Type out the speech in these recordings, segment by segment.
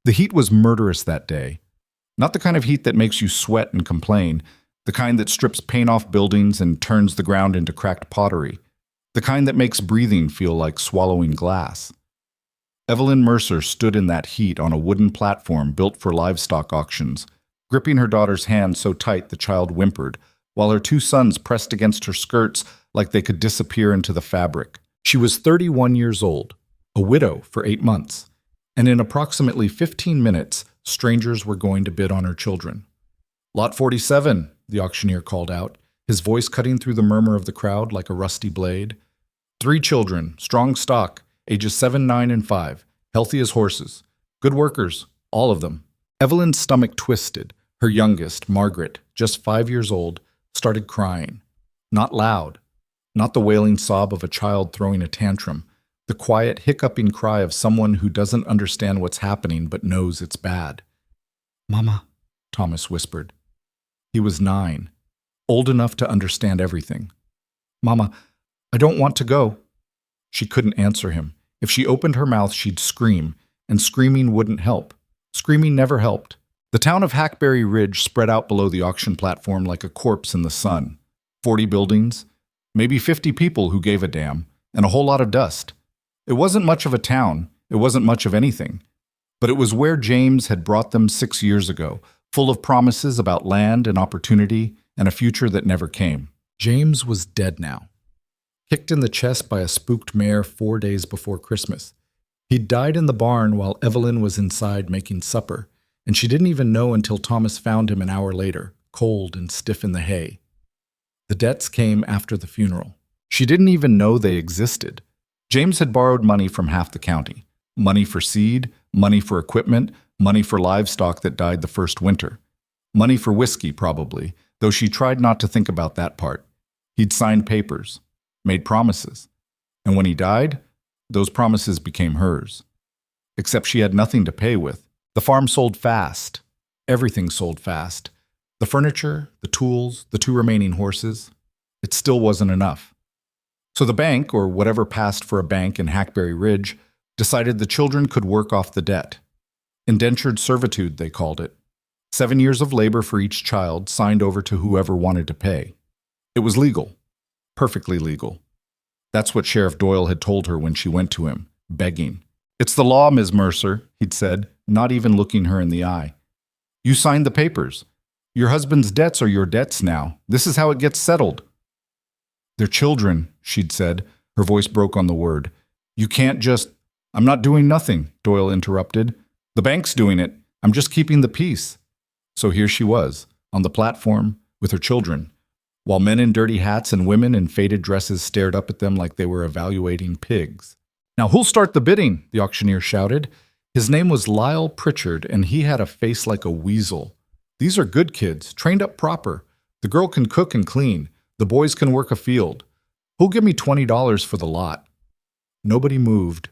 The heat was murderous that day. Not the kind of heat that makes you sweat and complain, the kind that strips paint off buildings and turns the ground into cracked pottery, the kind that makes breathing feel like swallowing glass. Evelyn Mercer stood in that heat on a wooden platform built for livestock auctions, gripping her daughter's hand so tight the child whimpered, while her two sons pressed against her skirts like they could disappear into the fabric. She was 31 years old, a widow for 8 months, and in approximately 15 minutes, strangers were going to bid on her children. "Lot 47, the auctioneer called out, his voice cutting through the murmur of the crowd like a rusty blade. 3 children, strong stock, ages 7, 9, and 5, healthy as horses. Good workers, all of them." Evelyn's stomach twisted. Her youngest, Margaret, just 5 years old, started crying. Not loud, not the wailing sob of a child throwing a tantrum, the quiet, hiccuping cry of someone who doesn't understand what's happening but knows it's bad. "Mama," Thomas whispered. He was 9, old enough to understand everything. "Mama, I don't want to go." She couldn't answer him. If she opened her mouth, she'd scream, and screaming wouldn't help. Screaming never helped. The town of Hackberry Ridge spread out below the auction platform like a corpse in the sun. 40 buildings, maybe 50 people who gave a damn, and a whole lot of dust. It wasn't much of a town, it wasn't much of anything. But it was where James had brought them 6 years ago, full of promises about land and opportunity and a future that never came. James was dead now. Kicked in the chest by a spooked mare 4 days before Christmas. He'd died in the barn while Evelyn was inside making supper, and she didn't even know until Thomas found him an hour later, cold and stiff in the hay. The debts came after the funeral. She didn't even know they existed. James had borrowed money from half the county. Money for seed, money for equipment, money for livestock that died the first winter. Money for whiskey, probably, though she tried not to think about that part. He'd signed papers, made promises. And when he died, those promises became hers. Except she had nothing to pay with. The farm sold fast. Everything sold fast. The furniture, the tools, the 2 remaining horses. It still wasn't enough. So the bank, or whatever passed for a bank in Hackberry Ridge, decided the children could work off the debt. Indentured servitude, they called it. 7 years of labor for each child signed over to whoever wanted to pay. It was legal. Perfectly legal. That's what Sheriff Doyle had told her when she went to him, begging. "It's the law, Ms. Mercer," he'd said, not even looking her in the eye. "You signed the papers. Your husband's debts are your debts now. This is how it gets settled." "They're children," she'd said. Her voice broke on the word. "You can't just—" "I'm not doing nothing," Doyle interrupted. "The bank's doing it. I'm just keeping the peace." So here she was, on the platform, with her children, while men in dirty hats and women in faded dresses stared up at them like they were evaluating pigs. "Now who'll start the bidding?" the auctioneer shouted. His name was Lyle Pritchard, and he had a face like a weasel. "These are good kids, trained up proper. The girl can cook and clean. The boys can work a field. Who'll give me $20 for the lot?" Nobody moved.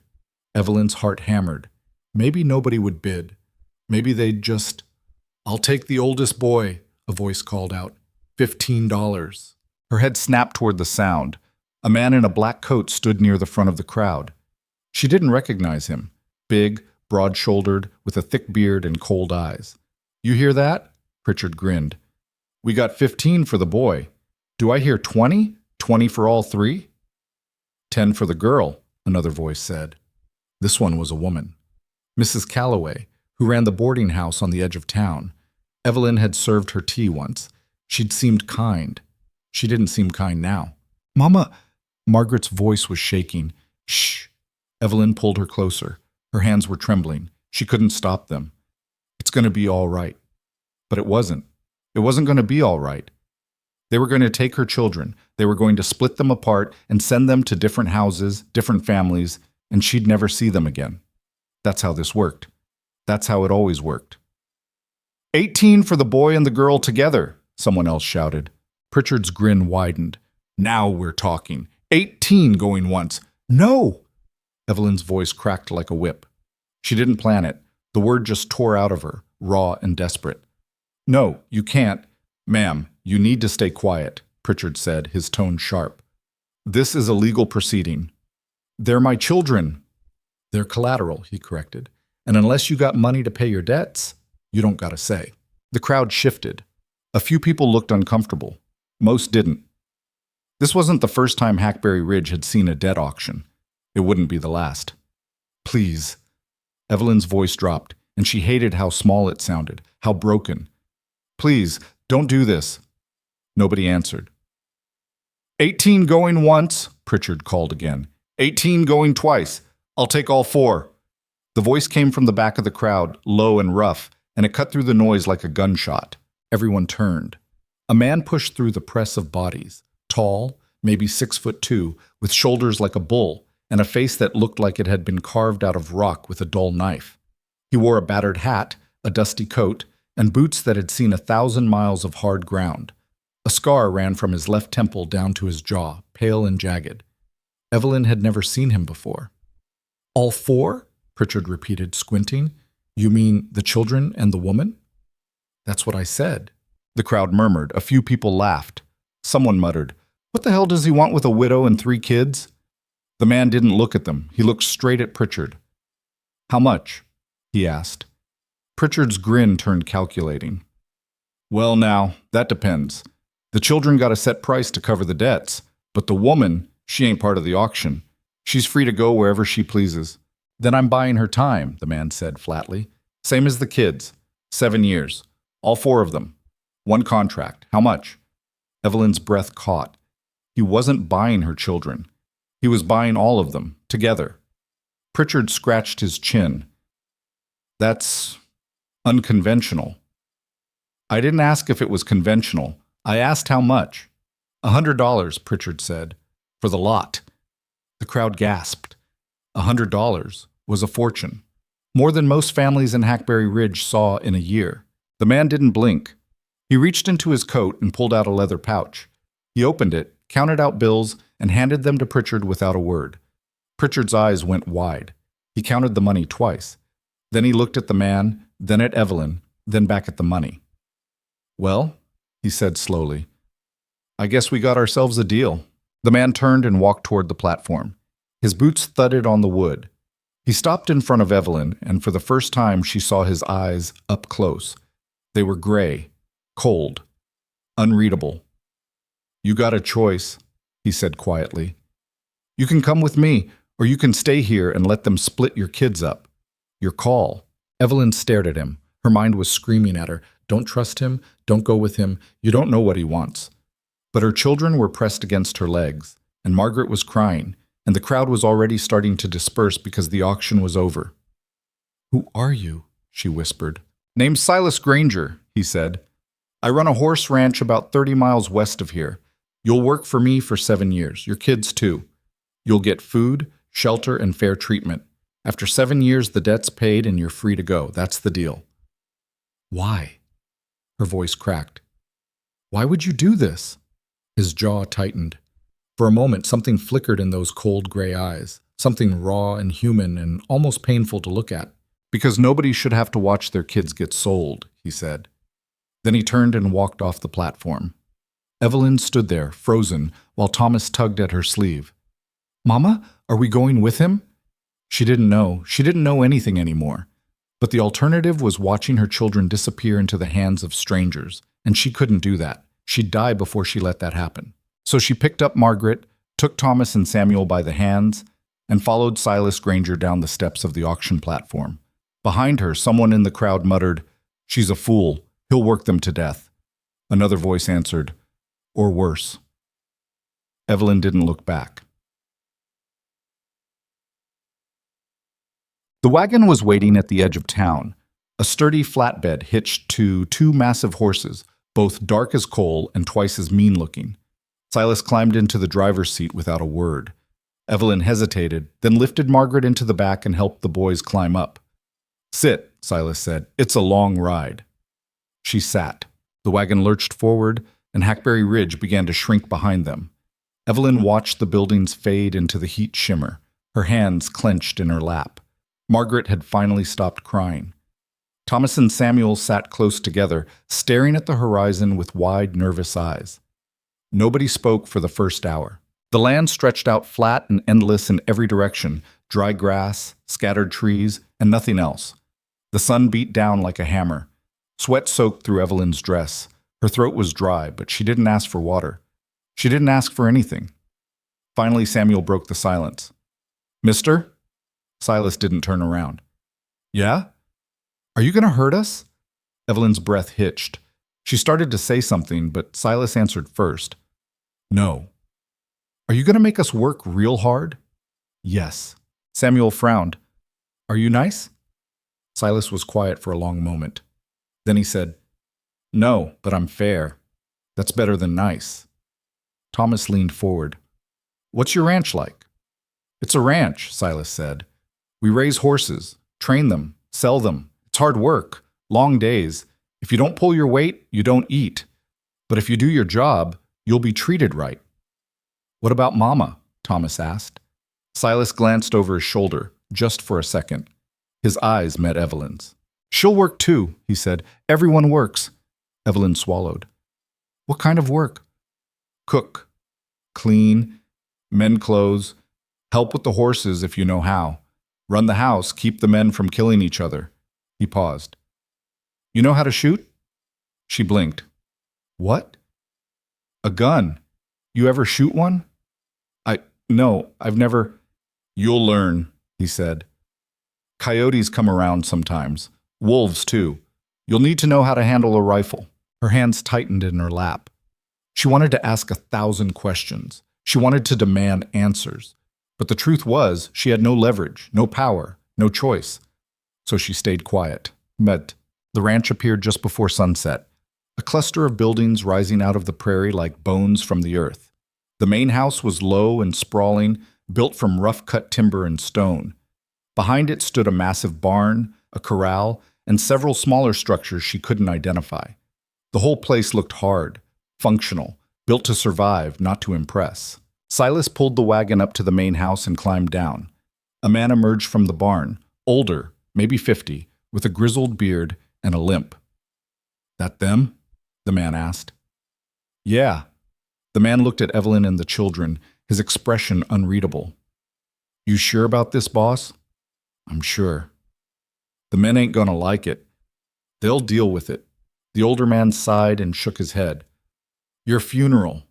Evelyn's heart hammered. Maybe nobody would bid. Maybe they'd just— "I'll take the oldest boy," a voice called out. $15. Her head snapped toward the sound. A man in a black coat stood near the front of the crowd. She didn't recognize him. Big, broad-shouldered, with a thick beard and cold eyes. "You hear that?" Pritchard grinned. "We got 15 for the boy. Do I hear 20? 20 for all 3? 10 for the girl," another voice said. This one was a woman. Mrs. Calloway, who ran the boarding house on the edge of town. Evelyn had served her tea once. She'd seemed kind. She didn't seem kind now. "Mama!" Margaret's voice was shaking. "Shh!" Evelyn pulled her closer. Her hands were trembling. She couldn't stop them. "It's going to be all right." But it wasn't. It wasn't going to be all right. They were going to take her children. They were going to split them apart and send them to different houses, different families, and she'd never see them again. That's how this worked. That's how it always worked. 18 for the boy and the girl together," someone else shouted. Pritchard's grin widened. "Now we're talking. 18 going once." "No!" Evelyn's voice cracked like a whip. She didn't plan it. The word just tore out of her, raw and desperate. "No, you can't. Ma'am, you need to stay quiet," Pritchard said, his tone sharp. "This is a legal proceeding." "They're my children." "They're collateral," he corrected. And unless you got money to pay your debts, you don't gotta say. The crowd shifted. A few people looked uncomfortable. Most didn't. This wasn't the first time Hackberry Ridge had seen a debt auction. It wouldn't be the last. Please. Evelyn's voice dropped, and she hated how small it sounded, how broken. Please, don't do this. Nobody answered. 18 going once, Pritchard called again. 18 going twice. I'll take all 4. The voice came from the back of the crowd, low and rough, and it cut through the noise like a gunshot. Everyone turned. A man pushed through the press of bodies, tall, maybe 6'2", with shoulders like a bull, and a face that looked like it had been carved out of rock with a dull knife. He wore a battered hat, a dusty coat, and boots that had seen 1,000 miles of hard ground. A scar ran from his left temple down to his jaw, pale and jagged. Evelyn had never seen him before. All 4? Pritchard repeated, squinting. You mean the children and the woman? That's what I said. The crowd murmured. A few people laughed. Someone muttered, What the hell does he want with a widow and 3 kids? The man didn't look at them. He looked straight at Pritchard. How much? He asked. Pritchard's grin turned calculating. Well now, that depends. The children got a set price to cover the debts, but the woman, she ain't part of the auction. She's free to go wherever she pleases. Then I'm buying her time, the man said flatly. Same as the kids. 7 years. All 4 of them. 1 contract. How much? Evelyn's breath caught. He wasn't buying her children. He was buying all of them, together. Pritchard scratched his chin. That's unconventional. I didn't ask if it was conventional. I asked how much. $100, Pritchard said. For the lot. The crowd gasped. $100 was a fortune. More than most families in Hackberry Ridge saw in a year. The man didn't blink. He reached into his coat and pulled out a leather pouch. He opened it, counted out bills, and handed them to Pritchard without a word. Pritchard's eyes went wide. He counted the money twice. Then he looked at the man, then at Evelyn, then back at the money. Well, he said slowly, I guess we got ourselves a deal. The man turned and walked toward the platform. His boots thudded on the wood. He stopped in front of Evelyn, and for the first time she saw his eyes up close. They were gray, cold, unreadable. You got a choice, he said quietly. You can come with me, or you can stay here and let them split your kids up. Your call. Evelyn stared at him. Her mind was screaming at her. Don't trust him. Don't go with him. You don't know what he wants. But her children were pressed against her legs, and Margaret was crying, and the crowd was already starting to disperse because the auction was over. Who are you? She whispered. Name's Silas Granger, he said. I run a horse ranch about 30 miles west of here. You'll work for me for 7 years, your kids too. You'll get food, shelter, and fair treatment. After 7 years, the debt's paid and you're free to go. That's the deal. Why? Her voice cracked. Why would you do this? His jaw tightened. For a moment, something flickered in those cold gray eyes, something raw and human and almost painful to look at. Because nobody should have to watch their kids get sold, he said. Then he turned and walked off the platform. Evelyn stood there, frozen, while Thomas tugged at her sleeve. Mama, are we going with him? She didn't know. She didn't know anything anymore. But the alternative was watching her children disappear into the hands of strangers, and she couldn't do that. She'd die before she let that happen. So she picked up Margaret, took Thomas and Samuel by the hands, and followed Silas Granger down the steps of the auction platform. Behind her, someone in the crowd muttered, She's a fool. He'll work them to death. Another voice answered, Or worse. Evelyn didn't look back. The wagon was waiting at the edge of town, a sturdy flatbed hitched to 2 massive horses, both dark as coal and twice as mean-looking. Silas climbed into the driver's seat without a word. Evelyn hesitated, then lifted Margaret into the back and helped the boys climb up. Sit, Silas said. It's a long ride. She sat. The wagon lurched forward, and Hackberry Ridge began to shrink behind them. Evelyn watched the buildings fade into the heat shimmer, her hands clenched in her lap. Margaret had finally stopped crying. Thomas and Samuel sat close together, staring at the horizon with wide, nervous eyes. Nobody spoke for the first hour. The land stretched out flat and endless in every direction, dry grass, scattered trees, and nothing else. The sun beat down like a hammer. Sweat soaked through Evelyn's dress. Her throat was dry, but she didn't ask for water. She didn't ask for anything. Finally, Samuel broke the silence. "Mister?" Silas didn't turn around. "Yeah? Are you going to hurt us?" Evelyn's breath hitched. She started to say something, but Silas answered first. "No." "Are you going to make us work real hard?" "Yes." Samuel frowned. "Are you nice?" Silas was quiet for a long moment. Then he said, "No, but I'm fair. That's better than nice." Thomas leaned forward. "What's your ranch like?" "It's a ranch," Silas said. "We raise horses, train them, sell them. It's hard work, long days. If you don't pull your weight, you don't eat. But if you do your job, you'll be treated right." "What about Mama?" Thomas asked. Silas glanced over his shoulder, just for a second. His eyes met Evelyn's. "She'll work too," he said. "Everyone works." Evelyn swallowed. "What kind of work?" "Cook, clean, mend clothes, help with the horses if you know how, run the house, keep the men from killing each other." He paused. "You know how to shoot?" She blinked. "What?" "A gun. You ever shoot one?" No, I've never." "You'll learn," he said. "Coyotes come around sometimes. Wolves, too. You'll need to know how to handle a rifle." Her hands tightened in her lap. She wanted to ask 1,000 questions. She wanted to demand answers. But the truth was, she had no leverage, no power, no choice. So she stayed quiet. The ranch appeared just before sunset, a cluster of buildings rising out of the prairie like bones from the earth. The main house was low and sprawling, built from rough-cut timber and stone. Behind it stood a massive barn, a corral, and several smaller structures she couldn't identify. The whole place looked hard, functional, built to survive, not to impress. Silas pulled the wagon up to the main house and climbed down. A man emerged from the barn, older, maybe 50, with a grizzled beard and a limp. "That them?" the man asked. "Yeah." The man looked at Evelyn and the children, his expression unreadable. "You sure about this, boss?" "I'm sure." "The men ain't gonna like it." "They'll deal with it." The older man sighed and shook his head. "Your funeral."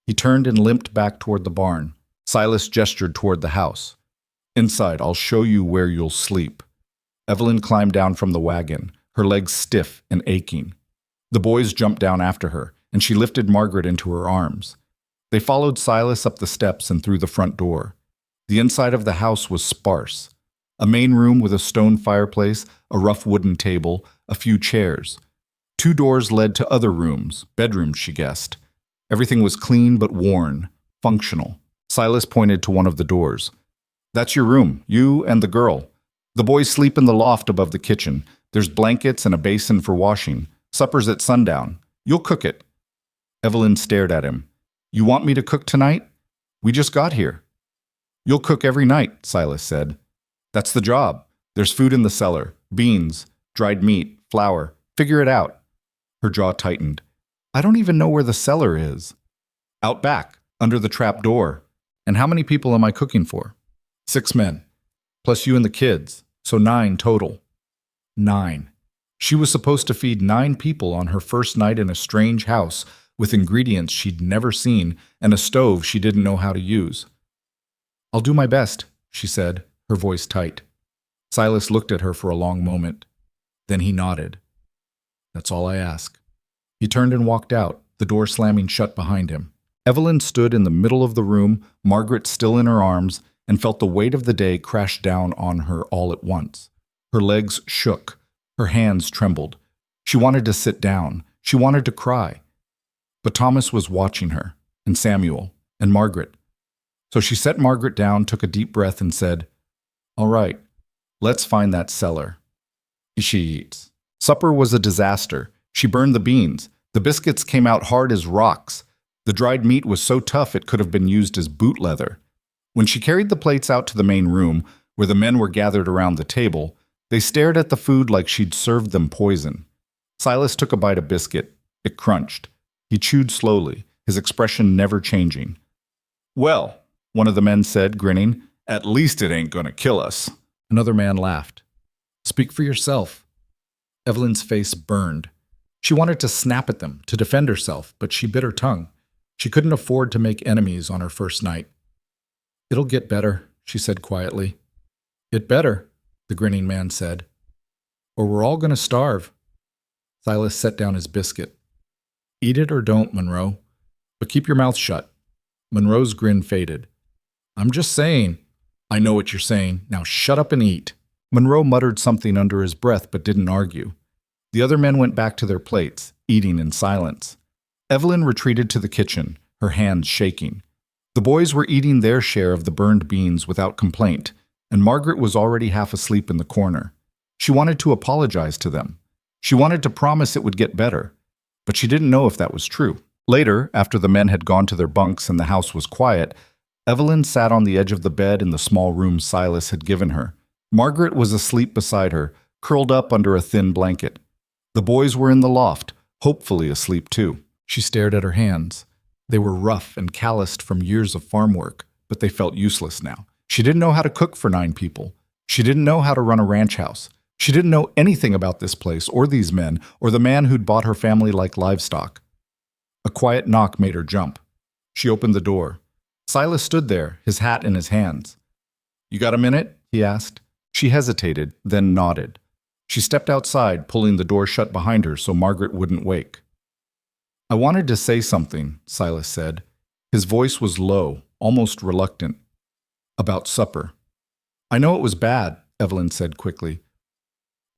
He turned and limped back toward the barn. Silas gestured toward the house. "Inside, I'll show you where you'll sleep." Evelyn climbed down from the wagon, her legs stiff and aching. The boys jumped down after her, and she lifted Margaret into her arms. They followed Silas up the steps and through the front door. The inside of the house was sparse. A main room with a stone fireplace, a rough wooden table, a few chairs. 2 doors led to other rooms, bedrooms, she guessed. Everything was clean but worn, functional. Silas pointed to one of the doors. "That's your room, you and the girl. The boys sleep in the loft above the kitchen. There's blankets and a basin for washing. Supper's at sundown. You'll cook it." Evelyn stared at him. "You want me to cook tonight? We just got here." "You'll cook every night," Silas said. "That's the job. There's food in the cellar. Beans, dried meat, flour. Figure it out." Her jaw tightened. "I don't even know where the cellar is." "Out back, under the trap door." "And how many people am I cooking for?" 6 men. Plus you and the kids. So 9 total. 9. She was supposed to feed 9 people on her first night in a strange house with ingredients she'd never seen and a stove she didn't know how to use. "I'll do my best," she said, her voice tight. Silas looked at her for a long moment. Then he nodded. "That's all I ask." He turned and walked out, the door slamming shut behind him. Evelyn stood in the middle of the room, Margaret still in her arms, and felt the weight of the day crash down on her all at once. Her legs shook. Her hands trembled. She wanted to sit down. She wanted to cry. But Thomas was watching her, and Samuel, and Margaret. So she set Margaret down, took a deep breath, and said, "All right, let's find that cellar." She eats. Supper was a disaster. She burned the beans. The biscuits came out hard as rocks. The dried meat was so tough it could have been used as boot leather. When she carried the plates out to the main room, where the men were gathered around the table, they stared at the food like she'd served them poison. Silas took a bite of biscuit. It crunched. He chewed slowly, his expression never changing. "Well," one of the men said, grinning, "at least it ain't gonna kill us." Another man laughed. "Speak for yourself." Evelyn's face burned. She wanted to snap at them, to defend herself, but she bit her tongue. She couldn't afford to make enemies on her first night. "It'll get better," she said quietly. "It better," the grinning man said. "Or we're all going to starve." Silas set down his biscuit. "Eat it or don't, Monroe. But keep your mouth shut." Monroe's grin faded. "I'm just saying." "I know what you're saying. Now shut up and eat." Monroe muttered something under his breath but didn't argue. The other men went back to their plates, eating in silence. Evelyn retreated to the kitchen, her hands shaking. The boys were eating their share of the burned beans without complaint, and Margaret was already half asleep in the corner. She wanted to apologize to them. She wanted to promise it would get better, but she didn't know if that was true. Later, after the men had gone to their bunks and the house was quiet, Evelyn sat on the edge of the bed in the small room Silas had given her. Margaret was asleep beside her, curled up under a thin blanket. The boys were in the loft, hopefully asleep too. She stared at her hands. They were rough and calloused from years of farm work, but they felt useless now. She didn't know how to cook for 9 people. She didn't know how to run a ranch house. She didn't know anything about this place or these men or the man who'd bought her family like livestock. A quiet knock made her jump. She opened the door. Silas stood there, his hat in his hands. "You got a minute?" he asked. She hesitated, then nodded. She stepped outside, pulling the door shut behind her so Margaret wouldn't wake. "I wanted to say something," Silas said. His voice was low, almost reluctant. "About supper." "I know it was bad," Evelyn said quickly.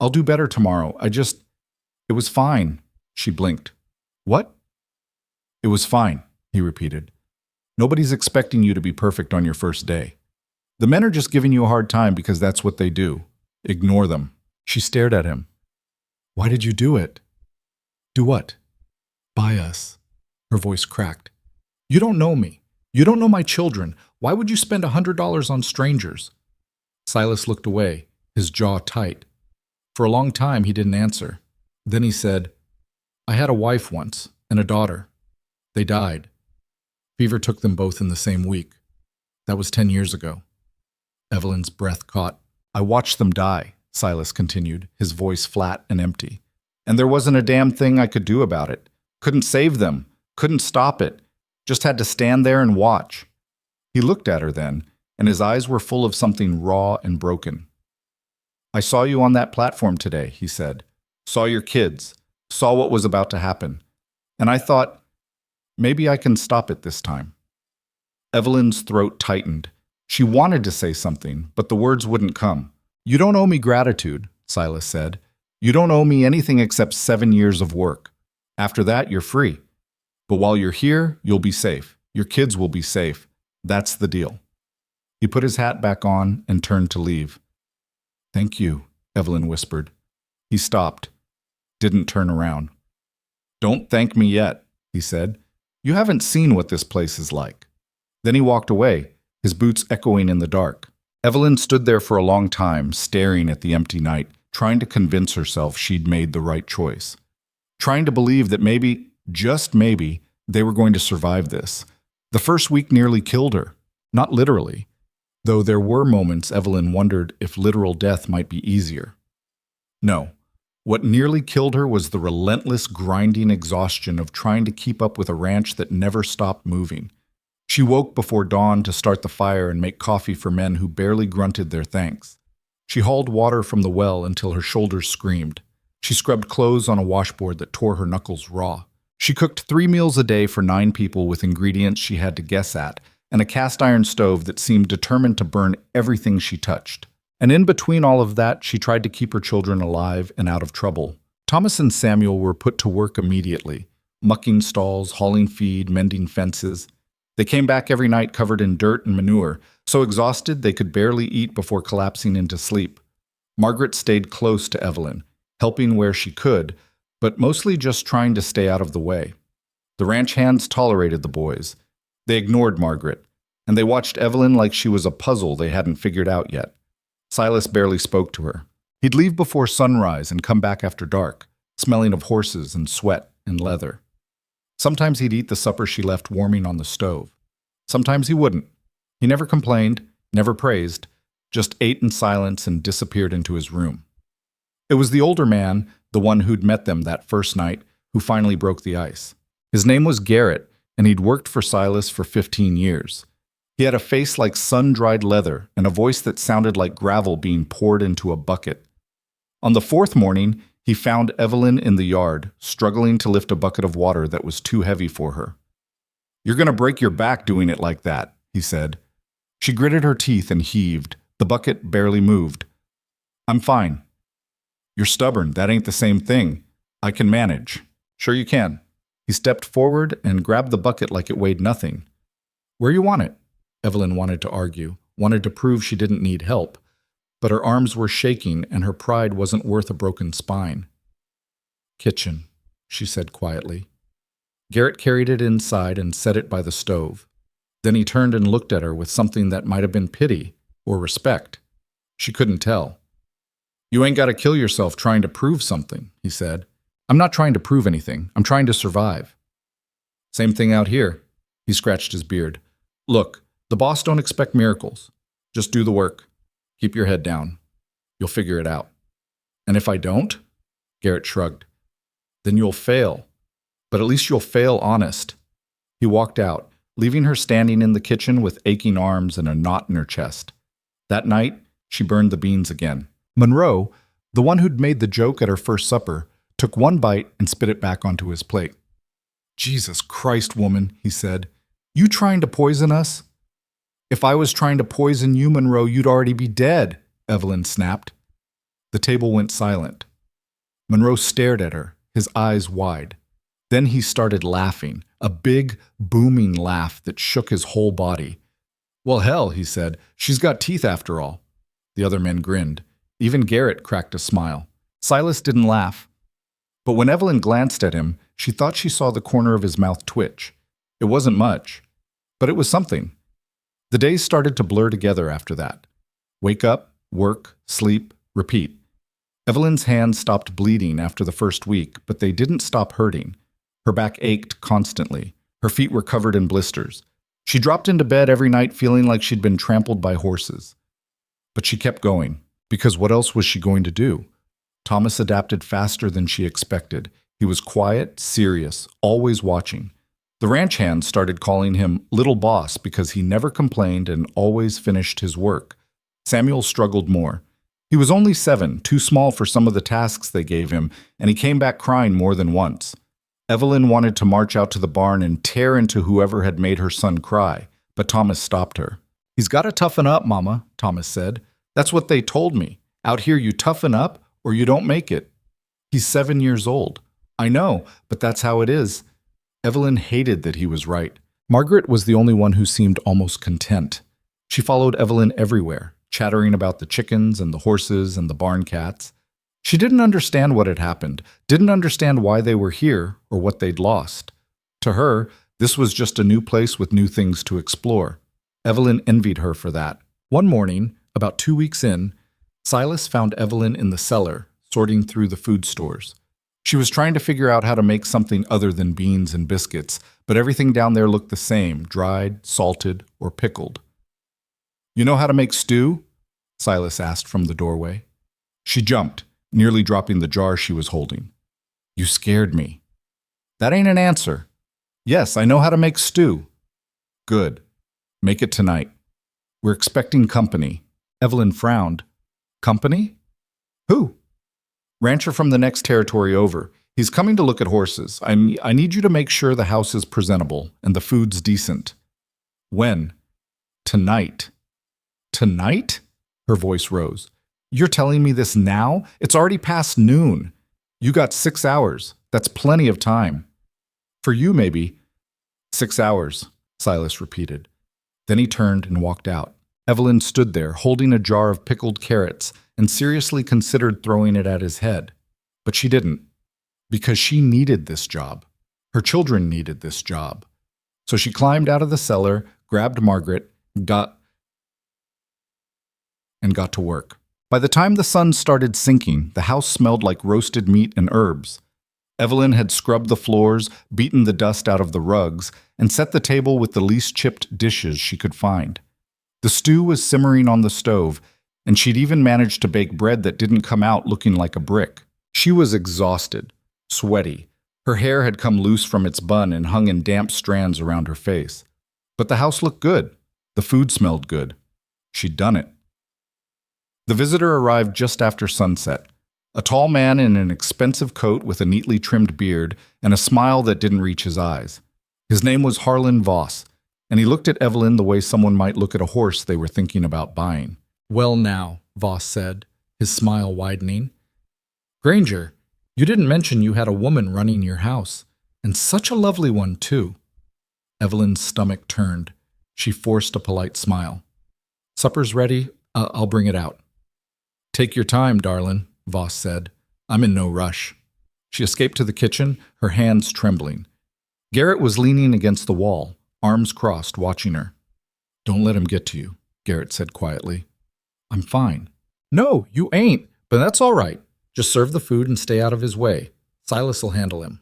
"I'll do better tomorrow. It was fine." She blinked. "What?" "It was fine," he repeated. "Nobody's expecting you to be perfect on your first day. The men are just giving you a hard time because that's what they do. Ignore them." She stared at him. "Why did you do it?" "Do what?" "Buy us." Her voice cracked. "You don't know me. You don't know my children. Why would you spend $100 on strangers?" Silas looked away, his jaw tight. For a long time he didn't answer. Then he said, "I had a wife once, and a daughter. They died. Fever took them both in the same week. That was 10 years ago." Evelyn's breath caught. "I watched them die," Silas continued, his voice flat and empty. "And there wasn't a damn thing I could do about it. Couldn't save them. Couldn't stop it. Just had to stand there and watch." He looked at her then, and his eyes were full of something raw and broken. "I saw you on that platform today," he said. "Saw your kids. Saw what was about to happen. And I thought, maybe I can stop it this time." Evelyn's throat tightened. She wanted to say something, but the words wouldn't come. "You don't owe me gratitude," Silas said. "You don't owe me anything except 7 years of work. After that, you're free. But while you're here, you'll be safe. Your kids will be safe. That's the deal." He put his hat back on and turned to leave. "Thank you," Evelyn whispered. He stopped, didn't turn around. "Don't thank me yet," he said. "You haven't seen what this place is like." Then he walked away, his boots echoing in the dark. Evelyn stood there for a long time, staring at the empty night, trying to convince herself she'd made the right choice. Trying to believe that maybe, just maybe, they were going to survive this. The first week nearly killed her. Not literally, though there were moments Evelyn wondered if literal death might be easier. No, what nearly killed her was the relentless, grinding exhaustion of trying to keep up with a ranch that never stopped moving. She woke before dawn to start the fire and make coffee for men who barely grunted their thanks. She hauled water from the well until her shoulders screamed. She scrubbed clothes on a washboard that tore her knuckles raw. She cooked 3 meals a day for 9 people with ingredients she had to guess at, and a cast-iron stove that seemed determined to burn everything she touched. And in between all of that, she tried to keep her children alive and out of trouble. Thomas and Samuel were put to work immediately, mucking stalls, hauling feed, mending fences. They came back every night covered in dirt and manure, so exhausted they could barely eat before collapsing into sleep. Margaret stayed close to Evelyn, helping where she could, but mostly just trying to stay out of the way. The ranch hands tolerated the boys. They ignored Margaret, and they watched Evelyn like she was a puzzle they hadn't figured out yet. Silas barely spoke to her. He'd leave before sunrise and come back after dark, smelling of horses and sweat and leather. Sometimes he'd eat the supper she left warming on the stove. Sometimes he wouldn't. He never complained, never praised, just ate in silence and disappeared into his room. It was the older man, the one who'd met them that first night, who finally broke the ice. His name was Garrett, and he'd worked for Silas for 15 years. He had a face like sun-dried leather and a voice that sounded like gravel being poured into a bucket. On the fourth morning, he found Evelyn in the yard, struggling to lift a bucket of water that was too heavy for her. "You're going to break your back doing it like that," he said. She gritted her teeth and heaved. The bucket barely moved. "I'm fine." "You're stubborn. That ain't the same thing. I can manage." "Sure you can." He stepped forward and grabbed the bucket like it weighed nothing. "Where you want it?" Evelyn wanted to argue, wanted to prove she didn't need help, but her arms were shaking and her pride wasn't worth a broken spine. "Kitchen," she said quietly. Garrett carried it inside and set it by the stove. Then he turned and looked at her with something that might have been pity or respect. She couldn't tell. "You ain't got to kill yourself trying to prove something," he said. "I'm not trying to prove anything. I'm trying to survive." "Same thing out here." He scratched his beard. "Look, the boss don't expect miracles. Just do the work. Keep your head down. You'll figure it out." "And if I don't?" Garrett shrugged. "Then you'll fail. But at least you'll fail honest." He walked out, leaving her standing in the kitchen with aching arms and a knot in her chest. That night, she burned the beans again. Monroe, the one who'd made the joke at her first supper, took one bite and spit it back onto his plate. "Jesus Christ, woman," he said. "You trying to poison us?" "If I was trying to poison you, Monroe, you'd already be dead," Evelyn snapped. The table went silent. Monroe stared at her, his eyes wide. Then he started laughing, a big, booming laugh that shook his whole body. "Well, hell," he said, "she's got teeth after all." The other men grinned. Even Garrett cracked a smile. Silas didn't laugh. But when Evelyn glanced at him, she thought she saw the corner of his mouth twitch. It wasn't much, but it was something. The days started to blur together after that. Wake up, work, sleep, repeat. Evelyn's hands stopped bleeding after the first week, but they didn't stop hurting. Her back ached constantly. Her feet were covered in blisters. She dropped into bed every night feeling like she'd been trampled by horses. But she kept going, because what else was she going to do? Thomas adapted faster than she expected. He was quiet, serious, always watching. The ranch hands started calling him Little Boss because he never complained and always finished his work. Samuel struggled more. He was only 7, too small for some of the tasks they gave him, and he came back crying more than once. Evelyn wanted to march out to the barn and tear into whoever had made her son cry, but Thomas stopped her. "He's got to toughen up, Mama," Thomas said. "That's what they told me. Out here you toughen up or you don't make it." "He's 7 years old." "I know, but that's how it is." Evelyn hated that he was right. Margaret was the only one who seemed almost content. She followed Evelyn everywhere, chattering about the chickens and the horses and the barn cats. She didn't understand what had happened, didn't understand why they were here or what they'd lost. To her, this was just a new place with new things to explore. Evelyn envied her for that. One morning, about 2 weeks in, Silas found Evelyn in the cellar, sorting through the food stores. She was trying to figure out how to make something other than beans and biscuits, but everything down there looked the same, dried, salted, or pickled. "You know how to make stew?" Silas asked from the doorway. She jumped, nearly dropping the jar she was holding. "You scared me." "That ain't an answer." "Yes, I know how to make stew." "Good. Make it tonight. We're expecting company." Evelyn frowned. "Company? Who?" "Rancher from the next territory over. He's coming to look at horses. I need you to make sure the house is presentable and the food's decent." "When?" "Tonight." "Tonight?" Her voice rose. "You're telling me this now? It's already past noon. You got 6 hours. That's plenty of time." "For you, maybe." 6 hours, Silas repeated. Then he turned and walked out. Evelyn stood there, holding a jar of pickled carrots, and seriously considered throwing it at his head. But she didn't, because she needed this job. Her children needed this job. So she climbed out of the cellar, grabbed Margaret, and got to work. By the time the sun started sinking, the house smelled like roasted meat and herbs. Evelyn had scrubbed the floors, beaten the dust out of the rugs, and set the table with the least chipped dishes she could find. The stew was simmering on the stove, and she'd even managed to bake bread that didn't come out looking like a brick. She was exhausted, sweaty. Her hair had come loose from its bun and hung in damp strands around her face. But the house looked good. The food smelled good. She'd done it. The visitor arrived just after sunset. A tall man in an expensive coat with a neatly trimmed beard and a smile that didn't reach his eyes. His name was Harlan Voss, and he looked at Evelyn the way someone might look at a horse they were thinking about buying. "Well now," Voss said, his smile widening. "Granger, you didn't mention you had a woman running your house, and such a lovely one, too." Evelyn's stomach turned. She forced a polite smile. "Supper's ready. I'll bring it out." "Take your time, darling," Voss said. "I'm in no rush." She escaped to the kitchen, her hands trembling. Garrett was leaning against the wall, arms crossed, watching her. "Don't let him get to you," Garrett said quietly. "I'm fine." "No, you ain't, but that's all right. Just serve the food and stay out of his way. Silas will handle him."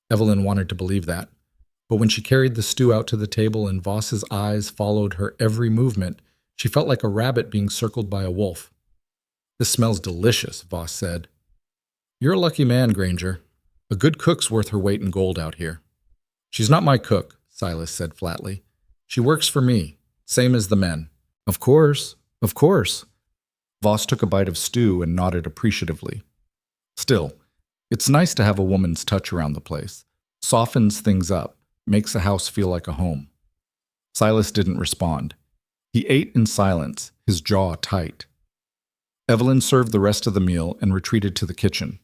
Evelyn wanted to believe that, but when she carried the stew out to the table and Voss's eyes followed her every movement, she felt like a rabbit being circled by a wolf. "This smells delicious," Voss said. "You're a lucky man, Granger. A good cook's worth her weight in gold out here." "She's not my cook," Silas said flatly. "She works for me, same as the men." Of course. Voss took a bite of stew and nodded appreciatively. "Still, it's nice to have a woman's touch around the place. Softens things up, makes a house feel like a home." Silas didn't respond. He ate in silence, his jaw tight. Evelyn served the rest of the meal and retreated to the kitchen.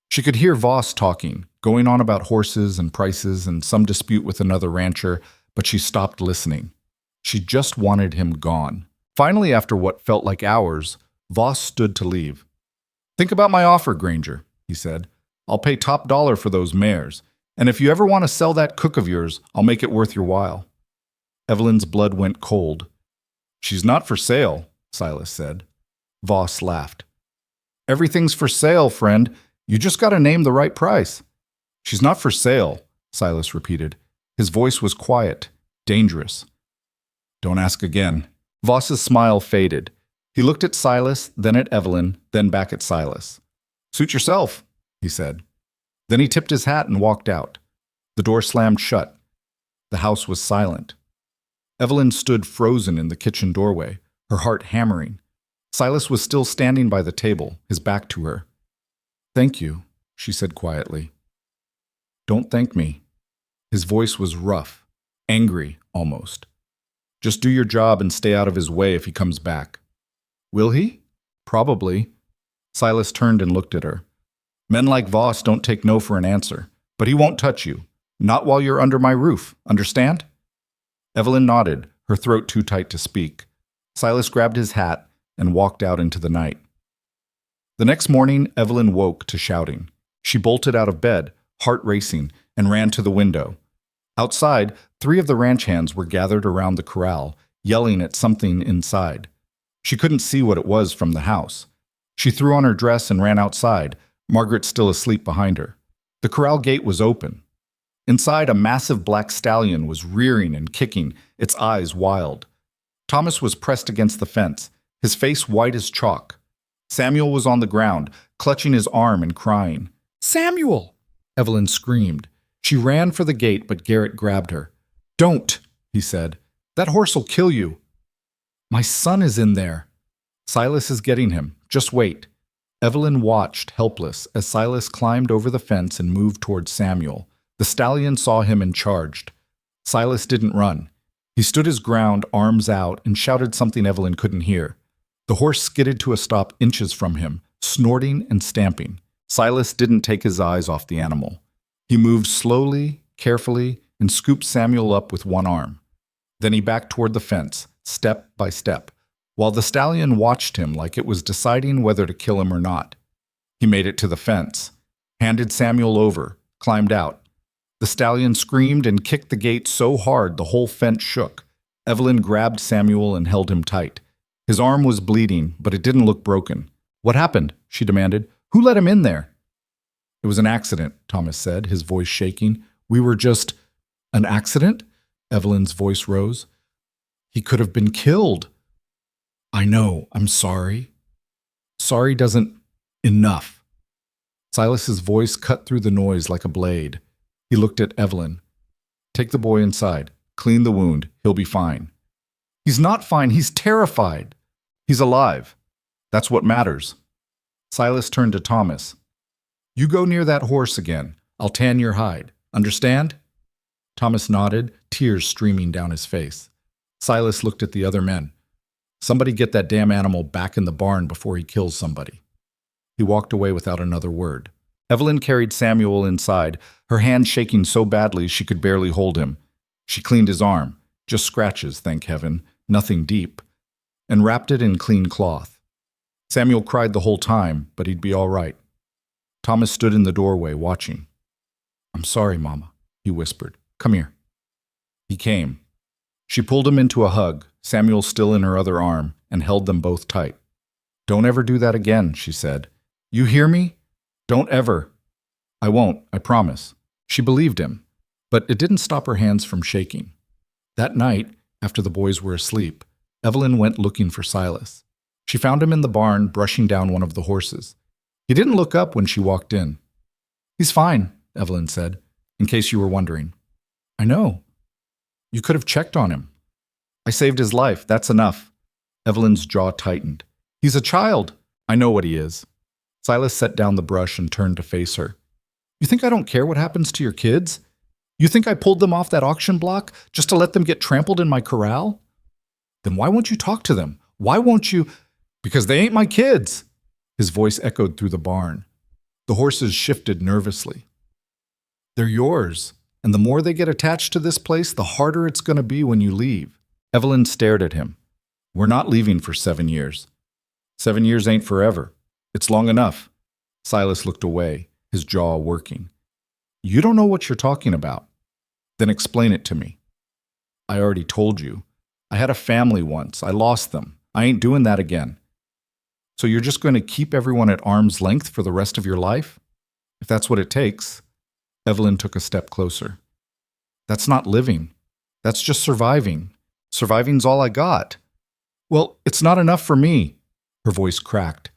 She could hear Voss talking, going on about horses and prices and some dispute with another rancher, but she stopped listening. She just wanted him gone. Finally, after what felt like hours, Voss stood to leave. "Think about my offer, Granger," he said. "I'll pay top dollar for those mares, and if you ever want to sell that cook of yours, I'll make it worth your while." Evelyn's blood went cold. "She's not for sale," Silas said. Voss laughed. "Everything's for sale, friend. You just got to name the right price." "She's not for sale," Silas repeated. His voice was quiet, dangerous. "Don't ask again." Voss's smile faded. He looked at Silas, then at Evelyn, then back at Silas. "Suit yourself," he said. Then he tipped his hat and walked out. The door slammed shut. The house was silent. Evelyn stood frozen in the kitchen doorway, her heart hammering. Silas was still standing by the table, his back to her. "Thank you," she said quietly. "Don't thank me." His voice was rough, angry almost. "Just do your job and stay out of his way if he comes back." "Will he?" "Probably." Silas turned and looked at her. "Men like Voss don't take no for an answer, but he won't touch you. Not while you're under my roof, understand?" Evelyn nodded, her throat too tight to speak. Silas grabbed his hat and walked out into the night. The next morning, Evelyn woke to shouting. She bolted out of bed, heart racing, and ran to the window. Outside, 3 of the ranch hands were gathered around the corral, yelling at something inside. She couldn't see what it was from the house. She threw on her dress and ran outside, Margaret still asleep behind her. The corral gate was open. Inside, a massive black stallion was rearing and kicking, its eyes wild. Thomas was pressed against the fence, his face white as chalk. Samuel was on the ground, clutching his arm and crying. "Samuel!" Evelyn screamed. She ran for the gate, but Garrett grabbed her. "Don't," he said. "That horse'll kill you." "My son is in there." "Silas is getting him. Just wait." Evelyn watched, helpless, as Silas climbed over the fence and moved towards Samuel. The stallion saw him and charged. Silas didn't run. He stood his ground, arms out, and shouted something Evelyn couldn't hear. The horse skidded to a stop inches from him, snorting and stamping. Silas didn't take his eyes off the animal. He moved slowly, carefully, and scooped Samuel up with one arm. Then he backed toward the fence, step by step, while the stallion watched him like it was deciding whether to kill him or not. He made it to the fence, handed Samuel over, climbed out. The stallion screamed and kicked the gate so hard the whole fence shook. Evelyn grabbed Samuel and held him tight. His arm was bleeding, but it didn't look broken. "What happened?" she demanded. "Who let him in there?" "It was an accident," Thomas said, his voice shaking. "We were just—" "An accident?" Evelyn's voice rose. "He could have been killed." "I know. I'm sorry." "Sorry doesn't— enough." Silas's voice cut through the noise like a blade. He looked at Evelyn. "Take the boy inside. Clean the wound. He'll be fine." "He's not fine. He's terrified." "He's alive. That's what matters." Silas turned to Thomas. "You go near that horse again. I'll tan your hide. Understand?" Thomas nodded, tears streaming down his face. Silas looked at the other men. "Somebody get that damn animal back in the barn before he kills somebody." He walked away without another word. Evelyn carried Samuel inside, her hand shaking so badly she could barely hold him. She cleaned his arm, just scratches, thank heaven, nothing deep, and wrapped it in clean cloth. Samuel cried the whole time, but he'd be all right. Thomas stood in the doorway, watching. "I'm sorry, Mama," he whispered. "Come here." He came. She pulled him into a hug, Samuel still in her other arm, and held them both tight. "Don't ever do that again," she said. "You hear me? Don't ever." "I won't, I promise." She believed him, but it didn't stop her hands from shaking. That night, after the boys were asleep, Evelyn went looking for Silas. She found him in the barn, brushing down one of the horses. He didn't look up when she walked in. "He's fine," Evelyn said, "in case you were wondering." "I know. You could have checked on him." "I saved his life, that's enough." Evelyn's jaw tightened. "He's a child." "I know what he is." Silas set down the brush and turned to face her. "You think I don't care what happens to your kids? You think I pulled them off that auction block just to let them get trampled in my corral? Then why won't you talk to them? Why won't you—" "Because they ain't my kids." His voice echoed through the barn. The horses shifted nervously. "They're yours, and the more they get attached to this place, the harder it's going to be when you leave." Evelyn stared at him. "We're not leaving for 7 years. 7 years ain't forever. It's long enough." Silas looked away, his jaw working. "You don't know what you're talking about." "Then explain it to me." "I already told you. I had a family once. I lost them. I ain't doing that again." "So you're just going to keep everyone at arm's length for the rest of your life? If that's what it takes." Evelyn took a step closer. "That's not living. That's just surviving. Surviving's all I got." "Well, it's not enough for me." Her voice cracked.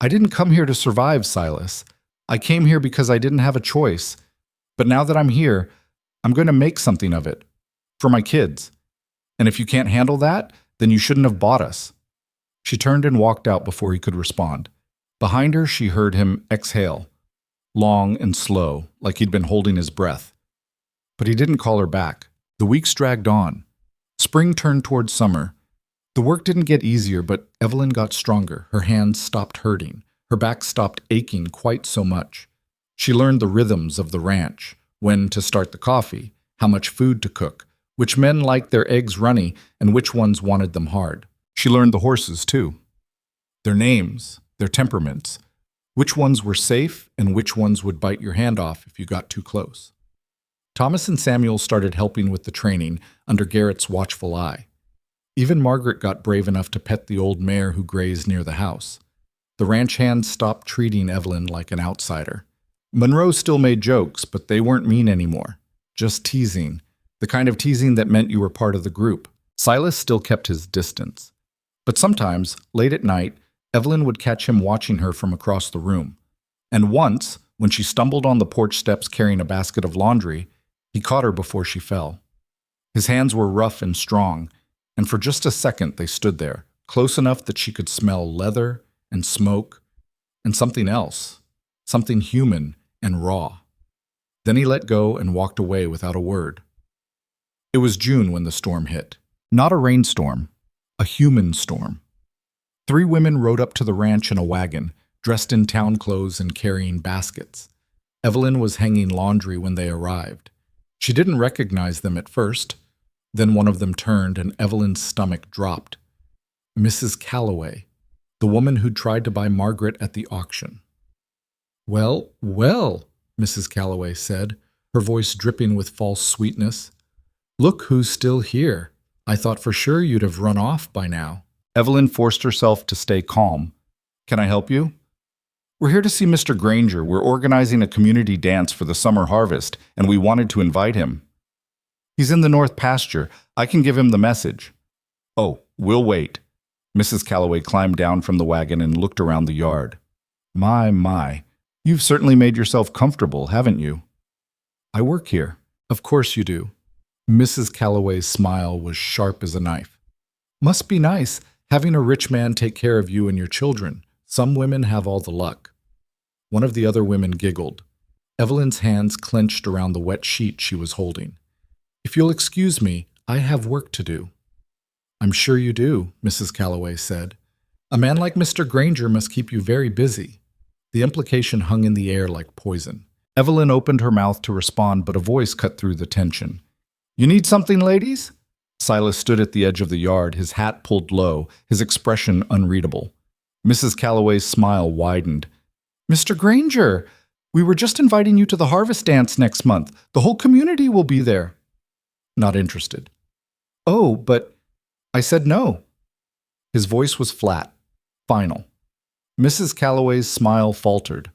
"I didn't come here to survive, Silas. I came here because I didn't have a choice. But now that I'm here, I'm going to make something of it. For my kids. And if you can't handle that, then you shouldn't have bought us." She turned and walked out before he could respond. Behind her, she heard him exhale, long and slow, like he'd been holding his breath. But he didn't call her back. The weeks dragged on. Spring turned toward summer. The work didn't get easier, but Evelyn got stronger. Her hands stopped hurting. Her back stopped aching quite so much. She learned the rhythms of the ranch, when to start the coffee, how much food to cook, which men liked their eggs runny and which ones wanted them hard. She learned the horses, too. Their names, their temperaments, which ones were safe and which ones would bite your hand off if you got too close. Thomas and Samuel started helping with the training under Garrett's watchful eye. Even Margaret got brave enough to pet the old mare who grazed near the house. The ranch hands stopped treating Evelyn like an outsider. Monroe still made jokes, but they weren't mean anymore. Just teasing. The kind of teasing that meant you were part of the group. Silas still kept his distance. But sometimes, late at night, Evelyn would catch him watching her from across the room. And once, when she stumbled on the porch steps carrying a basket of laundry, he caught her before she fell. His hands were rough and strong, and for just a second they stood there, close enough that she could smell leather and smoke and something else, something human and raw. Then he let go and walked away without a word. It was June when the storm hit. Not a rainstorm, a human storm. 3 women rode up to the ranch in a wagon, dressed in town clothes and carrying baskets. Evelyn was hanging laundry when they arrived. She didn't recognize them at first. Then one of them turned and Evelyn's stomach dropped. Mrs. Calloway, the woman who'd tried to buy Margaret at the auction. "Well, well," Mrs. Calloway said, her voice dripping with false sweetness. "Look who's still here. I thought for sure you'd have run off by now." Evelyn forced herself to stay calm. "Can I help you?" "We're here to see Mr. Granger. We're organizing a community dance for the summer harvest, and we wanted to invite him." "He's in the north pasture. I can give him the message." "Oh, we'll wait." Mrs. Calloway climbed down from the wagon and looked around the yard. My. You've certainly made yourself comfortable, haven't you? I work here. Of course you do. Mrs. Calloway's smile was sharp as a knife. Must be nice having a rich man take care of you and your children. Some women have all the luck. One of the other women giggled. Evelyn's hands clenched around the wet sheet she was holding. If you'll excuse me, I have work to do. I'm sure you do, Mrs. Calloway said. A man like Mr. Granger must keep you very busy. The implication hung in the air like poison. Evelyn opened her mouth to respond, but a voice cut through the tension. You need something, ladies? Silas stood at the edge of the yard, his hat pulled low, his expression unreadable. Mrs. Calloway's smile widened. Mr. Granger, we were just inviting you to the harvest dance next month. The whole community will be there. Not interested. Oh, but I said no. His voice was flat, final. Mrs. Calloway's smile faltered.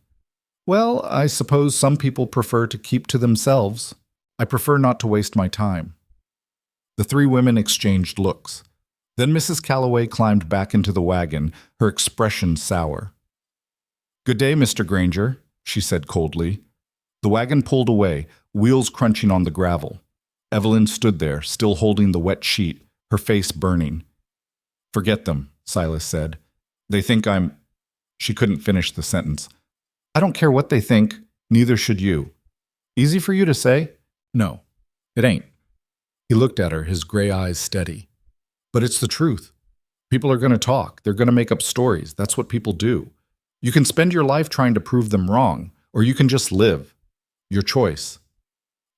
Well, I suppose some people prefer to keep to themselves. I prefer not to waste my time. The three women exchanged looks. Then Mrs. Calloway climbed back into the wagon, her expression sour. Good day, Mr. Granger, she said coldly. The wagon pulled away, wheels crunching on the gravel. Evelyn stood there, still holding the wet sheet, her face burning. Forget them, Silas said. They think I'm... She couldn't finish the sentence. I don't care what they think, neither should you. Easy for you to say? No, it ain't. He looked at her, his gray eyes steady. But it's the truth. People are going to talk. They're going to make up stories. That's what people do. You can spend your life trying to prove them wrong, or you can just live. Your choice.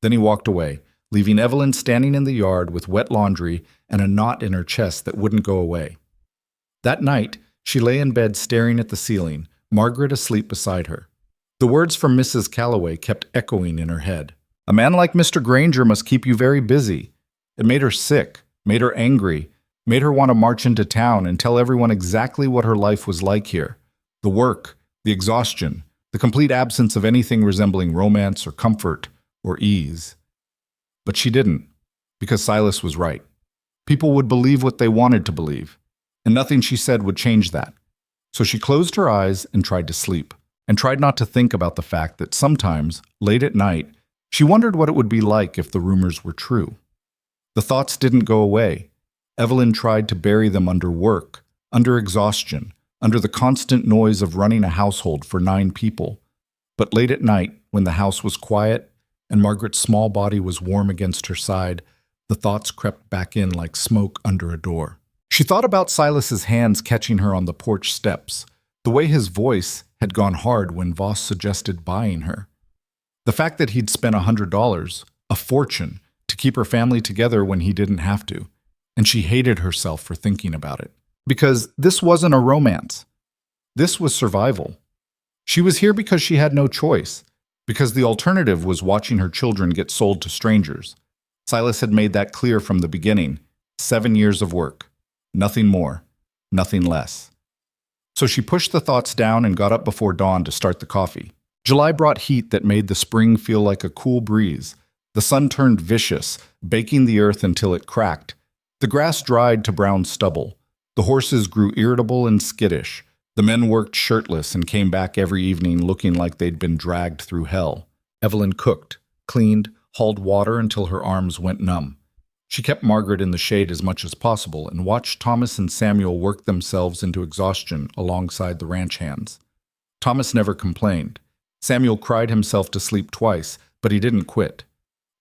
Then he walked away, leaving Evelyn standing in the yard with wet laundry and a knot in her chest that wouldn't go away. That night, she lay in bed staring at the ceiling, Margaret asleep beside her. The words from Mrs. Calloway kept echoing in her head. A man like Mr. Granger must keep you very busy. It made her sick, made her angry, made her want to march into town and tell everyone exactly what her life was like here. The work, the exhaustion, the complete absence of anything resembling romance or comfort or ease. But she didn't, because Silas was right. People would believe what they wanted to believe, and nothing she said would change that. So she closed her eyes and tried to sleep, and tried not to think about the fact that sometimes, late at night, she wondered what it would be like if the rumors were true. The thoughts didn't go away. Evelyn tried to bury them under work, under exhaustion, under the constant noise of running a household for 9 people. But late at night, when the house was quiet and Margaret's small body was warm against her side, the thoughts crept back in like smoke under a door. She thought about Silas's hands catching her on the porch steps, the way his voice had gone hard when Voss suggested buying her. The fact that he'd spent $100, a fortune, to keep her family together when he didn't have to, and she hated herself for thinking about it. Because this wasn't a romance. This was survival. She was here because she had no choice, because the alternative was watching her children get sold to strangers. Silas had made that clear from the beginning. 7 years of work. Nothing more. Nothing less. So she pushed the thoughts down and got up before dawn to start the coffee. July brought heat that made the spring feel like a cool breeze. The sun turned vicious, baking the earth until it cracked. The grass dried to brown stubble. The horses grew irritable and skittish. The men worked shirtless and came back every evening looking like they'd been dragged through hell. Evelyn cooked, cleaned, hauled water until her arms went numb. She kept Margaret in the shade as much as possible and watched Thomas and Samuel work themselves into exhaustion alongside the ranch hands. Thomas never complained. Samuel cried himself to sleep twice, but he didn't quit.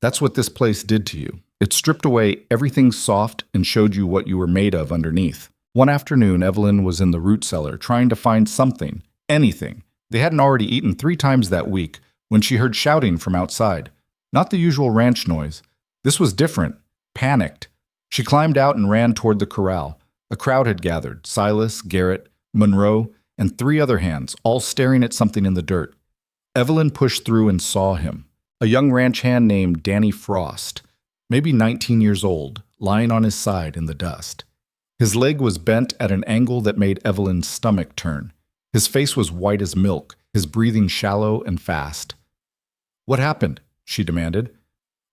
That's what this place did to you. It stripped away everything soft and showed you what you were made of underneath. One afternoon, Evelyn was in the root cellar trying to find something, anything. They hadn't already eaten 3 times that week when she heard shouting from outside. Not the usual ranch noise. This was different. Panicked. She climbed out and ran toward the corral. A crowd had gathered. Silas, Garrett, Monroe, and 3 other hands, all staring at something in the dirt. Evelyn pushed through and saw him. A young ranch hand named Danny Frost, maybe 19 years old, lying on his side in the dust. His leg was bent at an angle that made Evelyn's stomach turn. His face was white as milk, his breathing shallow and fast. What happened? She demanded.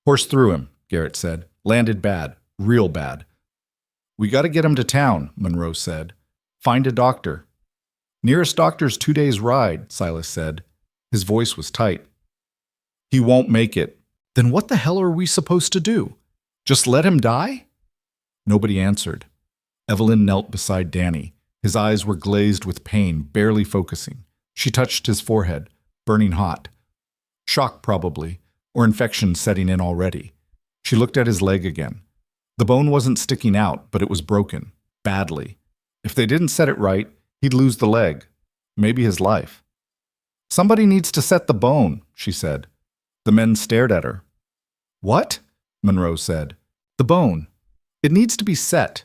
Horse threw him, Garrett said. Landed bad, real bad. We got to get him to town, Monroe said. Find a doctor. Nearest doctor's 2 days' ride, Silas said. His voice was tight. He won't make it. Then what the hell are we supposed to do? Just let him die? Nobody answered. Evelyn knelt beside Danny. His eyes were glazed with pain, barely focusing. She touched his forehead, burning hot. Shock, probably, or infection setting in already. She looked at his leg again. The bone wasn't sticking out, but it was broken, badly. If they didn't set it right, he'd lose the leg, maybe his life. Somebody needs to set the bone, she said. The men stared at her. What? Monroe said. The bone. It needs to be set.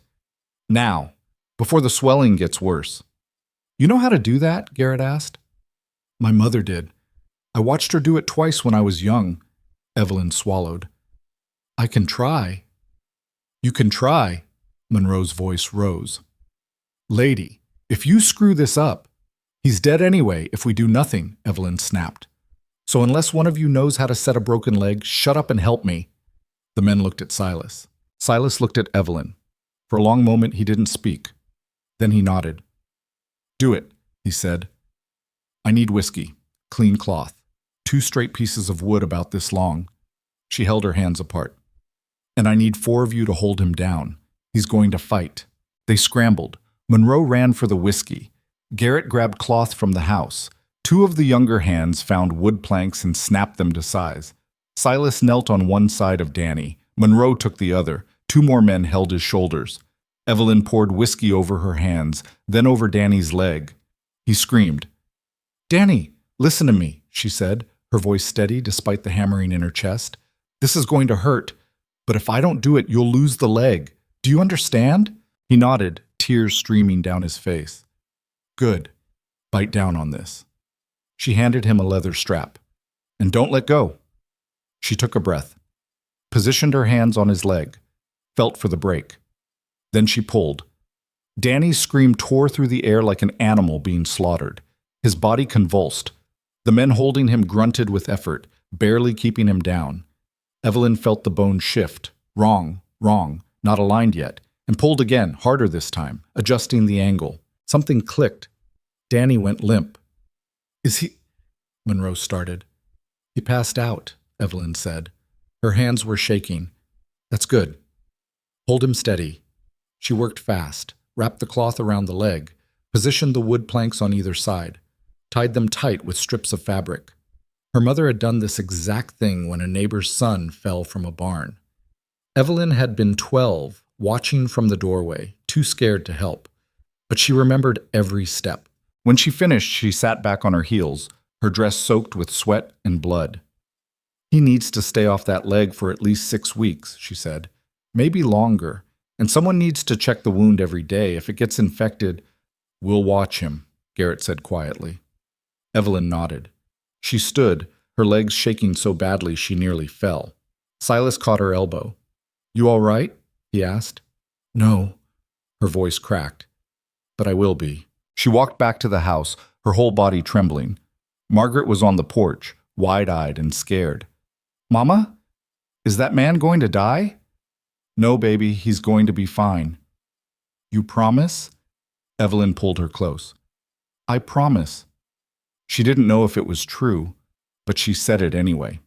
Now, before the swelling gets worse. You know how to do that? Garrett asked. My mother did. I watched her do it twice when I was young. Evelyn swallowed. I can try. You can try. Monroe's voice rose. Lady, if you screw this up, he's dead anyway if we do nothing, Evelyn snapped. So unless one of you knows how to set a broken leg, shut up and help me. The men looked at Silas. Silas looked at Evelyn. For a long moment he didn't speak. Then he nodded. Do it, he said. I need whiskey, clean cloth, 2 straight pieces of wood about this long. She held her hands apart. And I need 4 of you to hold him down. He's going to fight. They scrambled. Monroe ran for the whiskey. Garrett grabbed cloth from the house. 2 of the younger hands found wood planks and snapped them to size. Silas knelt on one side of Danny. Monroe took the other. 2 more men held his shoulders. Evelyn poured whiskey over her hands, then over Danny's leg. He screamed. Danny, listen to me, she said, her voice steady despite the hammering in her chest. This is going to hurt, but if I don't do it, you'll lose the leg. Do you understand? He nodded, tears streaming down his face. Good. Bite down on this. She handed him a leather strap. And don't let go. She took a breath, positioned her hands on his leg, felt for the break. Then she pulled. Danny's scream tore through the air like an animal being slaughtered. His body convulsed. The men holding him grunted with effort, barely keeping him down. Evelyn felt the bone shift. Wrong, not aligned yet, and pulled again, harder this time, adjusting the angle. Something clicked. Danny went limp. Is he? Monroe started. He passed out, Evelyn said. Her hands were shaking. That's good. Hold him steady. She worked fast, wrapped the cloth around the leg, positioned the wood planks on either side, tied them tight with strips of fabric. Her mother had done this exact thing when a neighbor's son fell from a barn. Evelyn had been 12, watching from the doorway, too scared to help. But she remembered every step. When she finished, she sat back on her heels, her dress soaked with sweat and blood. He needs to stay off that leg for at least 6 weeks, she said. Maybe longer. And someone needs to check the wound every day. If it gets infected, we'll watch him, Garrett said quietly. Evelyn nodded. She stood, her legs shaking so badly she nearly fell. Silas caught her elbow. You all right? He asked. No. Her voice cracked. But I will be. She walked back to the house, her whole body trembling. Margaret was on the porch, wide-eyed and scared. Mama? Is that man going to die? No, baby, he's going to be fine. You promise? Evelyn pulled her close. I promise. She didn't know if it was true, but she said it anyway.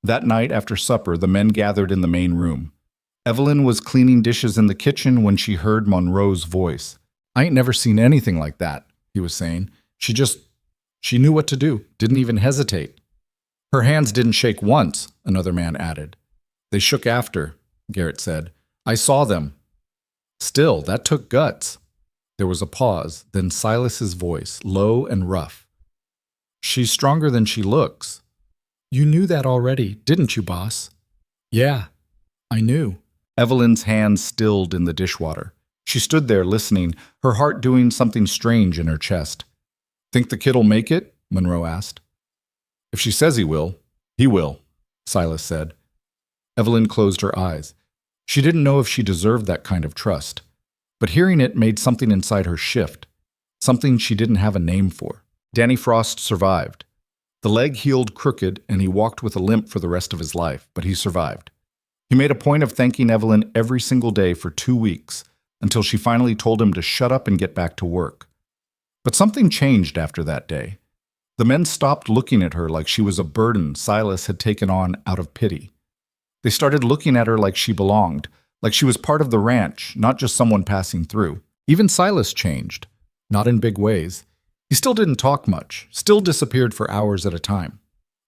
That night after supper, the men gathered in the main room. Evelyn was cleaning dishes in the kitchen when she heard Monroe's voice. I ain't never seen anything like that, he was saying. She knew what to do, didn't even hesitate. Her hands didn't shake once, another man added. They shook after, Garrett said. I saw them. Still, that took guts. There was a pause, then Silas's voice, low and rough. She's stronger than she looks. You knew that already, didn't you, boss? Yeah, I knew. Evelyn's hands stilled in the dishwater. She stood there listening, her heart doing something strange in her chest. Think the kid'll make it? Monroe asked. If she says he will, Silas said. Evelyn closed her eyes. She didn't know if she deserved that kind of trust, but hearing it made something inside her shift, something she didn't have a name for. Danny Frost survived. The leg healed crooked, and he walked with a limp for the rest of his life, but he survived. He made a point of thanking Evelyn every single day for 2 weeks, until she finally told him to shut up and get back to work. But something changed after that day. The men stopped looking at her like she was a burden Silas had taken on out of pity. They started looking at her like she belonged, like she was part of the ranch, not just someone passing through. Even Silas changed, not in big ways. He still didn't talk much, still disappeared for hours at a time.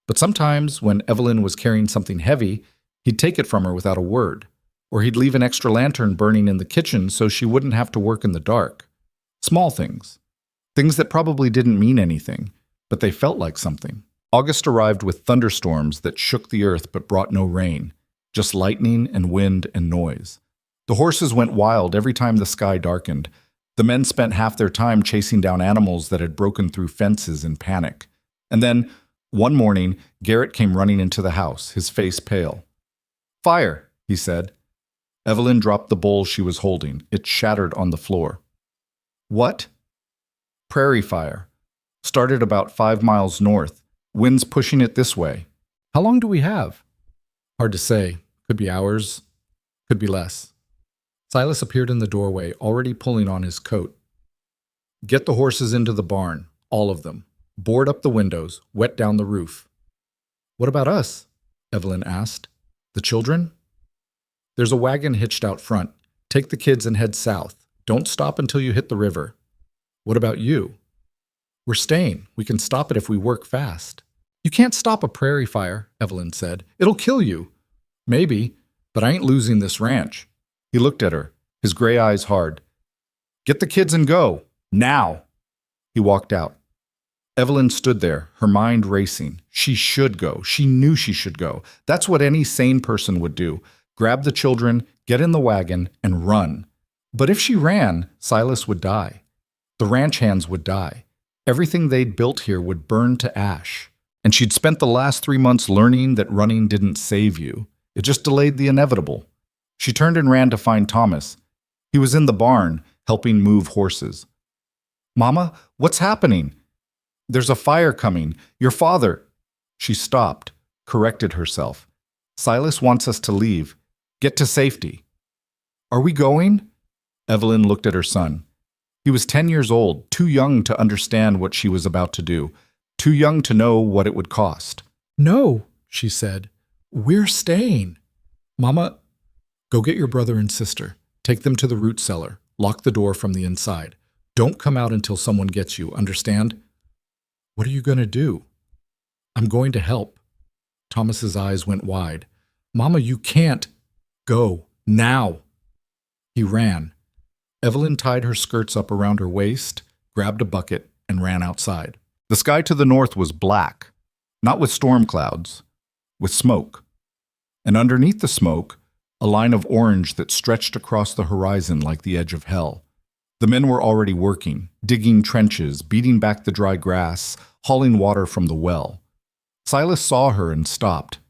But sometimes, when Evelyn was carrying something heavy, he'd take it from her without a word, or he'd leave an extra lantern burning in the kitchen so she wouldn't have to work in the dark. Small things. Things that probably didn't mean anything, but they felt like something. August arrived with thunderstorms that shook the earth but brought no rain, just lightning and wind and noise. The horses went wild every time the sky darkened. The men spent half their time chasing down animals that had broken through fences in panic. And then, one morning, Garrett came running into the house, his face pale. "Fire," he said. Evelyn dropped the bowl she was holding. It shattered on the floor. "What?" "Prairie fire. Started about 5 miles north. Wind's pushing it this way." "How long do we have?" "Hard to say. Could be hours. Could be less." Silas appeared in the doorway, already pulling on his coat. "Get the horses into the barn, all of them. Board up the windows, wet down the roof." "What about us?" Evelyn asked. "The children?" "There's a wagon hitched out front. Take the kids and head south. Don't stop until you hit the river." "What about you?" "We're staying. We can stop it if we work fast." "You can't stop a prairie fire," Evelyn said. "It'll kill you." "Maybe, but I ain't losing this ranch." He looked at her, his gray eyes hard. "Get the kids and go. Now." He walked out. Evelyn stood there, her mind racing. She should go. She knew she should go. That's what any sane person would do. Grab the children, get in the wagon, and run. But if she ran, Silas would die. The ranch hands would die. Everything they'd built here would burn to ash. And she'd spent the last 3 months learning that running didn't save you. It just delayed the inevitable. She turned and ran to find Thomas. He was in the barn, helping move horses. "Mama, what's happening?" "There's a fire coming. Your father—" She stopped, corrected herself. "Silas wants us to leave. Get to safety." "Are we going?" Evelyn looked at her son. He was 10 years old, too young to understand what she was about to do, too young to know what it would cost. "No," she said. "We're staying." "Mama, go get your brother and sister. Take them to the root cellar. Lock the door from the inside. Don't come out until someone gets you, understand?" "What are you going to do?" "I'm going to help." Thomas's eyes went wide. "Mama, you can't." "Go, now." He ran. Evelyn tied her skirts up around her waist, grabbed a bucket, and ran outside. The sky to the north was black, not with storm clouds, with smoke. And underneath the smoke, a line of orange that stretched across the horizon like the edge of hell. The men were already working, digging trenches, beating back the dry grass, hauling water from the well. Silas saw her and stopped.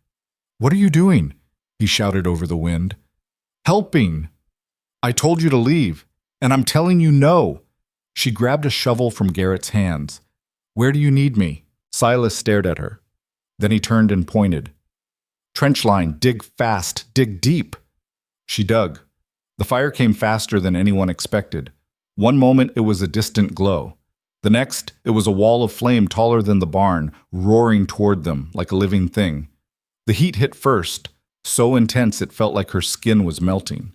"What are you doing?" he shouted over the wind. "Helping. I told you to leave, and I'm telling you no." She grabbed a shovel from Garrett's hands. "Where do you need me?" Silas stared at her. Then he turned and pointed. "Trench line, dig fast, dig deep." She dug. The fire came faster than anyone expected. One moment it was a distant glow. The next, it was a wall of flame taller than the barn, roaring toward them like a living thing. The heat hit first, so intense it felt like her skin was melting.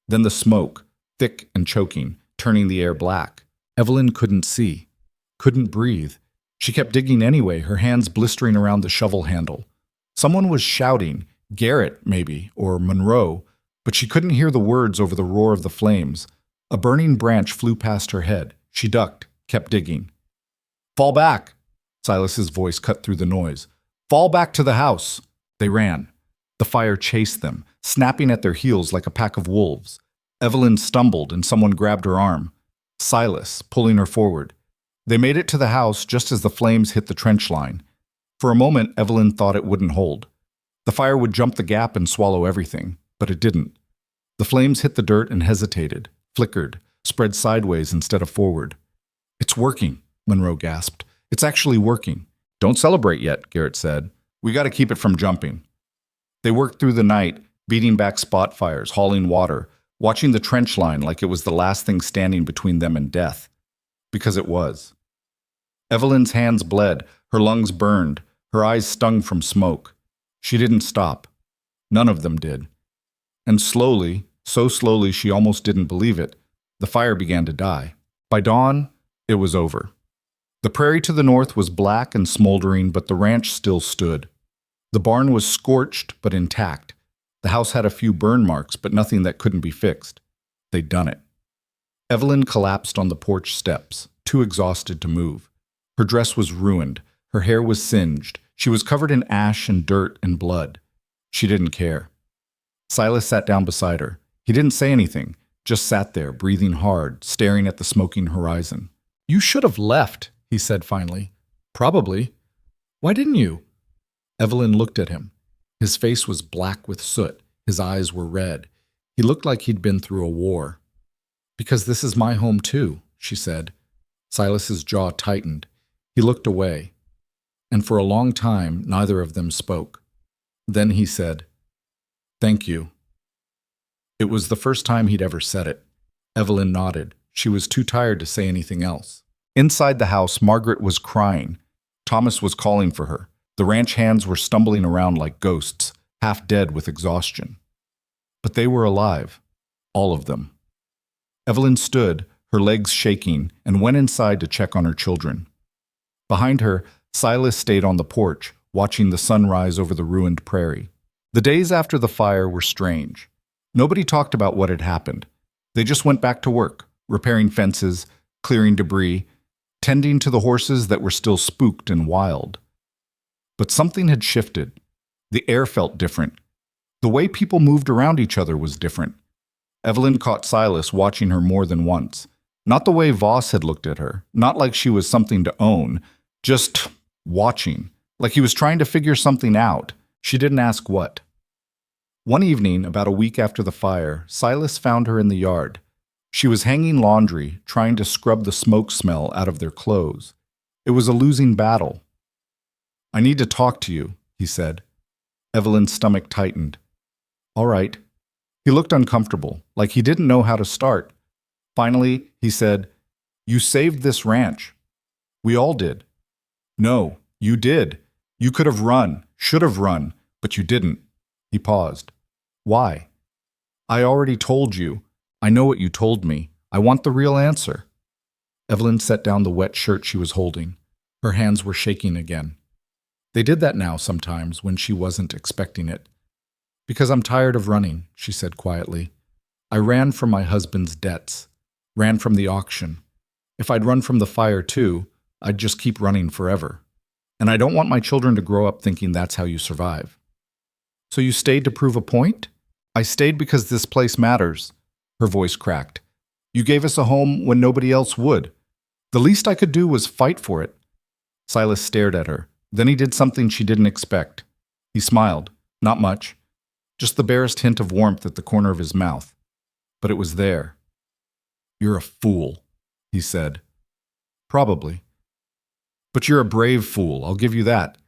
Then the smoke, thick and choking, turning the air black. Evelyn couldn't see, couldn't breathe. She kept digging anyway, her hands blistering around the shovel handle. Someone was shouting, Garrett maybe, or Monroe, but she couldn't hear the words over the roar of the flames. A burning branch flew past her head. She ducked, kept digging. "Fall back!" Silas's voice cut through the noise. "Fall back to the house!" They ran. The fire chased them, snapping at their heels like a pack of wolves. Evelyn stumbled and someone grabbed her arm. Silas, pulling her forward. They made it to the house just as the flames hit the trench line. For a moment, Evelyn thought it wouldn't hold. The fire would jump the gap and swallow everything, but it didn't. The flames hit the dirt and hesitated, flickered, spread sideways instead of forward. "It's working," Monroe gasped. "It's actually working." "Don't celebrate yet," Garrett said. "We got to keep it from jumping." They worked through the night, beating back spot fires, hauling water, watching the trench line like it was the last thing standing between them and death. Because it was. Evelyn's hands bled, Her lungs burned, her eyes stung from smoke. She didn't stop. None of them did. And slowly, so slowly she almost didn't believe it, the fire began to die. By dawn, it was over. The prairie to the north was black and smoldering, but the ranch still stood. The barn was scorched but intact. The house had a few burn marks, but nothing that couldn't be fixed. They'd done it. Evelyn collapsed on the porch steps, too exhausted to move. Her dress was ruined. Her hair was singed. She was covered in ash and dirt and blood. She didn't care. Silas sat down beside her. He didn't say anything, just sat there, breathing hard, staring at the smoking horizon. "You should have left," he said finally. "Probably. Why didn't you?" Evelyn looked at him. His face was black with soot. His eyes were red. He looked like he'd been through a war. "Because this is my home too," she said. Silas's jaw tightened. He looked away. And for a long time, neither of them spoke. Then he said, "Thank you." It was the first time he'd ever said it. Evelyn nodded. She was too tired to say anything else. Inside the house, Margaret was crying. Thomas was calling for her. The ranch hands were stumbling around like ghosts, half dead with exhaustion. But they were alive, all of them. Evelyn stood, her legs shaking, and went inside to check on her children. Behind her, Silas stayed on the porch, watching the sun rise over the ruined prairie. The days after the fire were strange. Nobody talked about what had happened. They just went back to work, repairing fences, clearing debris, tending to the horses that were still spooked and wild. But something had shifted. The air felt different. The way people moved around each other was different. Evelyn caught Silas watching her more than once. Not the way Voss had looked at her, not like she was something to own, just watching, like he was trying to figure something out. She didn't ask what. One evening, about a week after the fire, Silas found her in the yard. She was hanging laundry, trying to scrub the smoke smell out of their clothes. It was a losing battle. "I need to talk to you," he said. Evelyn's stomach tightened. "All right." He looked uncomfortable, like he didn't know how to start. Finally, he said, "You saved this ranch. We all did." "No, you did. You could have run, should have run, but you didn't." He paused. "Why?" "I already told you. I know what you told me. I want the real answer." Evelyn set down the wet shirt she was holding. Her hands were shaking again. They did that now sometimes when she wasn't expecting it. "Because I'm tired of running," she said quietly. "I ran from my husband's debts, ran from the auction. If I'd run from the fire too, I'd just keep running forever. And I don't want my children to grow up thinking that's how you survive." "So you stayed to prove a point?" "I stayed because this place matters." Her voice cracked. "You gave us a home when nobody else would. The least I could do was fight for it." Silas stared at her. Then he did something she didn't expect. He smiled. Not much. Just the barest hint of warmth at the corner of his mouth. But it was there. "You're a fool," he said. "Probably. But you're a brave fool, I'll give you that."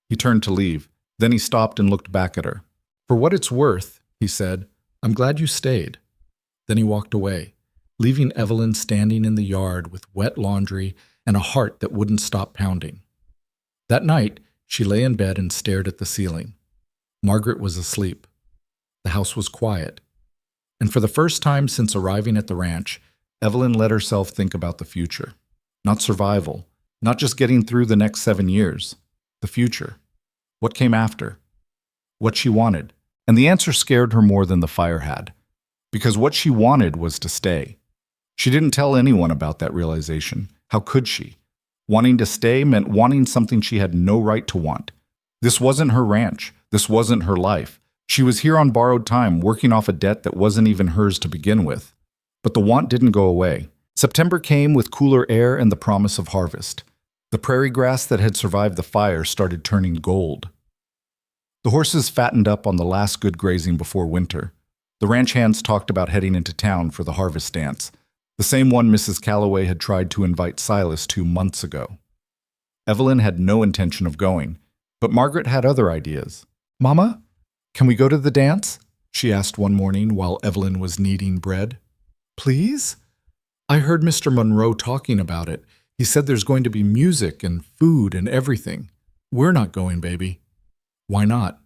He turned to leave. Then he stopped and looked back at her. "For what it's worth," he said, "I'm glad you stayed." Then he walked away, leaving Evelyn standing in the yard with wet laundry and a heart that wouldn't stop pounding. That night, she lay in bed and stared at the ceiling. Margaret was asleep. The house was quiet. And for the first time since arriving at the ranch, Evelyn let herself think about the future. Not survival, not just getting through the next 7 years. The future. What came after? What she wanted. And the answer scared her more than the fire had. Because what she wanted was to stay. She didn't tell anyone about that realization. How could she? Wanting to stay meant wanting something she had no right to want. This wasn't her ranch. This wasn't her life. She was here on borrowed time, working off a debt that wasn't even hers to begin with. But the want didn't go away. September came with cooler air and the promise of harvest. The prairie grass that had survived the fire started turning gold. The horses fattened up on the last good grazing before winter. The ranch hands talked about heading into town for the harvest dance, the same one Mrs. Calloway had tried to invite Silas to months ago. Evelyn had no intention of going, but Margaret had other ideas. "Mama, can we go to the dance?" she asked one morning while Evelyn was kneading bread. "Please?" "I heard Mr. Monroe talking about it. He said there's going to be music and food and everything. We're not going, baby. Why not?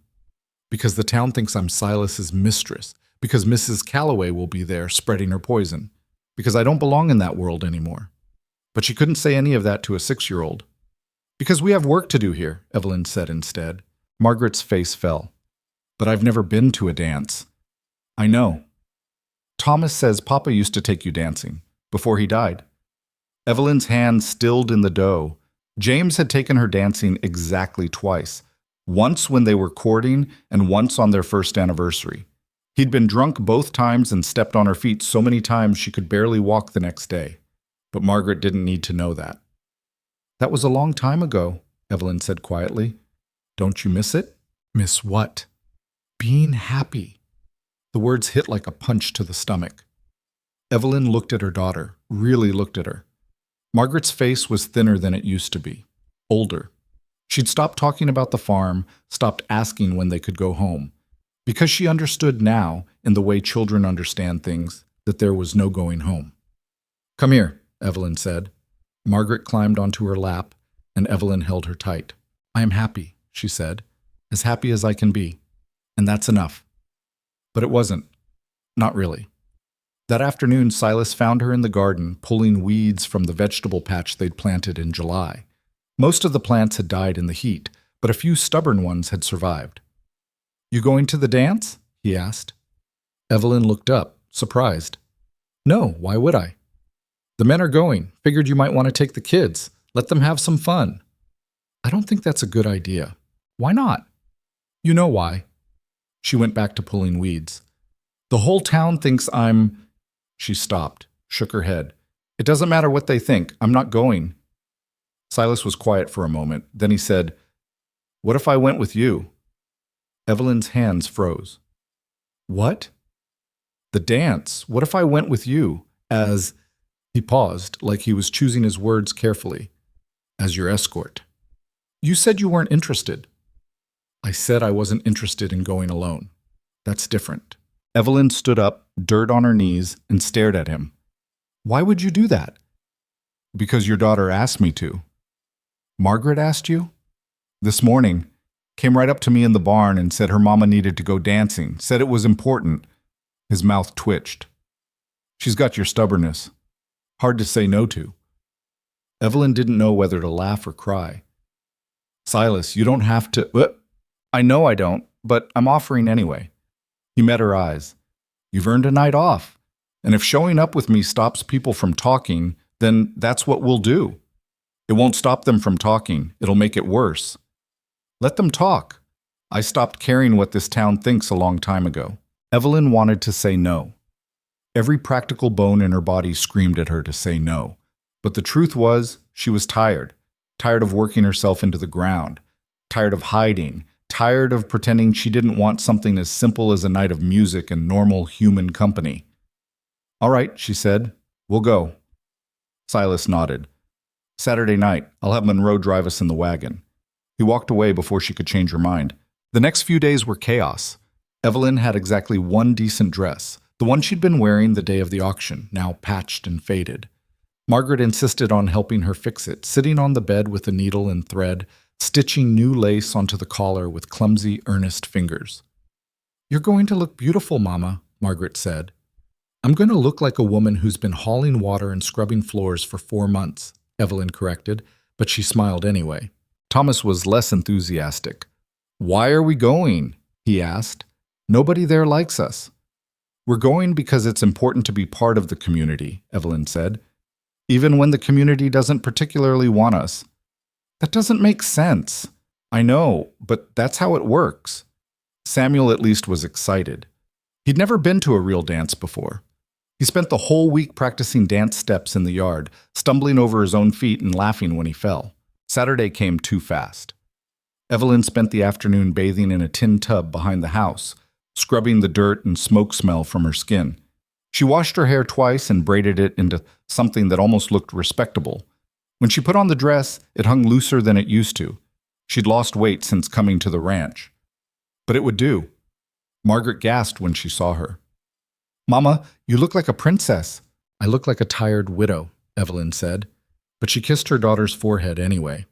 Because the town thinks I'm Silas's mistress. Because Mrs. Calloway will be there spreading her poison. Because I don't belong in that world anymore. But she couldn't say any of that to a 6-year-old. Because we have work to do here, Evelyn said instead. Margaret's face fell. But I've never been to a dance. I know. Thomas says Papa used to take you dancing, before he died. Evelyn's hand stilled in the dough. James had taken her dancing exactly twice. Once when they were courting, and once on their first anniversary. He'd been drunk both times and stepped on her feet so many times she could barely walk the next day. But Margaret didn't need to know that. That was a long time ago, Evelyn said quietly. Don't you miss it? Miss what? Being happy. The words hit like a punch to the stomach. Evelyn looked at her daughter, really looked at her. Margaret's face was thinner than it used to be, older. She'd stopped talking about the farm, stopped asking when they could go home, because she understood now, in the way children understand things, that there was no going home. Come here, Evelyn said. Margaret climbed onto her lap, and Evelyn held her tight. I am happy, she said, as happy as I can be, and that's enough. But it wasn't. Not really. That afternoon, Silas found her in the garden, pulling weeds from the vegetable patch they'd planted in July. Most of the plants had died in the heat, but a few stubborn ones had survived. You going to the dance? He asked. Evelyn looked up, surprised. No, why would I? The men are going. Figured you might want to take the kids. Let them have some fun. I don't think that's a good idea. Why not? You know why. She went back to pulling weeds. The whole town thinks I'm... She stopped, shook her head. It doesn't matter what they think. I'm not going. Silas was quiet for a moment. Then he said, What if I went with you? Evelyn's hands froze. What? The dance. What if I went with you? As... He paused, like he was choosing his words carefully. As your escort. You said you weren't interested. I said I wasn't interested in going alone. That's different. Evelyn stood up, dirt on her knees, and stared at him. Why would you do that? Because your daughter asked me to. Margaret asked you? This morning. Came right up to me in the barn and said her mama needed to go dancing, said it was important. His mouth twitched. She's got your stubbornness. Hard to say no to. Evelyn didn't know whether to laugh or cry. Silas, you don't have to... I know I don't, but I'm offering anyway. He met her eyes. You've earned a night off. And if showing up with me stops people from talking, then that's what we'll do. It won't stop them from talking. It'll make it worse. Let them talk. I stopped caring what this town thinks a long time ago. Evelyn wanted to say no. Every practical bone in her body screamed at her to say no. But the truth was, she was tired. Tired of working herself into the ground. Tired of hiding. Tired of pretending she didn't want something as simple as a night of music and normal human company. All right, she said. We'll go. Silas nodded. Saturday night, I'll have Monroe drive us in the wagon. He walked away before she could change her mind. The next few days were chaos. Evelyn had exactly one decent dress, the one she'd been wearing the day of the auction, now patched and faded. Margaret insisted on helping her fix it, sitting on the bed with a needle and thread, stitching new lace onto the collar with clumsy, earnest fingers. You're going to look beautiful, Mama, Margaret said. I'm going to look like a woman who's been hauling water and scrubbing floors for 4 months, Evelyn corrected, but she smiled anyway. Thomas was less enthusiastic. Why are we going? He asked. Nobody there likes us. We're going because it's important to be part of the community, Evelyn said, even when the community doesn't particularly want us. That doesn't make sense. I know, but that's how it works. Samuel at least was excited. He'd never been to a real dance before. He spent the whole week practicing dance steps in the yard, stumbling over his own feet and laughing when he fell. Saturday came too fast. Evelyn spent the afternoon bathing in a tin tub behind the house, scrubbing the dirt and smoke smell from her skin. She washed her hair twice and braided it into something that almost looked respectable. When she put on the dress, it hung looser than it used to. She'd lost weight since coming to the ranch. But it would do. Margaret gasped when she saw her. Mama, you look like a princess. I look like a tired widow, Evelyn said. but she kissed her daughter's forehead anyway.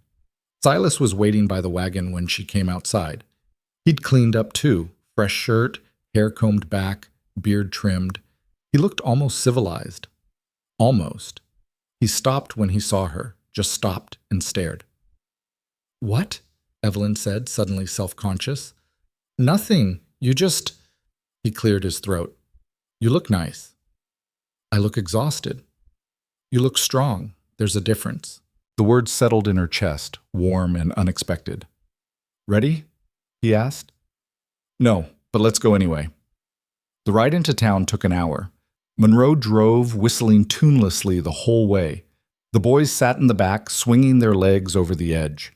Silas was waiting by the wagon when she came outside. He'd cleaned up too, fresh shirt, hair combed back, beard trimmed. He looked almost civilized. Almost. He stopped when he saw her, just stopped and stared. "What?" Evelyn said, suddenly self-conscious. "Nothing. You just—" He cleared his throat. "You look nice." "I look exhausted." "You look strong. There's a difference." The words settled in her chest, warm and unexpected. "Ready?" he asked. "No, but let's go anyway." The ride into town took an hour. Monroe drove, whistling tunelessly the whole way. The boys sat in the back, swinging their legs over the edge.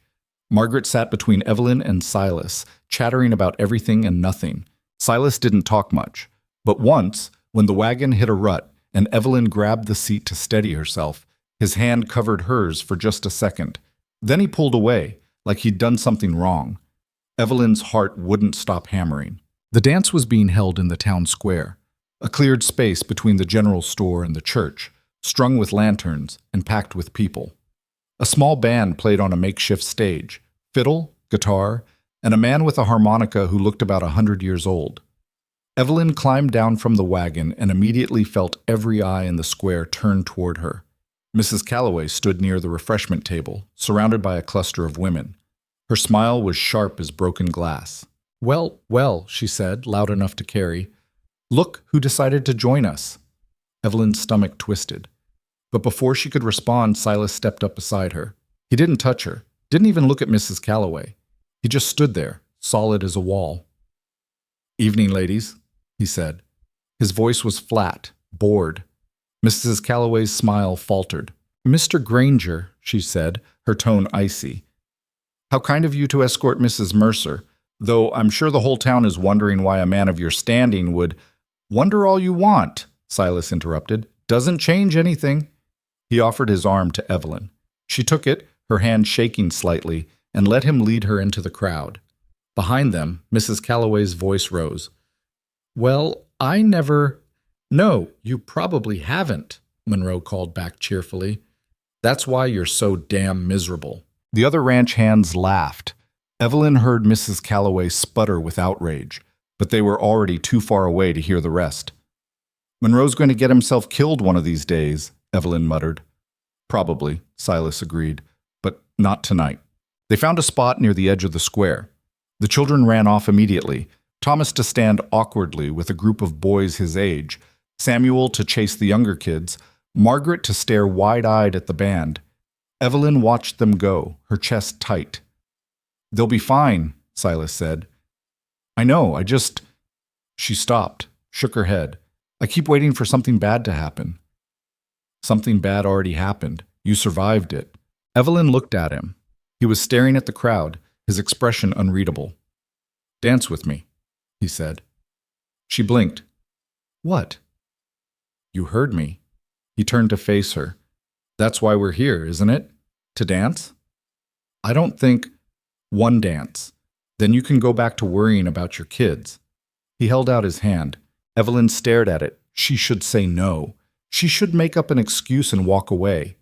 Margaret sat between Evelyn and Silas, chattering about everything and nothing. Silas didn't talk much, but once, when the wagon hit a rut and Evelyn grabbed the seat to steady herself, his hand covered hers for just a second. Then he pulled away, like he'd done something wrong. Evelyn's heart wouldn't stop hammering. The dance was being held in the town square, a cleared space between the general store and the church, strung with lanterns and packed with people. A small band played on a makeshift stage, fiddle, guitar, and a man with a harmonica who looked about 100 years old. Evelyn climbed down from the wagon and immediately felt every eye in the square turn toward her. Mrs. Calloway stood near the refreshment table, surrounded by a cluster of women. Her smile was sharp as broken glass. "Well, well," she said, loud enough to carry. "Look who decided to join us." Evelyn's stomach twisted. But before she could respond, Silas stepped up beside her. He didn't touch her, didn't even look at Mrs. Calloway. He just stood there, solid as a wall. "Evening, ladies," he said. His voice was flat, bored. Mrs. Calloway's smile faltered. "Mr. Granger," she said, her tone icy. "How kind of you to escort Mrs. Mercer, though I'm sure the whole town is wondering why a man of your standing would—" "Wonder all you want," Silas interrupted. "Doesn't change anything." He offered his arm to Evelyn. She took it, her hand shaking slightly, and let him lead her into the crowd. Behind them, Mrs. Calloway's voice rose. "Well, I never—" "No, you probably haven't," Monroe called back cheerfully. "That's why you're so damn miserable." The other ranch hands laughed. Evelyn heard Mrs. Calloway sputter with outrage, but they were already too far away to hear the rest. "Monroe's going to get himself killed one of these days," Evelyn muttered. "Probably," Silas agreed, "but not tonight." They found a spot near the edge of the square. The children ran off immediately, Thomas to stand awkwardly with a group of boys his age, Samuel to chase the younger kids, Margaret to stare wide-eyed at the band. Evelyn watched them go, her chest tight. "They'll be fine," Silas said. "I know, I just—" She stopped, shook her head. "I keep waiting for something bad to happen." "Something bad already happened. You survived it." Evelyn looked at him. He was staring at the crowd, his expression unreadable. "Dance with me," he said. She blinked. "What?" "You heard me." He turned to face her. "That's why we're here, isn't it? To dance?" "I don't think—" "One dance. Then you can go back to worrying about your kids." He held out his hand. Evelyn stared at it. She should say no. She should make up an excuse and walk away.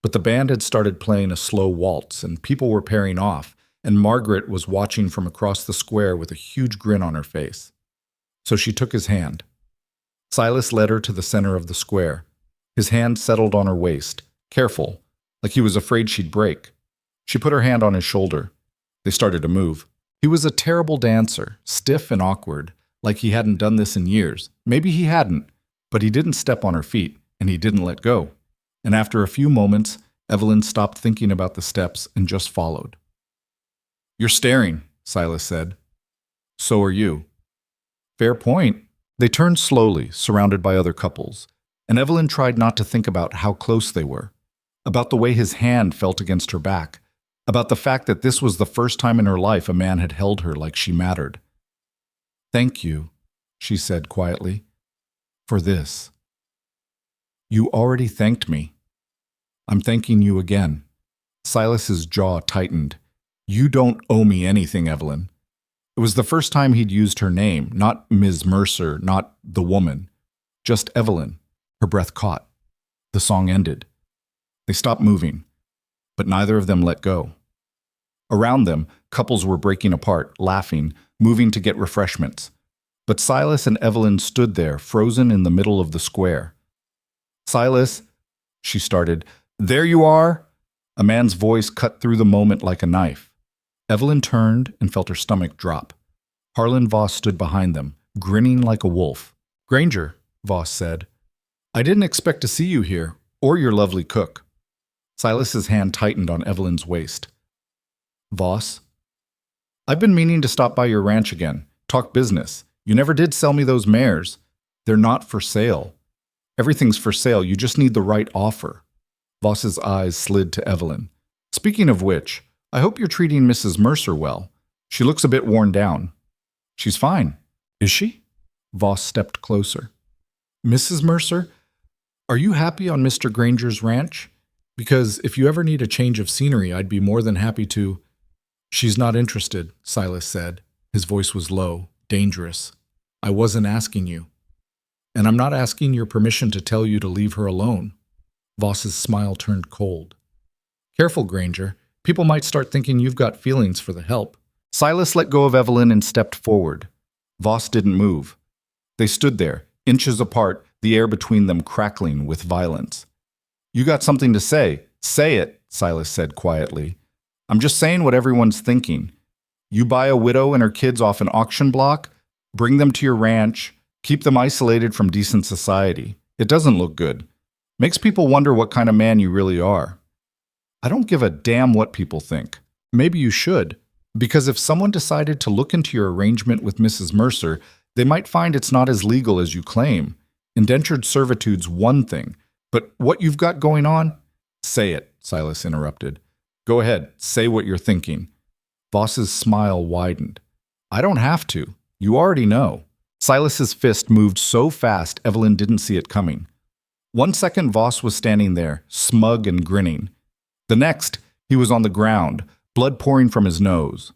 But the band had started playing a slow waltz, and people were pairing off, and Margaret was watching from across the square with a huge grin on her face. So she took his hand. Silas led her to the center of the square. His hand settled on her waist, careful, like he was afraid she'd break. She put her hand on his shoulder. They started to move. He was a terrible dancer, stiff and awkward, like he hadn't done this in years. Maybe he hadn't, but he didn't step on her feet, and he didn't let go. And after a few moments, Evelyn stopped thinking about the steps and just followed. "You're staring," Silas said. "So are you." "Fair point." They turned slowly, surrounded by other couples, and Evelyn tried not to think about how close they were, about the way his hand felt against her back, about the fact that this was the first time in her life a man had held her like she mattered. "Thank you," she said quietly, "for this." "You already thanked me." "I'm thanking you again." Silas's jaw tightened. "You don't owe me anything, Evelyn." It was the first time he'd used her name, not Ms. Mercer, not the woman, just Evelyn. Her breath caught. The song ended. They stopped moving. but neither of them let go. Around them, couples were breaking apart, laughing, moving to get refreshments. But Silas and Evelyn stood there, frozen in the middle of the square. "Silas," she started. "There you are!" A man's voice cut through the moment like a knife. Evelyn turned and felt her stomach drop. Harlan Voss stood behind them, grinning like a wolf. "Granger," Voss said, "I didn't expect to see you here, or your lovely cook." Silas's hand tightened on Evelyn's waist. "Voss, I've been meaning to stop by your ranch again, talk business. You never did sell me those mares. They're not for sale. Everything's for sale, you just need the right offer." Voss's eyes slid to Evelyn. "Speaking of which, I hope you're treating Mrs. Mercer well. She looks a bit worn down." "She's fine." "Is she?" Voss stepped closer. "Mrs. Mercer, are you happy on Mr. Granger's ranch? Because if you ever need a change of scenery, I'd be more than happy to—" "She's not interested," Silas said. His voice was low, dangerous. "I wasn't asking you. And I'm not asking your permission to tell you to leave her alone." Voss's smile turned cold. "Careful, Granger. People might start thinking you've got feelings for the help." Silas let go of Evelyn and stepped forward. Voss didn't move. They stood there, inches apart, the air between them crackling with violence. "You got something to say. Say it," Silas said quietly. "I'm just saying what everyone's thinking. You buy a widow and her kids off an auction block, bring them to your ranch, keep them isolated from decent society. It doesn't look good. Makes people wonder what kind of man you really are. I don't give a damn what people think. Maybe you should, because if someone decided to look into your arrangement with Mrs. Mercer, they might find it's not as legal as you claim. Indentured servitude's one thing, but what you've got going on?" "Say it," Silas interrupted. "Go ahead, say what you're thinking." Voss's smile widened. "I don't have to. You already know." Silas's fist moved so fast Evelyn didn't see it coming. 1 second Voss was standing there, smug and grinning. The next, he was on the ground, blood pouring from his nose.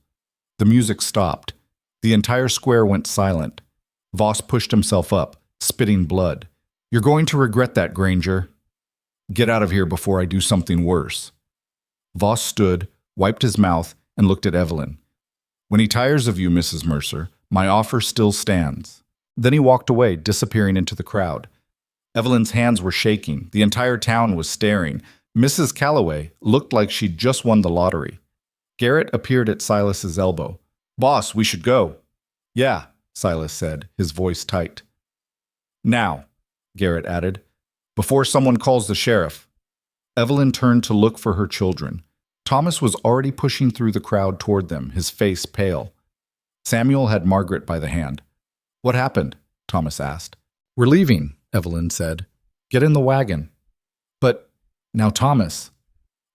The music stopped. The entire square went silent. Voss pushed himself up, spitting blood. "You're going to regret that, Granger. Get out of here before I do something worse." Voss stood, wiped his mouth, and looked at Evelyn. "When he tires of you, Mrs. Mercer, my offer still stands." Then he walked away, disappearing into the crowd. Evelyn's hands were shaking. The entire town was staring. Mrs. Calloway looked like she'd just won the lottery. Garrett appeared at Silas's elbow. "Boss, we should go." "Yeah," Silas said, his voice tight. "Now," Garrett added, "before someone calls the sheriff." Evelyn turned to look for her children. Thomas was already pushing through the crowd toward them, his face pale. Samuel had Margaret by the hand. "What happened?" Thomas asked. "We're leaving," Evelyn said. "Get in the wagon." "But now, Thomas."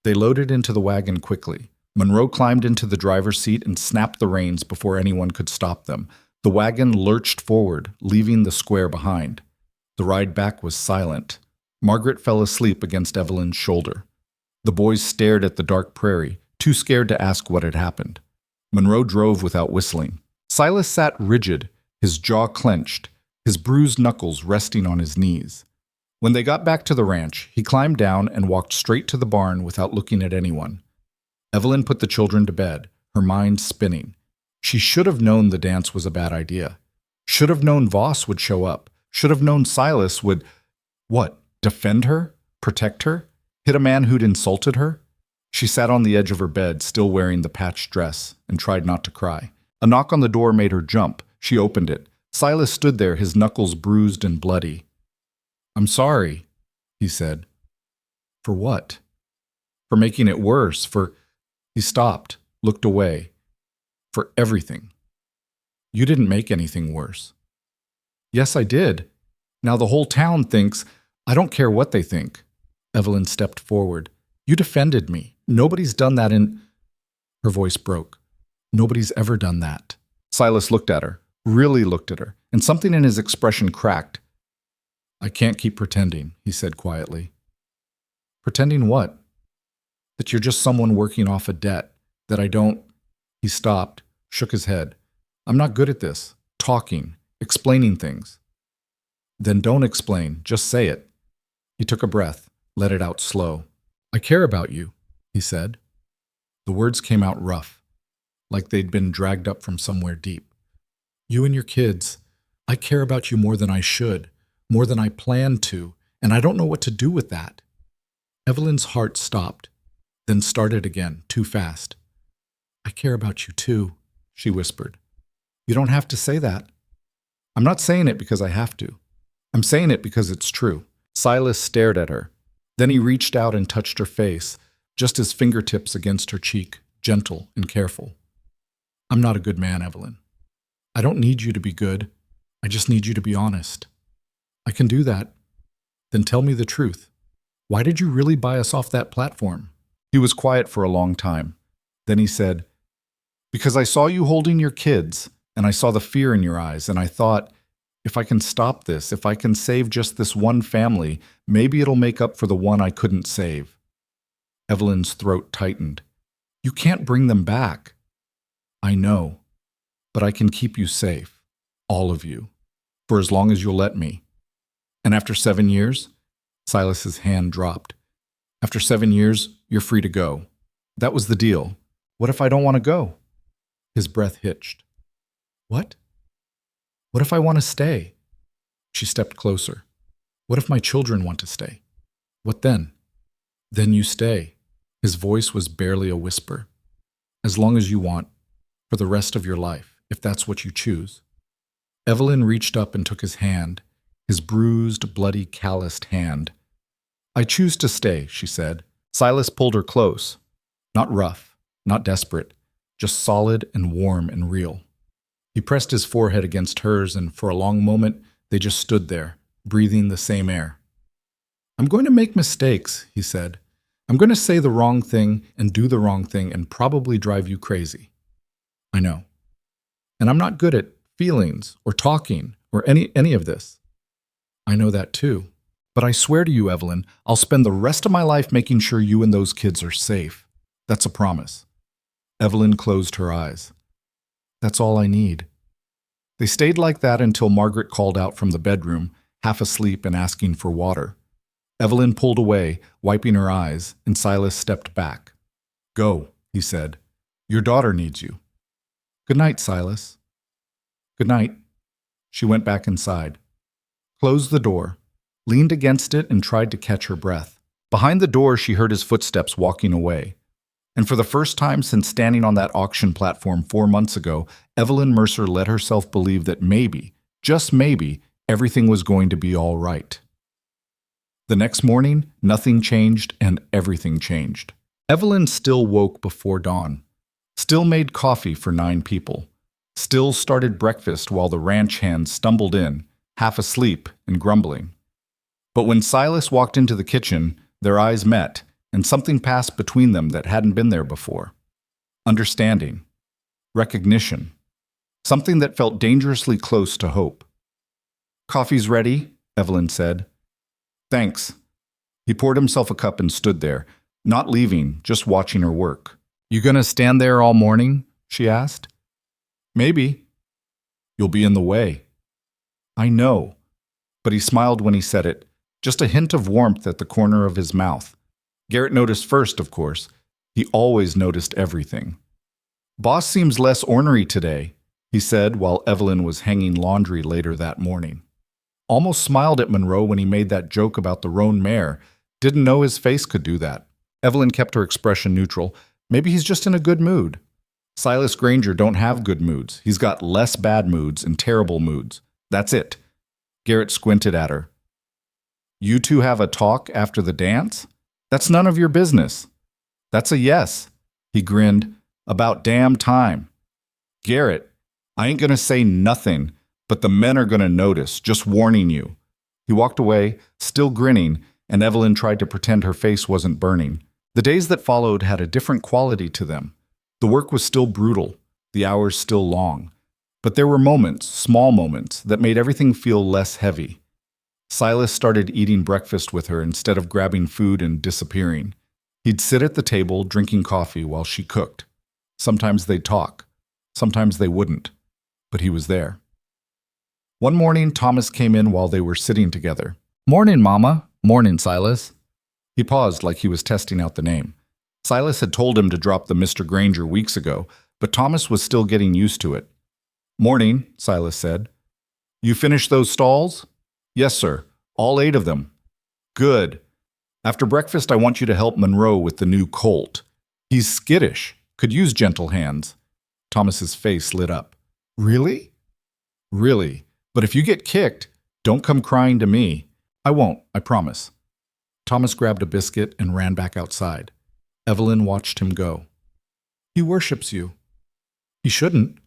They loaded into the wagon quickly. Monroe climbed into the driver's seat and snapped the reins before anyone could stop them. The wagon lurched forward, leaving the square behind. The ride back was silent. Margaret fell asleep against Evelyn's shoulder. The boys stared at the dark prairie, too scared to ask what had happened. Monroe drove without whistling. Silas sat rigid, his jaw clenched, his bruised knuckles resting on his knees. When they got back to the ranch, he climbed down and walked straight to the barn without looking at anyone. Evelyn put the children to bed, her mind spinning. She should have known the dance was a bad idea. Should have known Voss would show up. Should have known Silas would, what, defend her? Protect her? Hit a man who'd insulted her? She sat on the edge of her bed, still wearing the patched dress, and tried not to cry. A knock on the door made her jump. She opened it. Silas stood there, his knuckles bruised and bloody. "I'm sorry," he said. "For what?" "For making it worse, for—" He stopped, looked away. "For everything. You didn't make anything worse." "Yes, I did. Now the whole town thinks—" "I don't care what they think." Evelyn stepped forward. "You defended me. Nobody's done that in—" Her voice broke. "Nobody's ever done that." Silas looked at her, really looked at her, and something in his expression cracked. "I can't keep pretending," he said quietly. "Pretending what?" "That you're just someone working off a debt, that I don't—" He stopped, shook his head. "I'm not good at this, talking, explaining things." "Then don't explain, just say it." He took a breath, let it out slow. "I care about you. he said. The words came out rough, like they'd been dragged up from somewhere deep. You and your kids, I care about you more than I should, more than I planned to, and I don't know what to do with that. Evelyn's heart stopped, then started again, too fast. I care about you too, she whispered. You don't have to say that. I'm not saying it because I have to. I'm saying it because it's true. Silas stared at her. Then he reached out and touched her face, just his fingertips against her cheek, gentle and careful. I'm not a good man, Evelyn. I don't need you to be good. I just need you to be honest. I can do that. Then tell me the truth. Why did you really buy us off that platform? He was quiet for a long time. Then he said, Because I saw you holding your kids, and I saw the fear in your eyes, and I thought, if I can stop this, if I can save just this one family, maybe it'll make up for the one I couldn't save. Evelyn's throat tightened. You can't bring them back. I know, but I can keep you safe, all of you, for as long as you'll let me. And after 7 years, Silas's hand dropped. After 7 years, you're free to go. That was the deal. What if I don't want to go? His breath hitched. What? What if I want to stay? She stepped closer. What if my children want to stay? What then? Then you stay. His voice was barely a whisper. As long as you want, for the rest of your life, if that's what you choose. Evelyn reached up and took his hand, his bruised, bloody, calloused hand. I choose to stay, she said. Silas pulled her close. Not rough, not desperate, just solid and warm and real. He pressed his forehead against hers, and for a long moment, they just stood there, breathing the same air. I'm going to make mistakes, he said. I'm going to say the wrong thing and do the wrong thing and probably drive you crazy. I know. And I'm not good at feelings or talking or any of this. I know that too. But I swear to you, Evelyn, I'll spend the rest of my life making sure you and those kids are safe. That's a promise. Evelyn closed her eyes. That's all I need. They stayed like that until Margaret called out from the bedroom, half asleep and asking for water. Evelyn pulled away, wiping her eyes, and Silas stepped back. Go, he said. Your daughter needs you. Good night, Silas. Good night. She went back inside, closed the door, leaned against it, and tried to catch her breath. Behind the door, she heard his footsteps walking away. And for the first time since standing on that auction platform 4 months ago, Evelyn Mercer let herself believe that maybe, just maybe, everything was going to be all right. The next morning, nothing changed and everything changed. Evelyn still woke before dawn, still made coffee for 9 people, still started breakfast while the ranch hands stumbled in, half asleep and grumbling. But when Silas walked into the kitchen, their eyes met, and something passed between them that hadn't been there before. Understanding. Recognition. Something that felt dangerously close to hope. Coffee's ready, Evelyn said. Thanks. He poured himself a cup and stood there, not leaving, just watching her work. You gonna stand there all morning? She asked. Maybe. You'll be in the way. I know. But he smiled when he said it, just a hint of warmth at the corner of his mouth. Garrett noticed first, of course. He always noticed everything. Boss seems less ornery today, he said while Evelyn was hanging laundry later that morning. Almost smiled at Monroe when he made that joke about the roan mare. Didn't know his face could do that. Evelyn kept her expression neutral. Maybe he's just in a good mood. Silas Granger don't have good moods. He's got less bad moods and terrible moods. That's it. Garrett squinted at her. You two have a talk after the dance? That's none of your business. That's a yes. He grinned. About damn time. Garrett, I ain't gonna say nothing, but the men are gonna notice, just warning you. He walked away, still grinning, and Evelyn tried to pretend her face wasn't burning. The days that followed had a different quality to them. The work was still brutal, the hours still long. But there were moments, small moments, that made everything feel less heavy. Silas started eating breakfast with her instead of grabbing food and disappearing. He'd sit at the table drinking coffee while she cooked. Sometimes they'd talk. Sometimes they wouldn't. But he was there. One morning, Thomas came in while they were sitting together. Morning, Mama. Morning, Silas. He paused like he was testing out the name. Silas had told him to drop the Mr. Granger weeks ago, but Thomas was still getting used to it. "Morning," Silas said. "You finished those stalls?" "Yes, sir. All 8 of them." "Good. After breakfast, I want you to help Monroe with the new colt. He's skittish, could use gentle hands." Thomas's face lit up. "Really?" "Really. But if you get kicked, don't come crying to me." "I won't, I promise." Thomas grabbed a biscuit and ran back outside. Evelyn watched him go. "He worships you." "He shouldn't."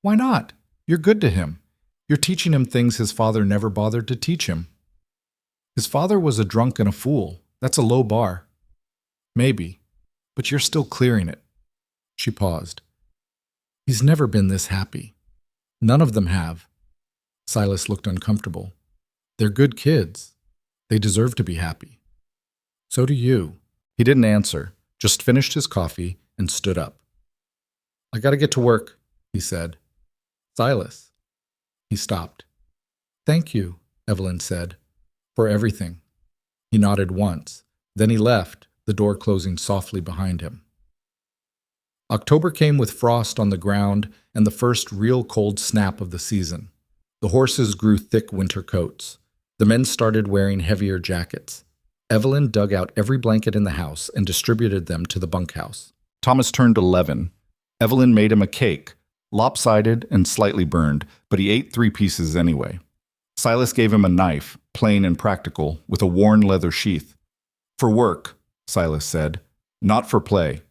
"Why not? You're good to him. You're teaching him things his father never bothered to teach him." "His father was a drunk and a fool. That's a low bar." "Maybe, but you're still clearing it." She paused. "He's never been this happy. None of them have." Silas looked uncomfortable. "They're good kids. They deserve to be happy." "So do you." He didn't answer, just finished his coffee and stood up. "I gotta get to work," he said. "Silas." He stopped. "Thank you," Evelyn said, "for everything." He nodded once. Then he left, the door closing softly behind him. October came with frost on the ground and the first real cold snap of the season. The horses grew thick winter coats. The men started wearing heavier jackets. Evelyn dug out every blanket in the house and distributed them to the bunkhouse. Thomas turned 11. Evelyn made him a cake, lopsided and slightly burned, but he ate 3 pieces anyway. Silas gave him a knife, plain and practical, with a worn leather sheath. "For work," Silas said, "not for play.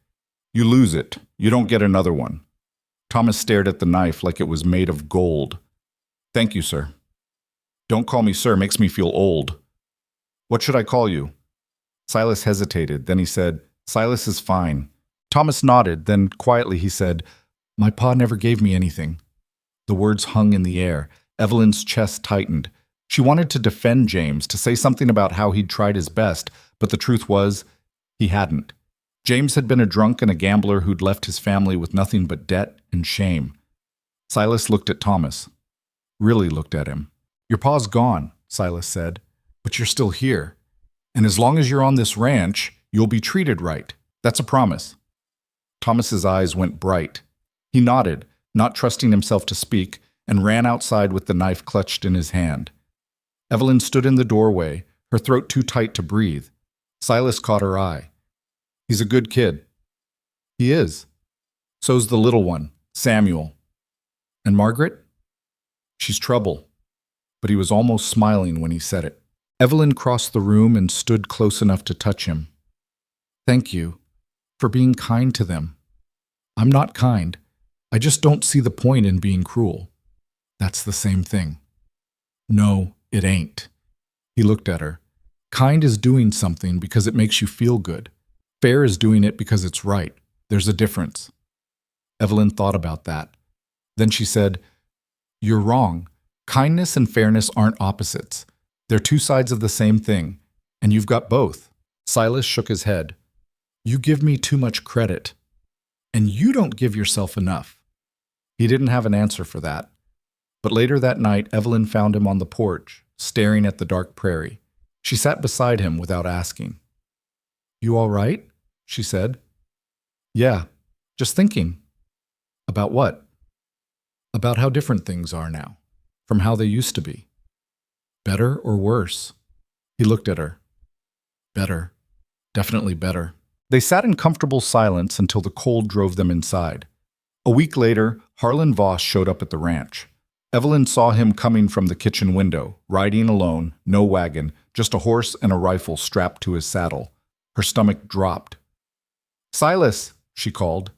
You lose it, you don't get another one." Thomas stared at the knife like it was made of gold. "Thank you, sir." "Don't call me sir, makes me feel old." "What should I call you?" Silas hesitated, then he said, "Silas is fine." Thomas nodded, then quietly he said, "My pa never gave me anything." The words hung in the air. Evelyn's chest tightened. She wanted to defend James, to say something about how he'd tried his best, but the truth was, he hadn't. James had been a drunk and a gambler who'd left his family with nothing but debt and shame. Silas looked at Thomas. Really looked at him. "Your pa's gone," Silas said, "but you're still here. And as long as you're on this ranch, you'll be treated right. That's a promise." Thomas's eyes went bright. He nodded, not trusting himself to speak, and ran outside with the knife clutched in his hand. Evelyn stood in the doorway, her throat too tight to breathe. Silas caught her eye. "He's a good kid." "He is. So's the little one, Samuel." "And Margaret?" "She's trouble." But he was almost smiling when he said it. Evelyn crossed the room and stood close enough to touch him. "Thank you for being kind to them. I'm not kind. I just don't see the point in being cruel." "That's the same thing." "No, it ain't." He looked at her. "Kind is doing something because it makes you feel good. Fair is doing it because it's right. There's a difference." Evelyn thought about that. Then she said, "You're wrong. Kindness and fairness aren't opposites. They're 2 sides of the same thing, and you've got both." Silas shook his head. "You give me too much credit, and you don't give yourself enough." He didn't have an answer for that. But later that night, Evelyn found him on the porch, staring at the dark prairie. She sat beside him without asking. "You all right?" she said. "Yeah, just thinking." "About what?" "About how different things are now, from how they used to be." "Better or worse?" He looked at her. "Better. Definitely better." They sat in comfortable silence until the cold drove them inside. A week later, Harlan Voss showed up at the ranch. Evelyn saw him coming from the kitchen window, riding alone, no wagon, just a horse and a rifle strapped to his saddle. Her stomach dropped. "Silas," she called.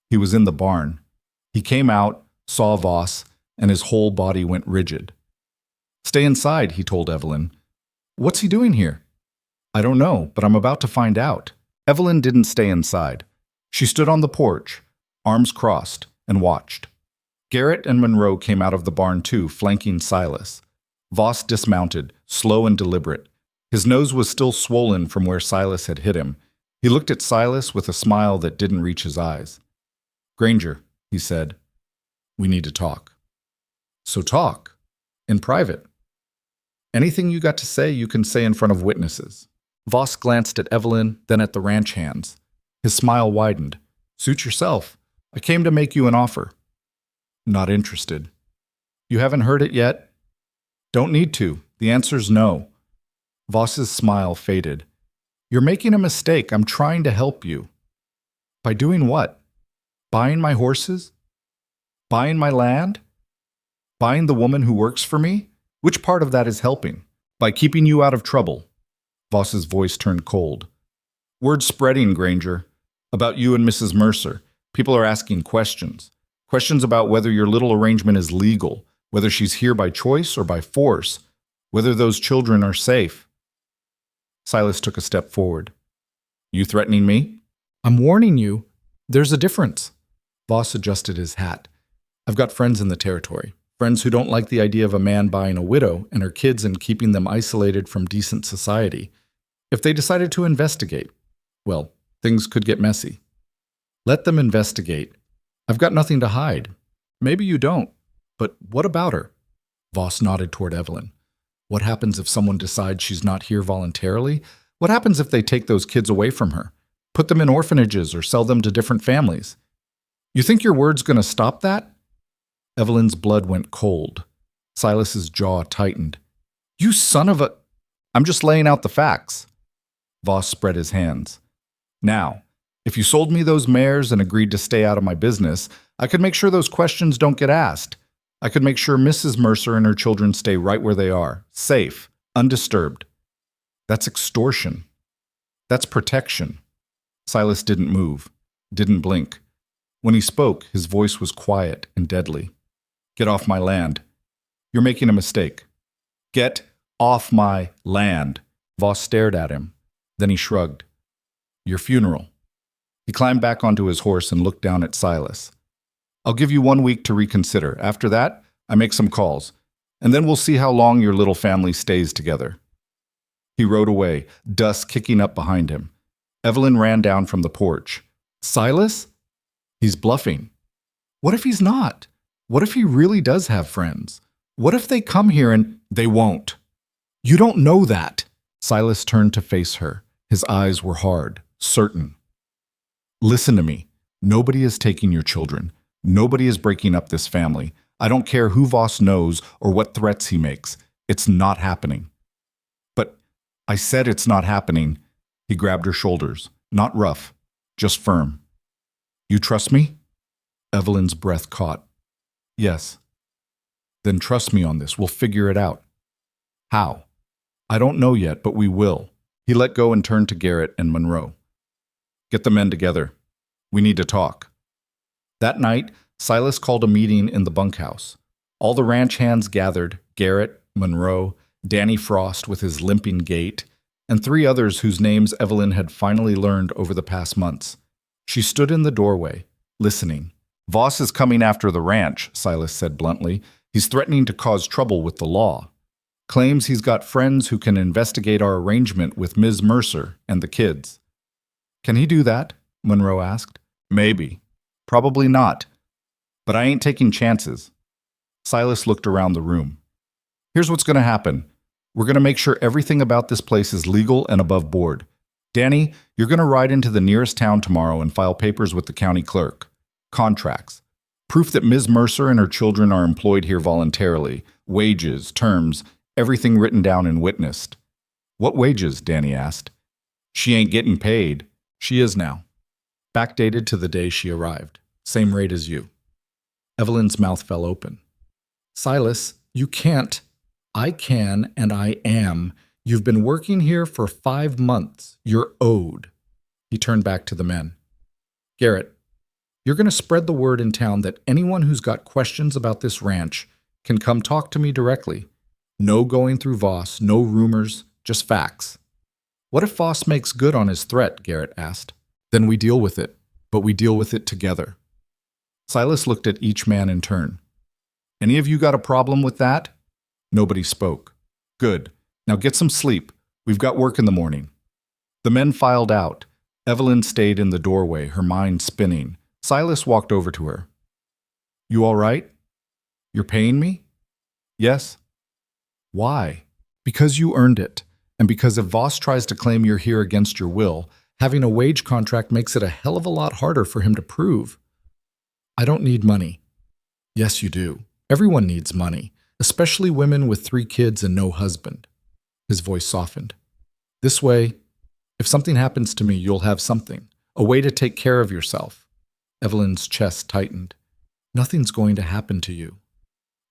He was in the barn. He came out, saw Voss, and his whole body went rigid. "Stay inside," he told Evelyn. "What's he doing here?" "I don't know, but I'm about to find out." Evelyn didn't stay inside. She stood on the porch, arms crossed, and watched. Garrett and Monroe came out of the barn too, flanking Silas. Voss dismounted, slow and deliberate. His nose was still swollen from where Silas had hit him. He looked at Silas with a smile that didn't reach his eyes. "Granger," he said, "we need to talk." "So talk. In private. Anything you got to say, you can say in front of witnesses." Voss glanced at Evelyn, then at the ranch hands. His smile widened. Suit yourself. I came to make you an offer. Not interested. You haven't heard it yet? Don't need to. The answer's no. Voss's smile faded. You're making a mistake. I'm trying to help you. By doing what? Buying my horses? Buying my land? Buying the woman who works for me? Which part of that is helping? By keeping you out of trouble. Voss's voice turned cold. Word's spreading, Granger. About you and Mrs. Mercer. People are asking questions. Questions about whether your little arrangement is legal, whether she's here by choice or by force, whether those children are safe. Silas took a step forward. You threatening me? I'm warning you. There's a difference. Voss adjusted his hat. I've got friends in the territory. Friends who don't like the idea of a man buying a widow and her kids and keeping them isolated from decent society. If they decided to investigate, well, things could get messy. Let them investigate. I've got nothing to hide. Maybe you don't. But what about her? Voss nodded toward Evelyn. What happens if someone decides she's not here voluntarily? What happens if they take those kids away from her? Put them in orphanages or sell them to different families? You think your word's going to stop that? Evelyn's blood went cold. Silas's jaw tightened. You son of a... I'm just laying out the facts. Voss spread his hands. Now, if you sold me those mares and agreed to stay out of my business, I could make sure those questions don't get asked. I could make sure Mrs. Mercer and her children stay right where they are, safe, undisturbed. That's extortion. That's protection. Silas didn't move, didn't blink. When he spoke, his voice was quiet and deadly. Get off my land. You're making a mistake. Get off my land. Voss stared at him. Then he shrugged. Your funeral. He climbed back onto his horse and looked down at Silas. I'll give you 1 week to reconsider. After that, I make some calls. And then we'll see how long your little family stays together. He rode away, dust kicking up behind him. Evelyn ran down from the porch. Silas? He's bluffing. What if he's not? What if he really does have friends? What if they come here and they won't? You don't know that. Silas turned to face her. His eyes were hard, certain. Listen to me. Nobody is taking your children. Nobody is breaking up this family. I don't care who Voss knows or what threats he makes. It's not happening. But I said it's not happening. He grabbed her shoulders. Not rough, just firm. You trust me? Evelyn's breath caught. Yes. Then trust me on this. We'll figure it out. How? I don't know yet, but we will. He let go and turned to Garrett and Monroe. Get the men together. We need to talk. That night, Silas called a meeting in the bunkhouse. All the ranch hands gathered, Garrett, Monroe, Danny Frost with his limping gait, and 3 others whose names Evelyn had finally learned over the past months. She stood in the doorway, listening. Voss is coming after the ranch, Silas said bluntly. He's threatening to cause trouble with the law. Claims he's got friends who can investigate our arrangement with Ms. Mercer and the kids. Can he do that? Monroe asked. Maybe. Probably not. But I ain't taking chances. Silas looked around the room. Here's what's going to happen. We're going to make sure everything about this place is legal and above board. Danny, you're going to ride into the nearest town tomorrow and file papers with the county clerk. Contracts. Proof that Ms. Mercer and her children are employed here voluntarily. Wages, terms, everything written down and witnessed. What wages? Danny asked. She ain't getting paid. She is now. Backdated to the day she arrived. Same rate as you. Evelyn's mouth fell open. Silas, you can't. I can, and I am. You've been working here for 5 months. You're owed. He turned back to the men. Garrett, you're going to spread the word in town that anyone who's got questions about this ranch can come talk to me directly. No going through Voss, no rumors, just facts. What if Voss makes good on his threat? Garrett asked. Then we deal with it, but we deal with it together. Silas looked at each man in turn. Any of you got a problem with that? Nobody spoke. Good. Now get some sleep. We've got work in the morning. The men filed out. Evelyn stayed in the doorway, her mind spinning. Silas walked over to her. You all right? You're paying me? Yes. Why? Because you earned it. And because if Voss tries to claim you're here against your will, Having a wage contract makes it a hell of a lot harder for him to prove. I don't need money. Yes, you do. Everyone needs money, especially women with 3 kids and no husband. His voice softened. This way, if something happens to me, you'll have something, a way to take care of yourself. Evelyn's chest tightened. Nothing's going to happen to you.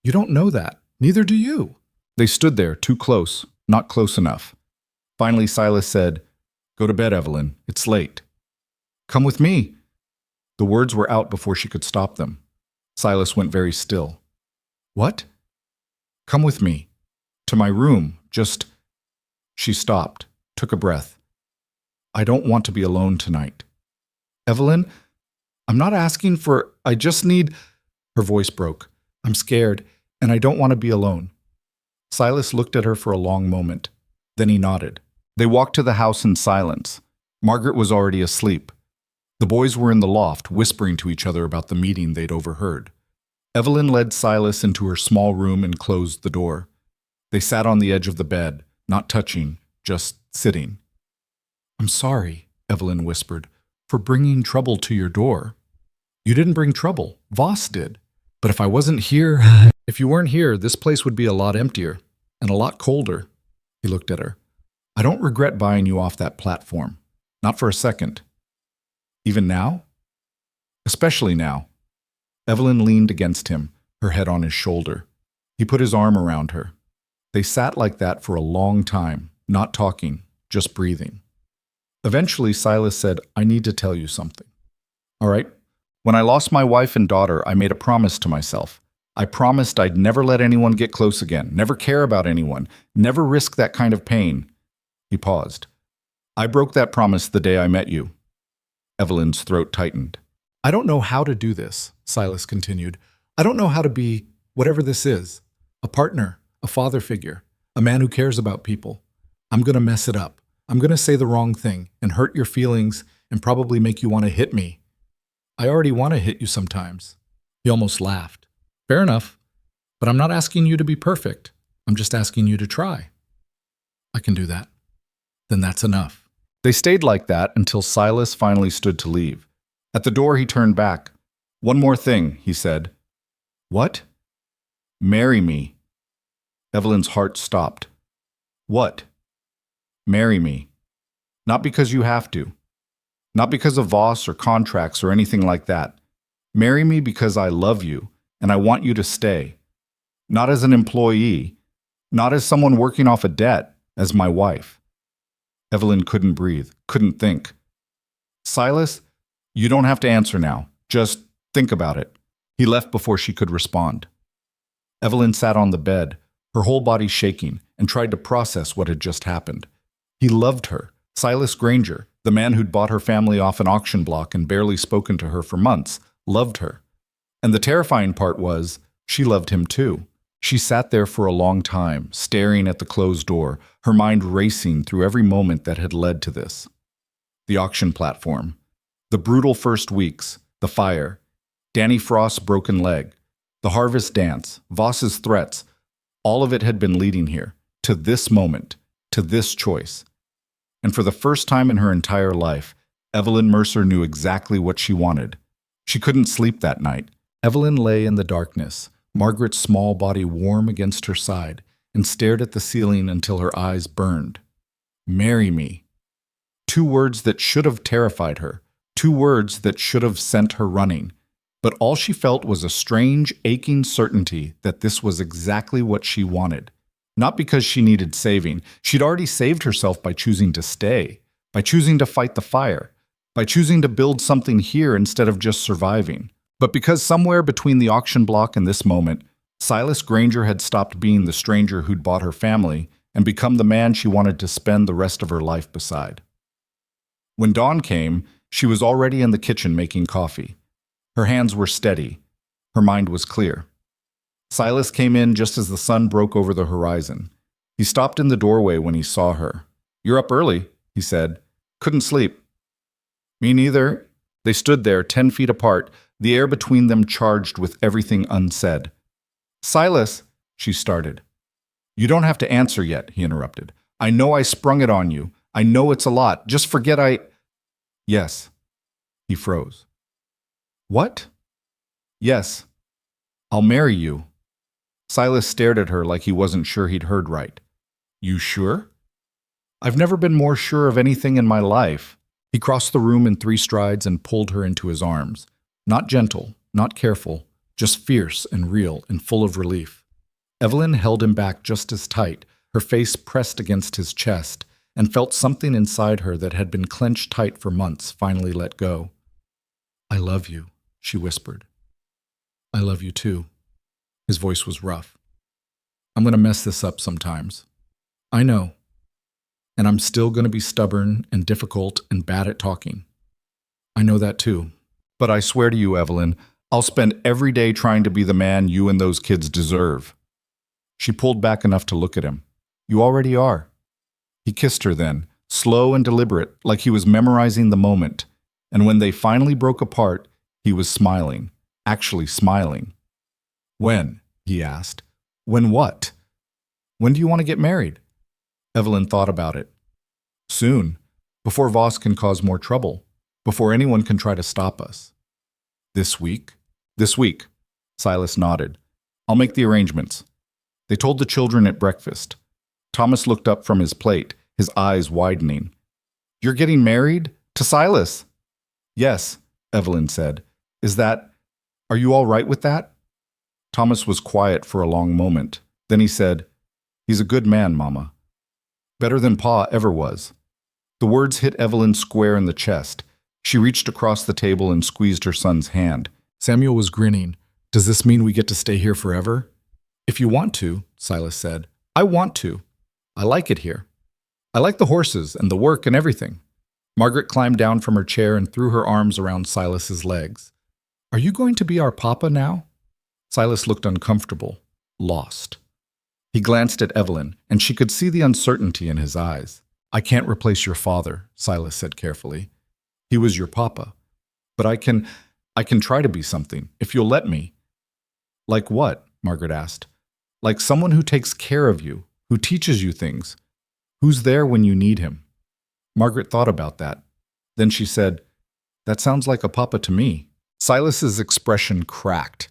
You don't know that. Neither do you. They stood there, too close, not close enough. Finally, Silas said, "Go to bed, Evelyn. It's late." "Come with me." The words were out before she could stop them. Silas went very still. "What?" "Come with me. To my room. Just—" She stopped, took a breath. "I don't want to be alone tonight." "Evelyn, I'm not asking for— I just need—" Her voice broke. "I'm scared, and I don't want to be alone." Silas looked at her for a long moment. Then he nodded. They walked to the house in silence. Margaret was already asleep. The boys were in the loft, whispering to each other about the meeting they'd overheard. Evelyn led Silas into her small room and closed the door. They sat on the edge of the bed, not touching, just sitting. "I'm sorry," Evelyn whispered, "for bringing trouble to your door." "You didn't bring trouble. Voss did. But if I wasn't here—" "If you weren't here, this place would be a lot emptier and a lot colder." He looked at her. "I don't regret buying you off that platform. Not for a second." "Even now?" "Especially now." Evelyn leaned against him, her head on his shoulder. He put his arm around her. They sat like that for a long time, not talking, just breathing. Eventually, Silas said, "I need to tell you something." "All right. When I lost my wife and daughter, I made a promise to myself. I promised I'd never let anyone get close again, never care about anyone, never risk that kind of pain." He paused. "I broke that promise the day I met you." Evelyn's throat tightened. "I don't know how to do this," Silas continued. "I don't know how to be whatever this is. A partner, a father figure, a man who cares about people. I'm going to mess it up. I'm going to say the wrong thing and hurt your feelings and probably make you want to hit me. I already want to hit you sometimes." He almost laughed. "Fair enough. But I'm not asking you to be perfect. I'm just asking you to try." "I can do that." "Then that's enough." They stayed like that until Silas finally stood to leave. At the door, he turned back. "One more thing," he said. "What?" "Marry me." Evelyn's heart stopped. "What?" "Marry me. Not because you have to. Not because of Voss or contracts or anything like that. Marry me because I love you, and I want you to stay. Not as an employee, not as someone working off a debt, as my wife." Evelyn couldn't breathe, couldn't think. "Silas, you don't have to answer now. Just think about it." He left before she could respond. Evelyn sat on the bed, her whole body shaking, and tried to process what had just happened. He loved her, Silas Granger, the man who'd bought her family off an auction block and barely spoken to her for months, loved her. And the terrifying part was, she loved him too. She sat there for a long time, staring at the closed door, her mind racing through every moment that had led to this. The auction platform, the brutal first weeks, the fire, Danny Frost's broken leg, the harvest dance, Voss's threats, all of it had been leading here, to this moment, to this choice. And for the first time in her entire life, Evelyn Mercer knew exactly what she wanted. She couldn't sleep that night. Evelyn lay in the darkness, Margaret's small body warm against her side, and stared at the ceiling until her eyes burned. "Marry me." 2 words that should have terrified her, 2 words that should have sent her running. But all she felt was a strange, aching certainty that this was exactly what she wanted. Not because she needed saving. She'd already saved herself by choosing to stay, by choosing to fight the fire, by choosing to build something here instead of just surviving. But because somewhere between the auction block and this moment, Silas Granger had stopped being the stranger who'd bought her family and become the man she wanted to spend the rest of her life beside. When dawn came, she was already in the kitchen making coffee. Her hands were steady. Her mind was clear. Silas came in just as the sun broke over the horizon. He stopped in the doorway when he saw her. "You're up early," he said. "Couldn't sleep." "Me neither." They stood there, 10 feet apart, the air between them charged with everything unsaid. "Silas," she started. "You don't have to answer yet," he interrupted. "I know I sprung it on you. I know it's a lot. Just forget I—" Yes. He froze. What? Yes. I'll marry you. Silas stared at her like he wasn't sure he'd heard right. You sure? I've never been more sure of anything in my life. He crossed the room in 3 strides and pulled her into his arms. Not gentle, not careful, just fierce and real and full of relief. Evelyn held him back just as tight, her face pressed against his chest, and felt something inside her that had been clenched tight for months finally let go. I love you, she whispered. I love you too. His voice was rough. I'm going to mess this up sometimes. I know. And I'm still going to be stubborn and difficult and bad at talking. I know that too. But I swear to you, Evelyn, I'll spend every day trying to be the man you and those kids deserve. She pulled back enough to look at him. You already are. He kissed her then, slow and deliberate, like he was memorizing the moment. And when they finally broke apart, he was smiling, actually smiling. When? He asked. When what? When do you want to get married? Evelyn thought about it. Soon, before Voss can cause more trouble, before anyone can try to stop us. This week? This week. Silas nodded. I'll make the arrangements. They told the children at breakfast. Thomas looked up from his plate, his eyes widening. You're getting married? To Silas? Yes, Evelyn said. Are you all right with that? Thomas was quiet for a long moment. Then he said, He's a good man, Mama. Better than Pa ever was. The words hit Evelyn square in the chest. She reached across the table and squeezed her son's hand. Samuel was grinning. Does this mean we get to stay here forever? If you want to, Silas said. I want to. I like it here. I like the horses and the work and everything. Margaret climbed down from her chair and threw her arms around Silas's legs. Are you going to be our papa now? Silas looked uncomfortable, lost. He glanced at Evelyn, and she could see the uncertainty in his eyes. I can't replace your father, Silas said carefully. He was your papa. But I can try to be something, if you'll let me. Like what? Margaret asked. Like someone who takes care of you, who teaches you things, who's there when you need him. Margaret thought about that. Then she said, That sounds like a papa to me. Silas's expression cracked.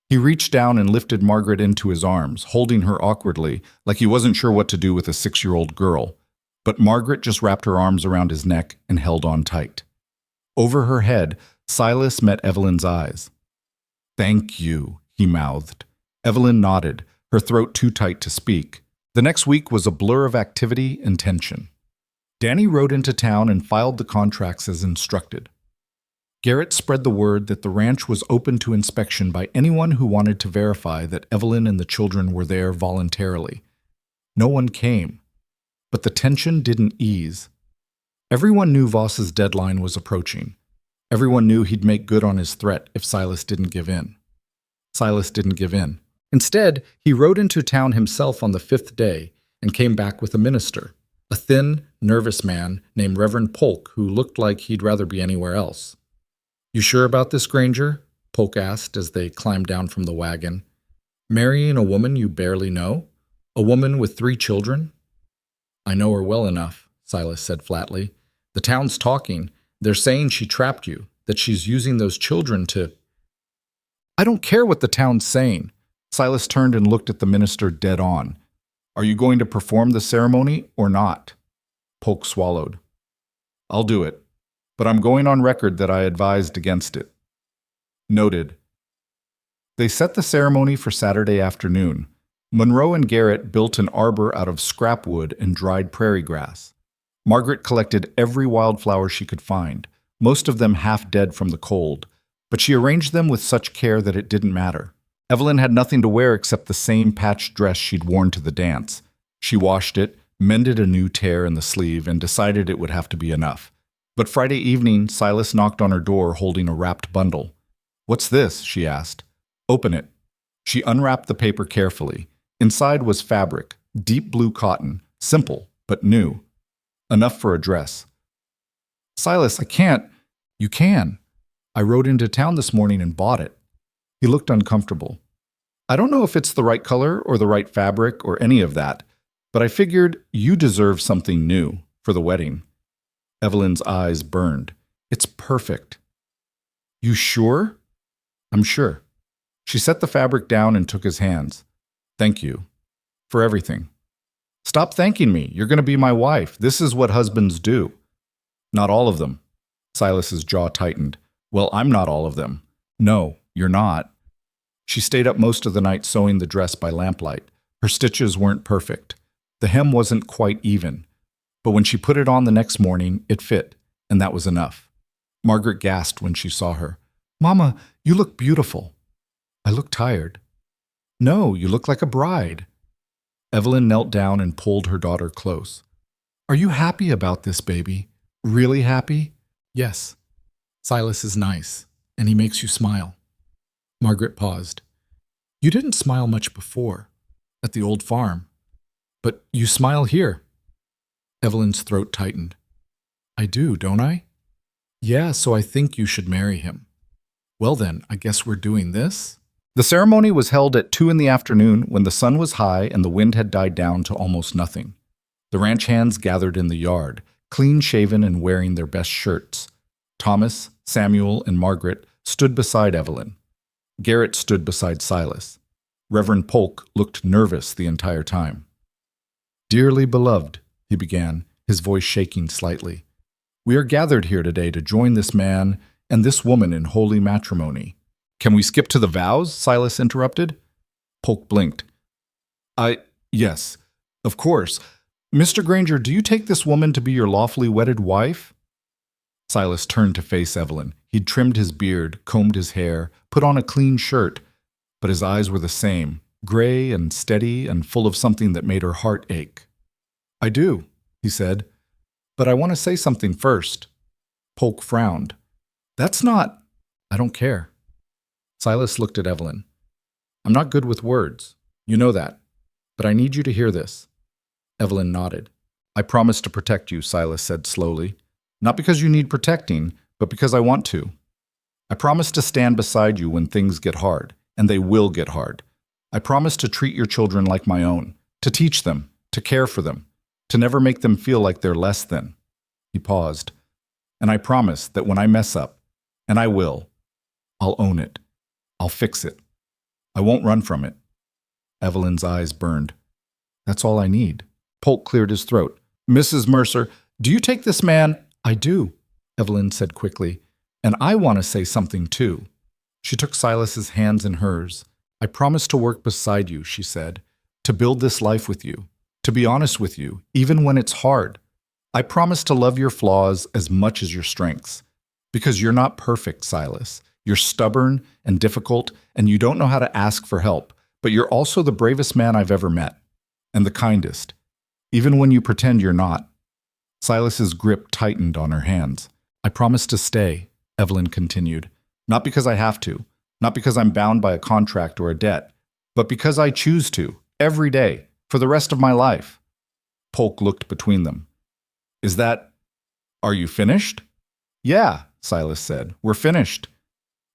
He reached down and lifted Margaret into his arms, holding her awkwardly, like he wasn't sure what to do with a 6-year-old girl. But Margaret just wrapped her arms around his neck and held on tight. Over her head, Silas met Evelyn's eyes. Thank you, he mouthed. Evelyn nodded, her throat too tight to speak. The next week was a blur of activity and tension. Danny rode into town and filed the contracts as instructed. Garrett spread the word that the ranch was open to inspection by anyone who wanted to verify that Evelyn and the children were there voluntarily. No one came, but the tension didn't ease. Everyone knew Voss's deadline was approaching. Everyone knew he'd make good on his threat if Silas didn't give in. Silas didn't give in. Instead, he rode into town himself on the 5th day and came back with a minister, a thin, nervous man named Reverend Polk who looked like he'd rather be anywhere else. You sure about this, Granger? Polk asked as they climbed down from the wagon. Marrying a woman you barely know? A woman with 3 children? I know her well enough, Silas said flatly. The town's talking. They're saying she trapped you, that she's using those children to... I don't care what the town's saying. Silas turned and looked at the minister dead on. Are you going to perform the ceremony or not? Polk swallowed. I'll do it, but I'm going on record that I advised against it. Noted. They set the ceremony for Saturday afternoon. Monroe and Garrett built an arbor out of scrap wood and dried prairie grass. Margaret collected every wildflower she could find, most of them half dead from the cold, but she arranged them with such care that it didn't matter. Evelyn had nothing to wear except the same patched dress she'd worn to the dance. She washed it, mended a new tear in the sleeve, and decided it would have to be enough. But Friday evening, Silas knocked on her door holding a wrapped bundle. What's this? She asked. Open it. She unwrapped the paper carefully. Inside was fabric, deep blue cotton, simple, but new. Enough for a dress. Silas, I can't. You can. I rode into town this morning and bought it. He looked uncomfortable. I don't know if it's the right color or the right fabric or any of that, but I figured you deserve something new for the wedding. Evelyn's eyes burned. It's perfect. You sure? I'm sure. She set the fabric down and took his hands. Thank you. For everything. Stop thanking me. You're going to be my wife. This is what husbands do. Not all of them. Silas's jaw tightened. Well, I'm not all of them. No, you're not. She stayed up most of the night sewing the dress by lamplight. Her stitches weren't perfect. The hem wasn't quite even. But when she put it on the next morning, it fit, and that was enough. Margaret gasped when she saw her. Mama, you look beautiful. I look tired. No, you look like a bride. Evelyn knelt down and pulled her daughter close. Are you happy about this, baby? Really happy? Yes. Silas is nice, and he makes you smile. Margaret paused. You didn't smile much before, at the old farm. But you smile here. Evelyn's throat tightened. I do, don't I? Yeah, so I think you should marry him. Well then, I guess we're doing this? The ceremony was held at 2 in the afternoon when the sun was high and the wind had died down to almost nothing. The ranch hands gathered in the yard, clean-shaven and wearing their best shirts. Thomas, Samuel, and Margaret stood beside Evelyn. Garrett stood beside Silas. Reverend Polk looked nervous the entire time. Dearly beloved, he began, his voice shaking slightly, we are gathered here today to join this man and this woman in holy matrimony. Can we skip to the vows? Silas interrupted. Polk blinked. Yes, of course. Mr. Granger, do you take this woman to be your lawfully wedded wife? Silas turned to face Evelyn. He'd trimmed his beard, combed his hair, put on a clean shirt, but his eyes were the same, gray and steady and full of something that made her heart ache. I do, he said, but I want to say something first. Polk frowned. That's not... I don't care. Silas looked at Evelyn. I'm not good with words. You know that. But I need you to hear this. Evelyn nodded. I promise to protect you, Silas said slowly. Not because you need protecting, but because I want to. I promise to stand beside you when things get hard, and they will get hard. I promise to treat your children like my own, to teach them, to care for them, to never make them feel like they're less than. He paused. And I promise that when I mess up, and I will, I'll own it. I'll fix it. I won't run from it. Evelyn's eyes burned. That's all I need. Polk cleared his throat. Mrs. Mercer, do you take this man? I do, Evelyn said quickly. And I want to say something too. She took Silas's hands in hers. I promise to work beside you, she said, to build this life with you, to be honest with you, even when it's hard. I promise to love your flaws as much as your strengths. Because you're not perfect, Silas. You're stubborn and difficult, and you don't know how to ask for help, but you're also the bravest man I've ever met, and the kindest, even when you pretend you're not. Silas's grip tightened on her hands. I promise to stay, Evelyn continued, not because I have to, not because I'm bound by a contract or a debt, but because I choose to, every day, for the rest of my life. Polk looked between them. Are you finished? Yeah, Silas said, we're finished.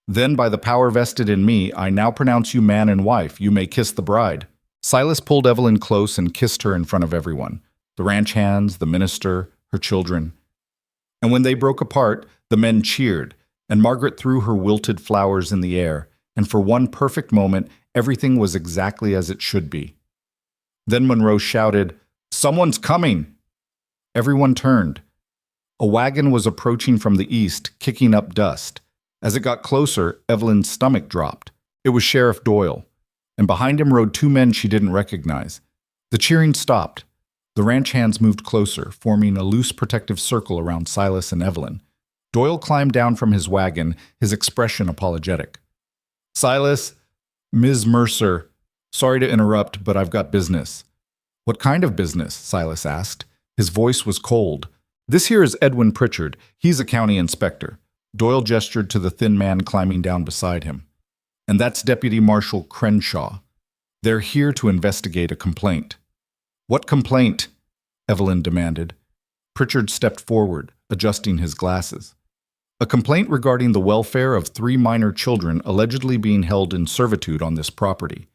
Then by the power vested in me, I now pronounce you man and wife. You may kiss the bride. Silas pulled Evelyn close and kissed her in front of everyone, the ranch hands, the minister, her children. And when they broke apart, the men cheered, and Margaret threw her wilted flowers in the air, and for one perfect moment, everything was exactly as it should be. Then Monroe shouted, Someone's coming! Everyone turned. A wagon was approaching from the east, kicking up dust. As it got closer, Evelyn's stomach dropped. It was Sheriff Doyle, and behind him rode two men she didn't recognize. The cheering stopped. The ranch hands moved closer, forming a loose protective circle around Silas and Evelyn. Doyle climbed down from his wagon, his expression apologetic. Silas, Ms. Mercer, sorry to interrupt, but I've got business. What kind of business? Silas asked. His voice was cold. This here is Edwin Pritchard. He's a county inspector. Doyle gestured to the thin man climbing down beside him. And that's Deputy Marshal Crenshaw. They're here to investigate a complaint. What complaint? Evelyn demanded. Pritchard stepped forward, adjusting his glasses. A complaint regarding the welfare of 3 minor children allegedly being held in servitude on this property.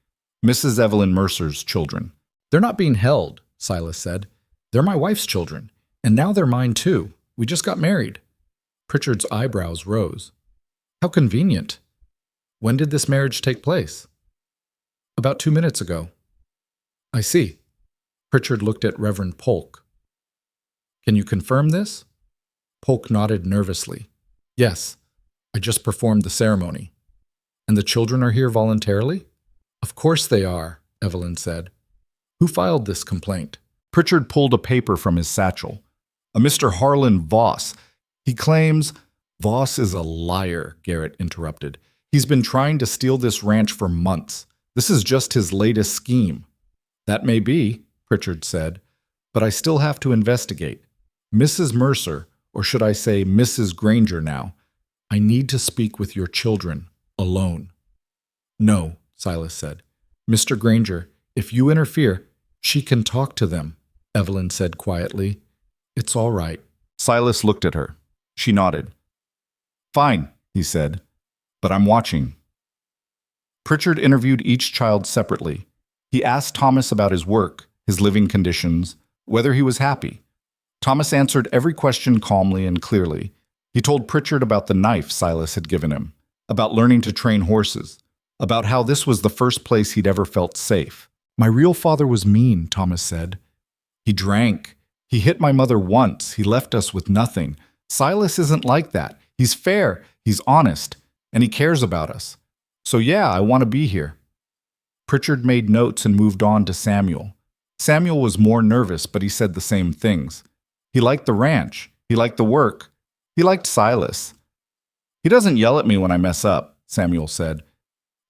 Mrs. Evelyn Mercer's children. They're not being held, Silas said. They're my wife's children, and now they're mine too. We just got married. Pritchard's eyebrows rose. How convenient. When did this marriage take place? About 2 minutes ago. I see. Pritchard looked at Reverend Polk. Can you confirm this? Polk nodded nervously. Yes, I just performed the ceremony. And the children are here voluntarily? Of course they are, Evelyn said. Who filed this complaint? Pritchard pulled a paper from his satchel. A Mr. Harlan Voss. He claims— Voss is a liar, Garrett interrupted. He's been trying to steal this ranch for months. This is just his latest scheme. That may be, Pritchard said, but I still have to investigate. Mrs. Mercer, or should I say Mrs. Granger now, I need to speak with your children, alone. No, Silas said. Mr. Granger, if you interfere, she can talk to them, Evelyn said quietly. It's all right. Silas looked at her. She nodded. Fine, he said, but I'm watching. Pritchard interviewed each child separately. He asked Thomas about his work, his living conditions, whether he was happy. Thomas answered every question calmly and clearly. He told Pritchard about the knife Silas had given him, about learning to train horses, about how this was the first place he'd ever felt safe. My real father was mean, Thomas said. He drank. He hit my mother once. He left us with nothing. Silas isn't like that. He's fair, he's honest, and he cares about us. So yeah, I want to be here. Pritchard made notes and moved on to Samuel. Samuel was more nervous, but he said the same things. He liked the ranch. He liked the work. He liked Silas. He doesn't yell at me when I mess up, Samuel said.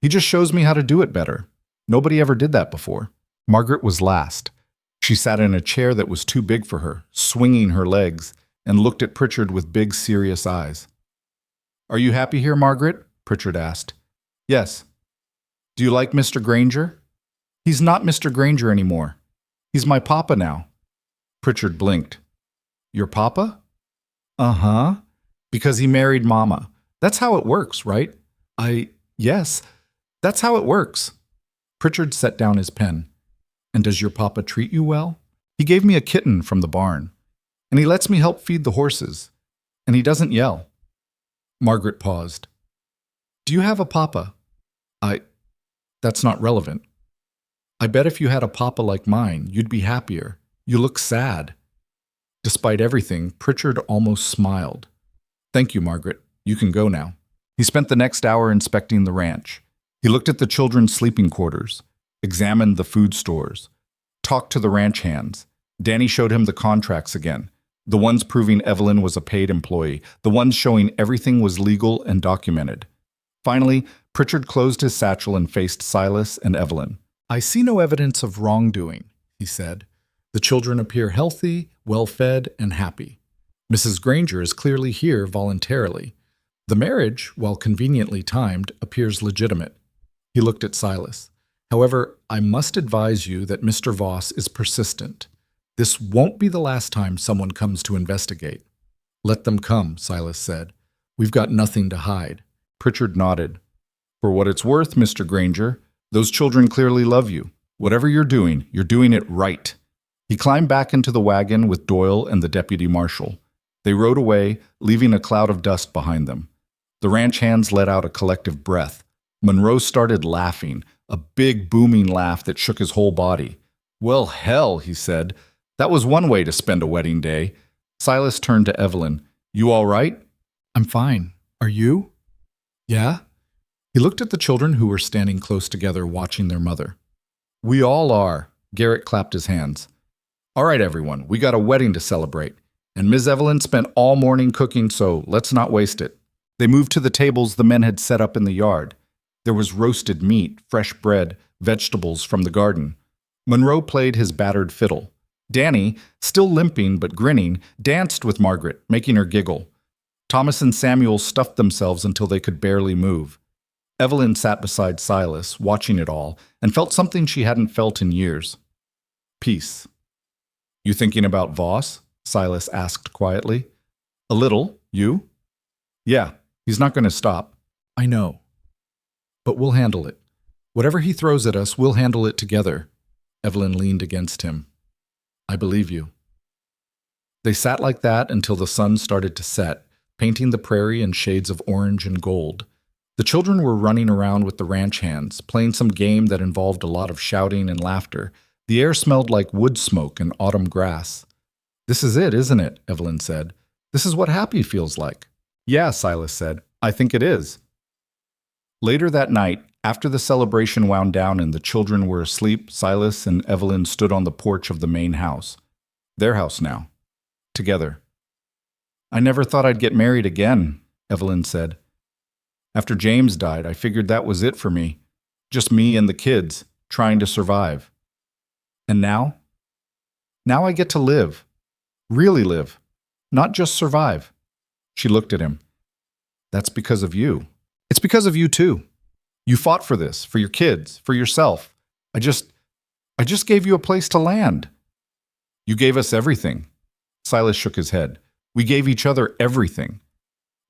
He just shows me how to do it better. Nobody ever did that before. Margaret was last. She sat in a chair that was too big for her, swinging her legs, and looked at Pritchard with big, serious eyes. Are you happy here, Margaret? Pritchard asked. Yes. Do you like Mr. Granger? He's not Mr. Granger anymore. He's my papa now. Pritchard blinked. Your papa? Uh-huh. Because he married Mama. That's how it works, right? Yes, that's how it works. Pritchard set down his pen. And does your papa treat you well? He gave me a kitten from the barn. And he lets me help feed the horses. And he doesn't yell. Margaret paused. Do you have a papa? That's not relevant. I bet if you had a papa like mine, you'd be happier. You look sad. Despite everything, Pritchard almost smiled. Thank you, Margaret. You can go now. He spent the next hour inspecting the ranch. He looked at the children's sleeping quarters, examined the food stores, talked to the ranch hands. Danny showed him the contracts again, the ones proving Evelyn was a paid employee, the ones showing everything was legal and documented. Finally, Pritchard closed his satchel and faced Silas and Evelyn. I see no evidence of wrongdoing, he said. The children appear healthy, well-fed, and happy. Mrs. Granger is clearly here voluntarily. The marriage, while conveniently timed, appears legitimate. He looked at Silas. However, I must advise you that Mr. Voss is persistent. This won't be the last time someone comes to investigate. Let them come, Silas said. We've got nothing to hide. Pritchard nodded. For what it's worth, Mr. Granger, those children clearly love you. Whatever you're doing it right. He climbed back into the wagon with Doyle and the deputy marshal. They rode away, leaving a cloud of dust behind them. The ranch hands let out a collective breath. Monroe started laughing, a big booming laugh that shook his whole body. Well, hell, he said. That was one way to spend a wedding day. Silas turned to Evelyn. You all right? I'm fine. Are you? Yeah? He looked at the children who were standing close together watching their mother. We all are. Garrett clapped his hands. All right, everyone, we got a wedding to celebrate. And Ms. Evelyn spent all morning cooking, so let's not waste it. They moved to the tables the men had set up in the yard. There was roasted meat, fresh bread, vegetables from the garden. Monroe played his battered fiddle. Danny, still limping but grinning, danced with Margaret, making her giggle. Thomas and Samuel stuffed themselves until they could barely move. Evelyn sat beside Silas, watching it all, and felt something she hadn't felt in years. Peace. You thinking about Voss? Silas asked quietly. A little. You? Yeah, he's not going to stop. I know. But we'll handle it. Whatever he throws at us, we'll handle it together. Evelyn leaned against him. I believe you. They sat like that until the sun started to set, painting the prairie in shades of orange and gold. The children were running around with the ranch hands, playing some game that involved a lot of shouting and laughter. The air smelled like wood smoke and autumn grass. "This is it, isn't it?" Evelyn said. "This is what happy feels like." "Yeah," Silas said. "I think it is." Later that night, after the celebration wound down and the children were asleep, Silas and Evelyn stood on the porch of the main house. Their house now. Together. "I never thought I'd get married again," Evelyn said. "After James died, I figured that was it for me. Just me and the kids, trying to survive. And now? Now I get to live. Really live. Not just survive." She looked at him. "That's because of you. It's because of you too. You fought for this, for your kids, for yourself. I just gave you a place to land. You gave us everything." Silas shook his head. "We gave each other everything."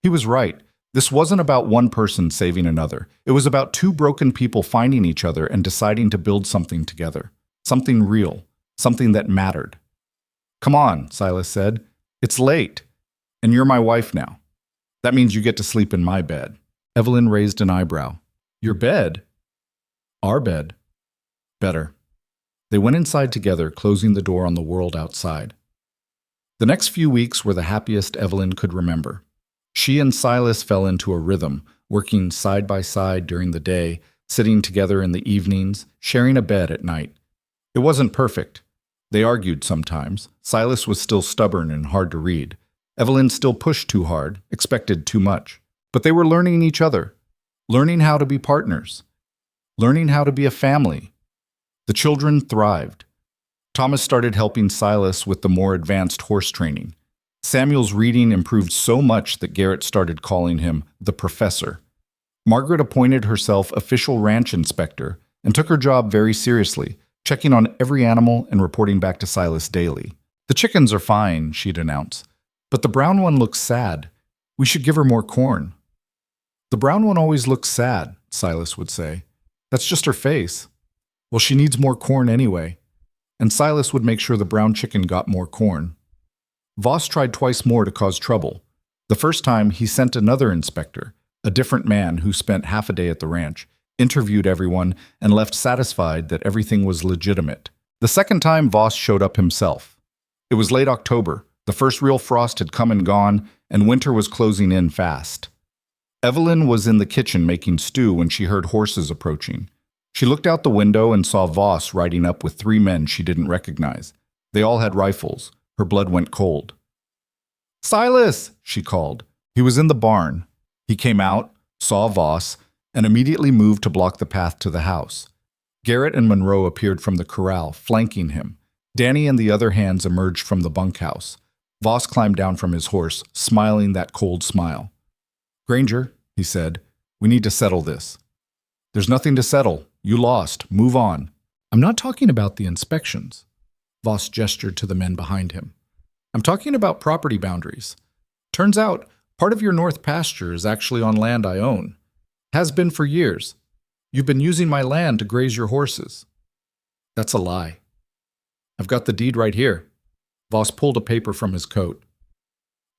He was right. This wasn't about one person saving another. It was about two broken people finding each other and deciding to build something together. Something real. Something that mattered. "Come on," Silas said. "It's late. And you're my wife now. That means you get to sleep in my bed." Evelyn raised an eyebrow. "Your bed?" "Our bed." "Better." They went inside together, closing the door on the world outside. The next few weeks were the happiest Evelyn could remember. She and Silas fell into a rhythm, working side by side during the day, sitting together in the evenings, sharing a bed at night. It wasn't perfect. They argued sometimes. Silas was still stubborn and hard to read. Evelyn still pushed too hard, expected too much. But they were learning each other, learning how to be partners, learning how to be a family. The children thrived. Thomas started helping Silas with the more advanced horse training. Samuel's reading improved so much that Garrett started calling him the professor. Margaret appointed herself official ranch inspector and took her job very seriously, checking on every animal and reporting back to Silas daily. "The chickens are fine," she'd announce, "but the brown one looks sad. We should give her more corn." "The brown one always looks sad," Silas would say. "That's just her face." "Well, she needs more corn anyway." And Silas would make sure the brown chicken got more corn. Voss tried twice more to cause trouble. The first time, he sent another inspector, a different man who spent half a day at the ranch, interviewed everyone, and left satisfied that everything was legitimate. The second time, Voss showed up himself. It was late October. The first real frost had come and gone, and winter was closing in fast. Evelyn was in the kitchen making stew when she heard horses approaching. She looked out the window and saw Voss riding up with 3 men she didn't recognize. They all had rifles. Her blood went cold. "Silas!" she called. He was in the barn. He came out, saw Voss, and immediately moved to block the path to the house. Garrett and Monroe appeared from the corral, flanking him. Danny and the other hands emerged from the bunkhouse. Voss climbed down from his horse, smiling that cold smile. "Granger," he said, "we need to settle this." "There's nothing to settle. You lost. Move on." "I'm not talking about the inspections." Voss gestured to the men behind him. "I'm talking about property boundaries. Turns out, part of your north pasture is actually on land I own. Has been for years. You've been using my land to graze your horses." "That's a lie. I've got the deed right here." Voss pulled a paper from his coat.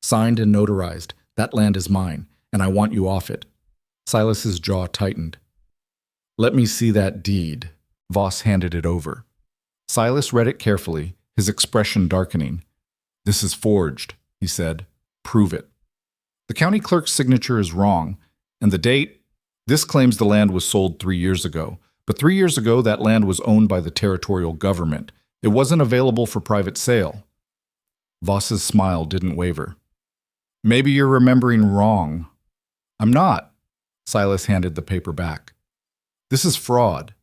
"Signed and notarized. That land is mine, and I want you off it." Silas's jaw tightened. "Let me see that deed." Voss handed it over. Silas read it carefully, his expression darkening. "This is forged," he said. "Prove it." "The county clerk's signature is wrong, and the date, this claims the land was sold 3 years ago. But 3 years ago, that land was owned by the territorial government. It wasn't available for private sale." Voss's smile didn't waver. "Maybe you're remembering wrong." "I'm not." Silas handed the paper back. "This is fraud,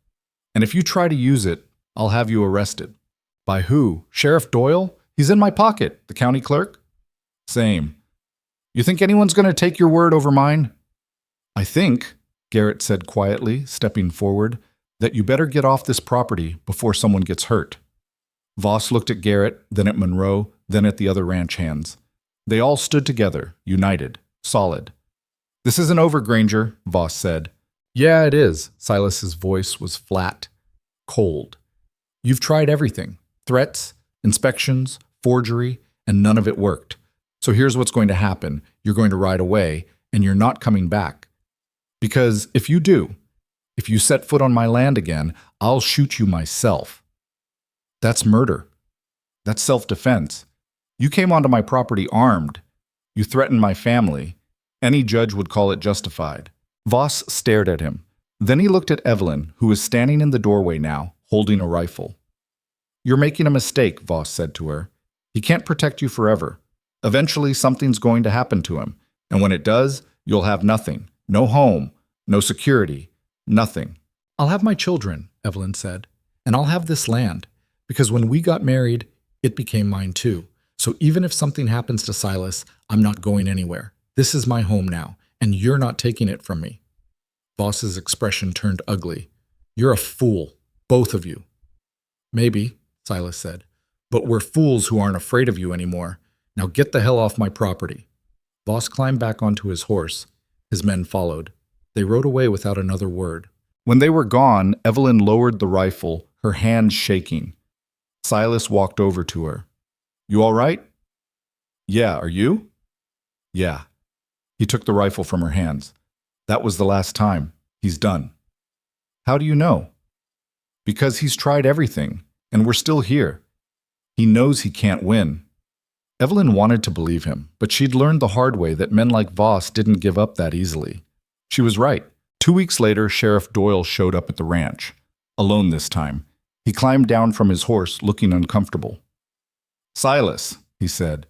and if you try to use it, I'll have you arrested." "By who? Sheriff Doyle? He's in my pocket. The county clerk?" "Same. You think anyone's going to take your word over mine?" "I think," Garrett said quietly, stepping forward, "that you better get off this property before someone gets hurt." Voss looked at Garrett, then at Monroe, then at the other ranch hands. They all stood together, united, solid. "This isn't over, Granger," Voss said. "Yeah, it is." Silas's voice was flat, cold. "You've tried everything. Threats, inspections, forgery, and none of it worked. So here's what's going to happen. You're going to ride away, and you're not coming back. Because if you do, if you set foot on my land again, I'll shoot you myself. That's murder. That's self-defense. You came onto my property armed. You threatened my family. Any judge would call it justified. Voss stared at him. Then he looked at Evelyn, who was standing in the doorway now, holding a rifle. You're making a mistake, Voss said to her. He can't protect you forever. Eventually, something's going to happen to him. And when it does, you'll have nothing. No home, no security, nothing. I'll have my children, Evelyn said. And I'll have this land. Because when we got married, it became mine too. So even if something happens to Silas, I'm not going anywhere. This is my home now, and you're not taking it from me. Voss's expression turned ugly. You're a fool, both of you. Maybe, Silas said, but we're fools who aren't afraid of you anymore. Now get the hell off my property. Voss climbed back onto his horse. His men followed. They rode away without another word. When they were gone, Evelyn lowered the rifle, her hands shaking. Silas walked over to her. You all right? Yeah, are you? Yeah. He took the rifle from her hands. That was the last time. He's done. How do you know? Because he's tried everything, and we're still here. He knows he can't win. Evelyn wanted to believe him, but she'd learned the hard way that men like Voss didn't give up that easily. She was right. 2 weeks later, Sheriff Doyle showed up at the ranch. Alone this time. He climbed down from his horse, looking uncomfortable. Silas, he said,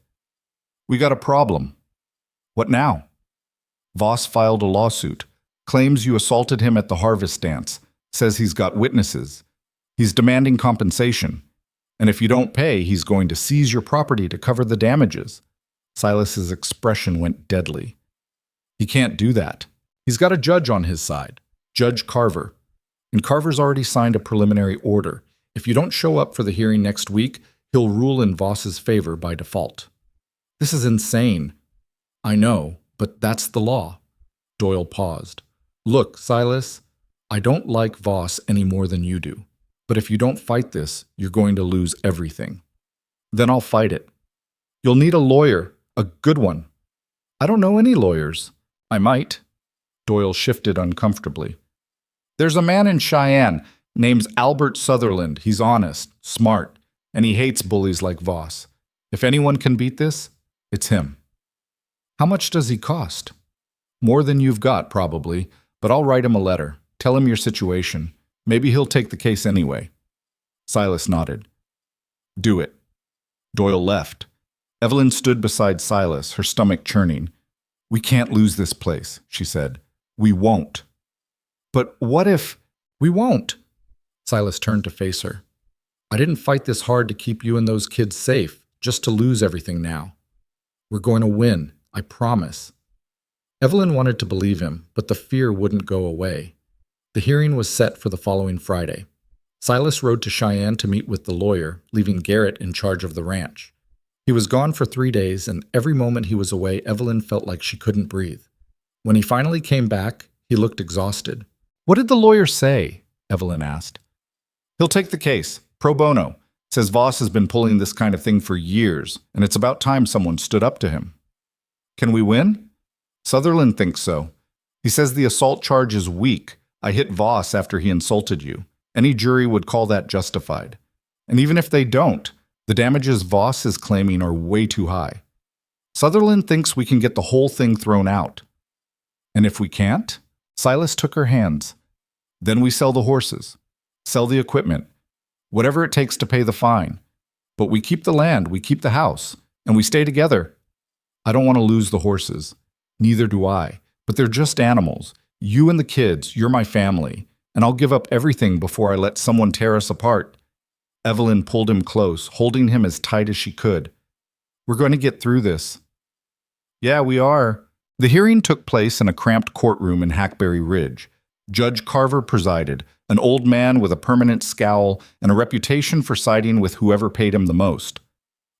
we got a problem. What now? Voss filed a lawsuit, claims you assaulted him at the harvest dance, says he's got witnesses. He's demanding compensation, and if you don't pay, he's going to seize your property to cover the damages. Silas's expression went deadly. He can't do that. He's got a judge on his side, Judge Carver, and Carver's already signed a preliminary order. If you don't show up for the hearing next week, he'll rule in Voss's favor by default. This is insane. I know, but that's the law. Doyle paused. Look, Silas, I don't like Voss any more than you do. But if you don't fight this, you're going to lose everything. Then I'll fight it. You'll need a lawyer, a good one. I don't know any lawyers. I might. Doyle shifted uncomfortably. There's a man in Cheyenne named Albert Sutherland. He's honest, smart, and he hates bullies like Voss. If anyone can beat this, it's him. How much does he cost? More than you've got, probably, but I'll write him a letter. Tell him your situation. Maybe he'll take the case anyway. Silas nodded. Do it. Doyle left. Evelyn stood beside Silas, her stomach churning. We can't lose this place, she said. We won't. But what if... We won't. Silas turned to face her. I didn't fight this hard to keep you and those kids safe, just to lose everything now. We're going to win, I promise. Evelyn wanted to believe him, but the fear wouldn't go away. The hearing was set for the following Friday. Silas rode to Cheyenne to meet with the lawyer, leaving Garrett in charge of the ranch. He was gone for 3 days, and every moment he was away, Evelyn felt like she couldn't breathe. When he finally came back, he looked exhausted. What did the lawyer say? Evelyn asked. He'll take the case, pro bono. Says Voss has been pulling this kind of thing for years, and it's about time someone stood up to him. Can we win? Sutherland thinks so. He says the assault charge is weak. I hit Voss after he insulted you. Any jury would call that justified. And even if they don't, the damages Voss is claiming are way too high. Sutherland thinks we can get the whole thing thrown out. And if we can't? Silas took her hands. Then we sell the horses, sell the equipment, whatever it takes to pay the fine. But we keep the land, we keep the house, and we stay together. I don't want to lose the horses. Neither do I. But they're just animals. You and the kids, you're my family, and I'll give up everything before I let someone tear us apart. Evelyn pulled him close, holding him as tight as she could. We're going to get through this. Yeah, we are. The hearing took place in a cramped courtroom in Hackberry Ridge. Judge Carver presided, an old man with a permanent scowl and a reputation for siding with whoever paid him the most.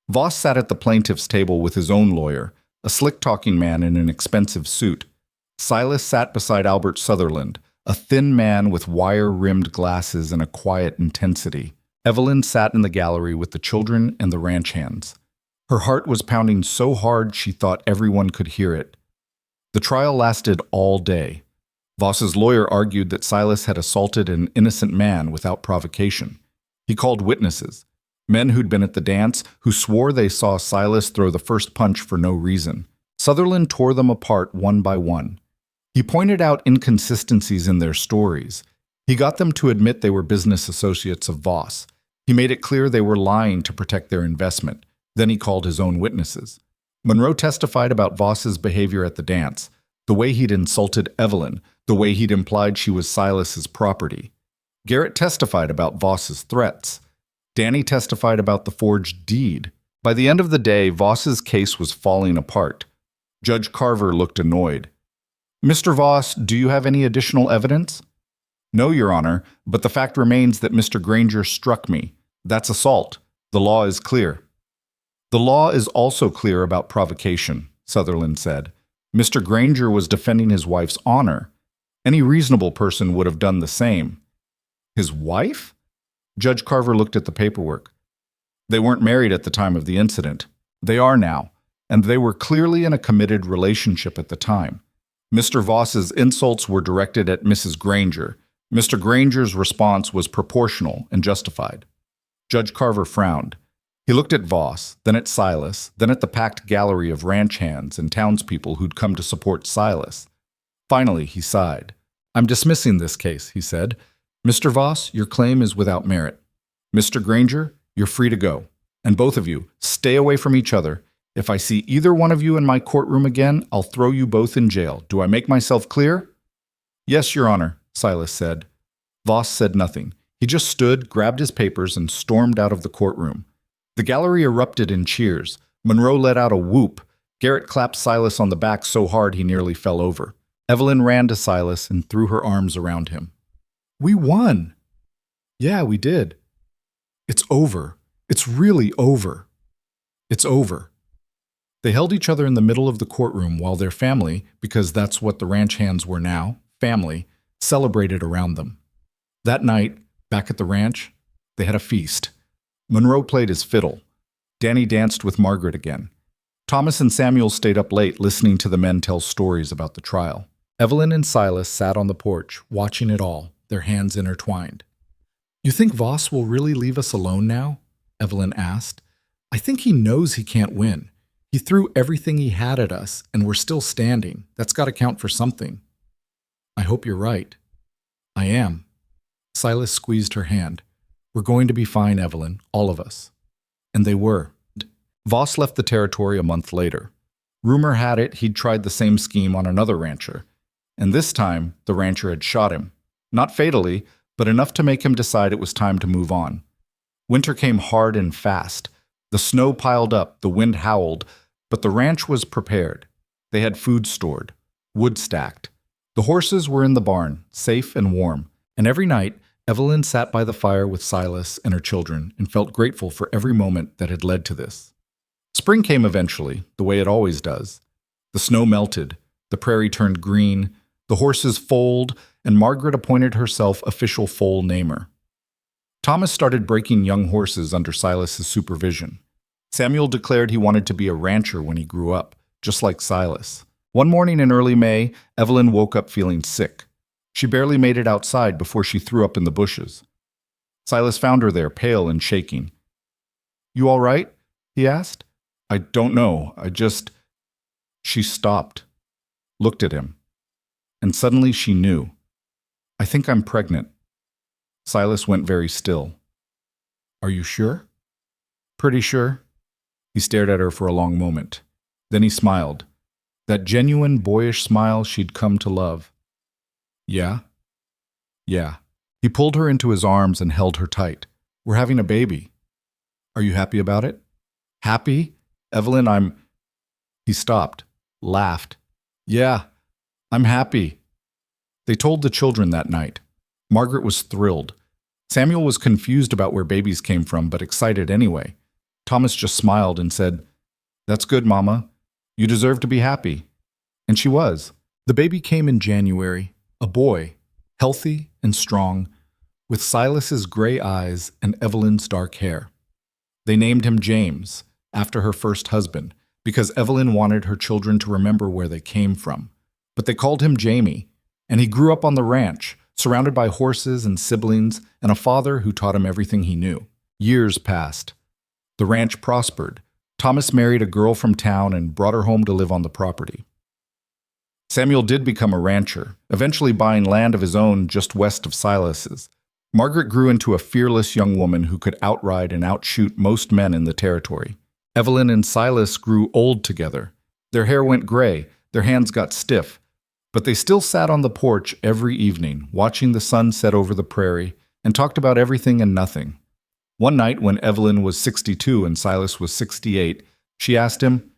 Voss sat at the plaintiff's table with his own lawyer, a slick-talking man in an expensive suit. Silas sat beside Albert Sutherland, a thin man with wire-rimmed glasses and a quiet intensity. Evelyn sat in the gallery with the children and the ranch hands. Her heart was pounding so hard she thought everyone could hear it. The trial lasted all day. Voss's lawyer argued that Silas had assaulted an innocent man without provocation. He called witnesses, men who'd been at the dance, who swore they saw Silas throw the first punch for no reason. Sutherland tore them apart one by one. He pointed out inconsistencies in their stories. He got them to admit they were business associates of Voss. He made it clear they were lying to protect their investment. Then he called his own witnesses. Monroe testified about Voss's behavior at the dance, the way he'd insulted Evelyn, the way he'd implied she was Silas's property. Garrett testified about Voss's threats. Danny testified about the forged deed. By the end of the day, Voss's case was falling apart. Judge Carver looked annoyed. "Mr. Voss, do you have any additional evidence?" "No, Your Honor, but the fact remains that Mr. Granger struck me. That's assault. The law is clear." "The law is also clear about provocation," Sutherland said. "Mr. Granger was defending his wife's honor. Any reasonable person would have done the same." "His wife?" Judge Carver looked at the paperwork. "They weren't married at the time of the incident. They are now, and they were clearly in a committed relationship at the time. Mr. Voss's insults were directed at Mrs. Granger. Mr. Granger's response was proportional and justified." Judge Carver frowned. He looked at Voss, then at Silas, then at the packed gallery of ranch hands and townspeople who'd come to support Silas. Finally, he sighed. "I'm dismissing this case," he said. "Mr. Voss, your claim is without merit. Mr. Granger, you're free to go. And both of you, stay away from each other. If I see either one of you in my courtroom again, I'll throw you both in jail. Do I make myself clear?" "Yes, Your Honor," Silas said. Voss said nothing. He just stood, grabbed his papers, and stormed out of the courtroom. The gallery erupted in cheers. Monroe let out a whoop. Garrett clapped Silas on the back so hard he nearly fell over. Evelyn ran to Silas and threw her arms around him. "We won!" "Yeah, we did." "It's over. It's really over. It's over." They held each other in the middle of the courtroom while their family, because that's what the ranch hands were now, family, celebrated around them. That night, back at the ranch, they had a feast. Monroe played his fiddle. Danny danced with Margaret again. Thomas and Samuel stayed up late listening to the men tell stories about the trial. Evelyn and Silas sat on the porch, watching it all, their hands intertwined. "You think Voss will really leave us alone now?" Evelyn asked. "I think he knows he can't win. He threw everything he had at us, and we're still standing. That's got to count for something." "I hope you're right." "I am." Silas squeezed her hand. "We're going to be fine, Evelyn, all of us." And they were. Voss left the territory a month later. Rumor had it he'd tried the same scheme on another rancher, and this time the rancher had shot him. Not fatally, but enough to make him decide it was time to move on. Winter came hard and fast. The snow piled up, the wind howled, but the ranch was prepared. They had food stored, wood stacked. The horses were in the barn, safe and warm, and every night Evelyn sat by the fire with Silas and her children and felt grateful for every moment that had led to this. Spring came eventually, the way it always does. The snow melted, the prairie turned green, the horses foaled, and Margaret appointed herself official foal namer. Thomas started breaking young horses under Silas's supervision. Samuel declared he wanted to be a rancher when he grew up, just like Silas. One morning in early May, Evelyn woke up feeling sick. She barely made it outside before she threw up in the bushes. Silas found her there, pale and shaking. "You all right?" he asked. "I don't know. She stopped, looked at him, and suddenly she knew. "I think I'm pregnant." Silas went very still. "Are you sure?" "Pretty sure." He stared at her for a long moment. Then he smiled, that genuine, boyish smile she'd come to love. "Yeah?" "Yeah." He pulled her into his arms and held her tight. "We're having a baby. Are you happy about it?" "Happy? Evelyn, He stopped, laughed. "Yeah, I'm happy." They told the children that night. Margaret was thrilled. Samuel was confused about where babies came from, but excited anyway. Thomas just smiled and said, "That's good, Mama. You deserve to be happy." And she was. The baby came in January, a boy, healthy and strong, with Silas's gray eyes and Evelyn's dark hair. They named him James, after her first husband, because Evelyn wanted her children to remember where they came from. But they called him Jamie, and he grew up on the ranch, surrounded by horses and siblings, and a father who taught him everything he knew. Years passed. The ranch prospered. Thomas married a girl from town and brought her home to live on the property. Samuel did become a rancher, eventually buying land of his own just west of Silas's. Margaret grew into a fearless young woman who could outride and outshoot most men in the territory. Evelyn and Silas grew old together. Their hair went gray, their hands got stiff, but they still sat on the porch every evening, watching the sun set over the prairie, and talked about everything and nothing. One night, when Evelyn was 62 and Silas was 68, she asked him,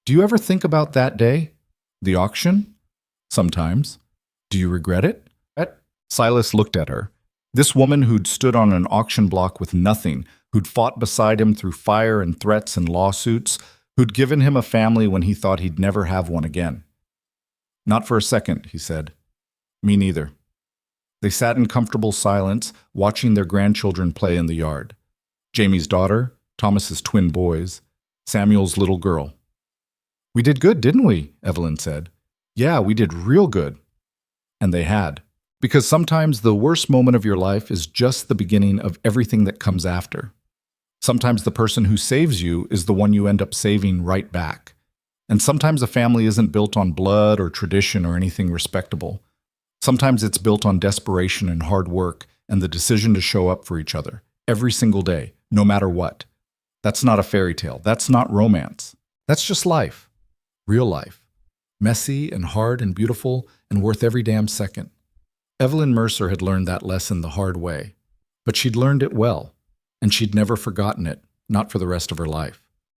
"Do you ever think about that day? The auction?" "Sometimes." "Do you regret it?" Silas looked at her. This woman who'd stood on an auction block with nothing, who'd fought beside him through fire and threats and lawsuits, who'd given him a family when he thought he'd never have one again. "Not for a second," he said. "Me neither." They sat in comfortable silence, watching their grandchildren play in the yard. Jamie's daughter, Thomas's twin boys, Samuel's little girl. "We did good, didn't we?" Evelyn said. "Yeah, we did real good." And they had. Because sometimes the worst moment of your life is just the beginning of everything that comes after. Sometimes the person who saves you is the one you end up saving right back. And sometimes a family isn't built on blood or tradition or anything respectable. Sometimes it's built on desperation and hard work and the decision to show up for each other every single day, no matter what. That's not a fairy tale. That's not romance. That's just life. Real life. Messy and hard and beautiful and worth every damn second. Evelyn Mercer had learned that lesson the hard way, but she'd learned it well, and she'd never forgotten it, not for the rest of her life.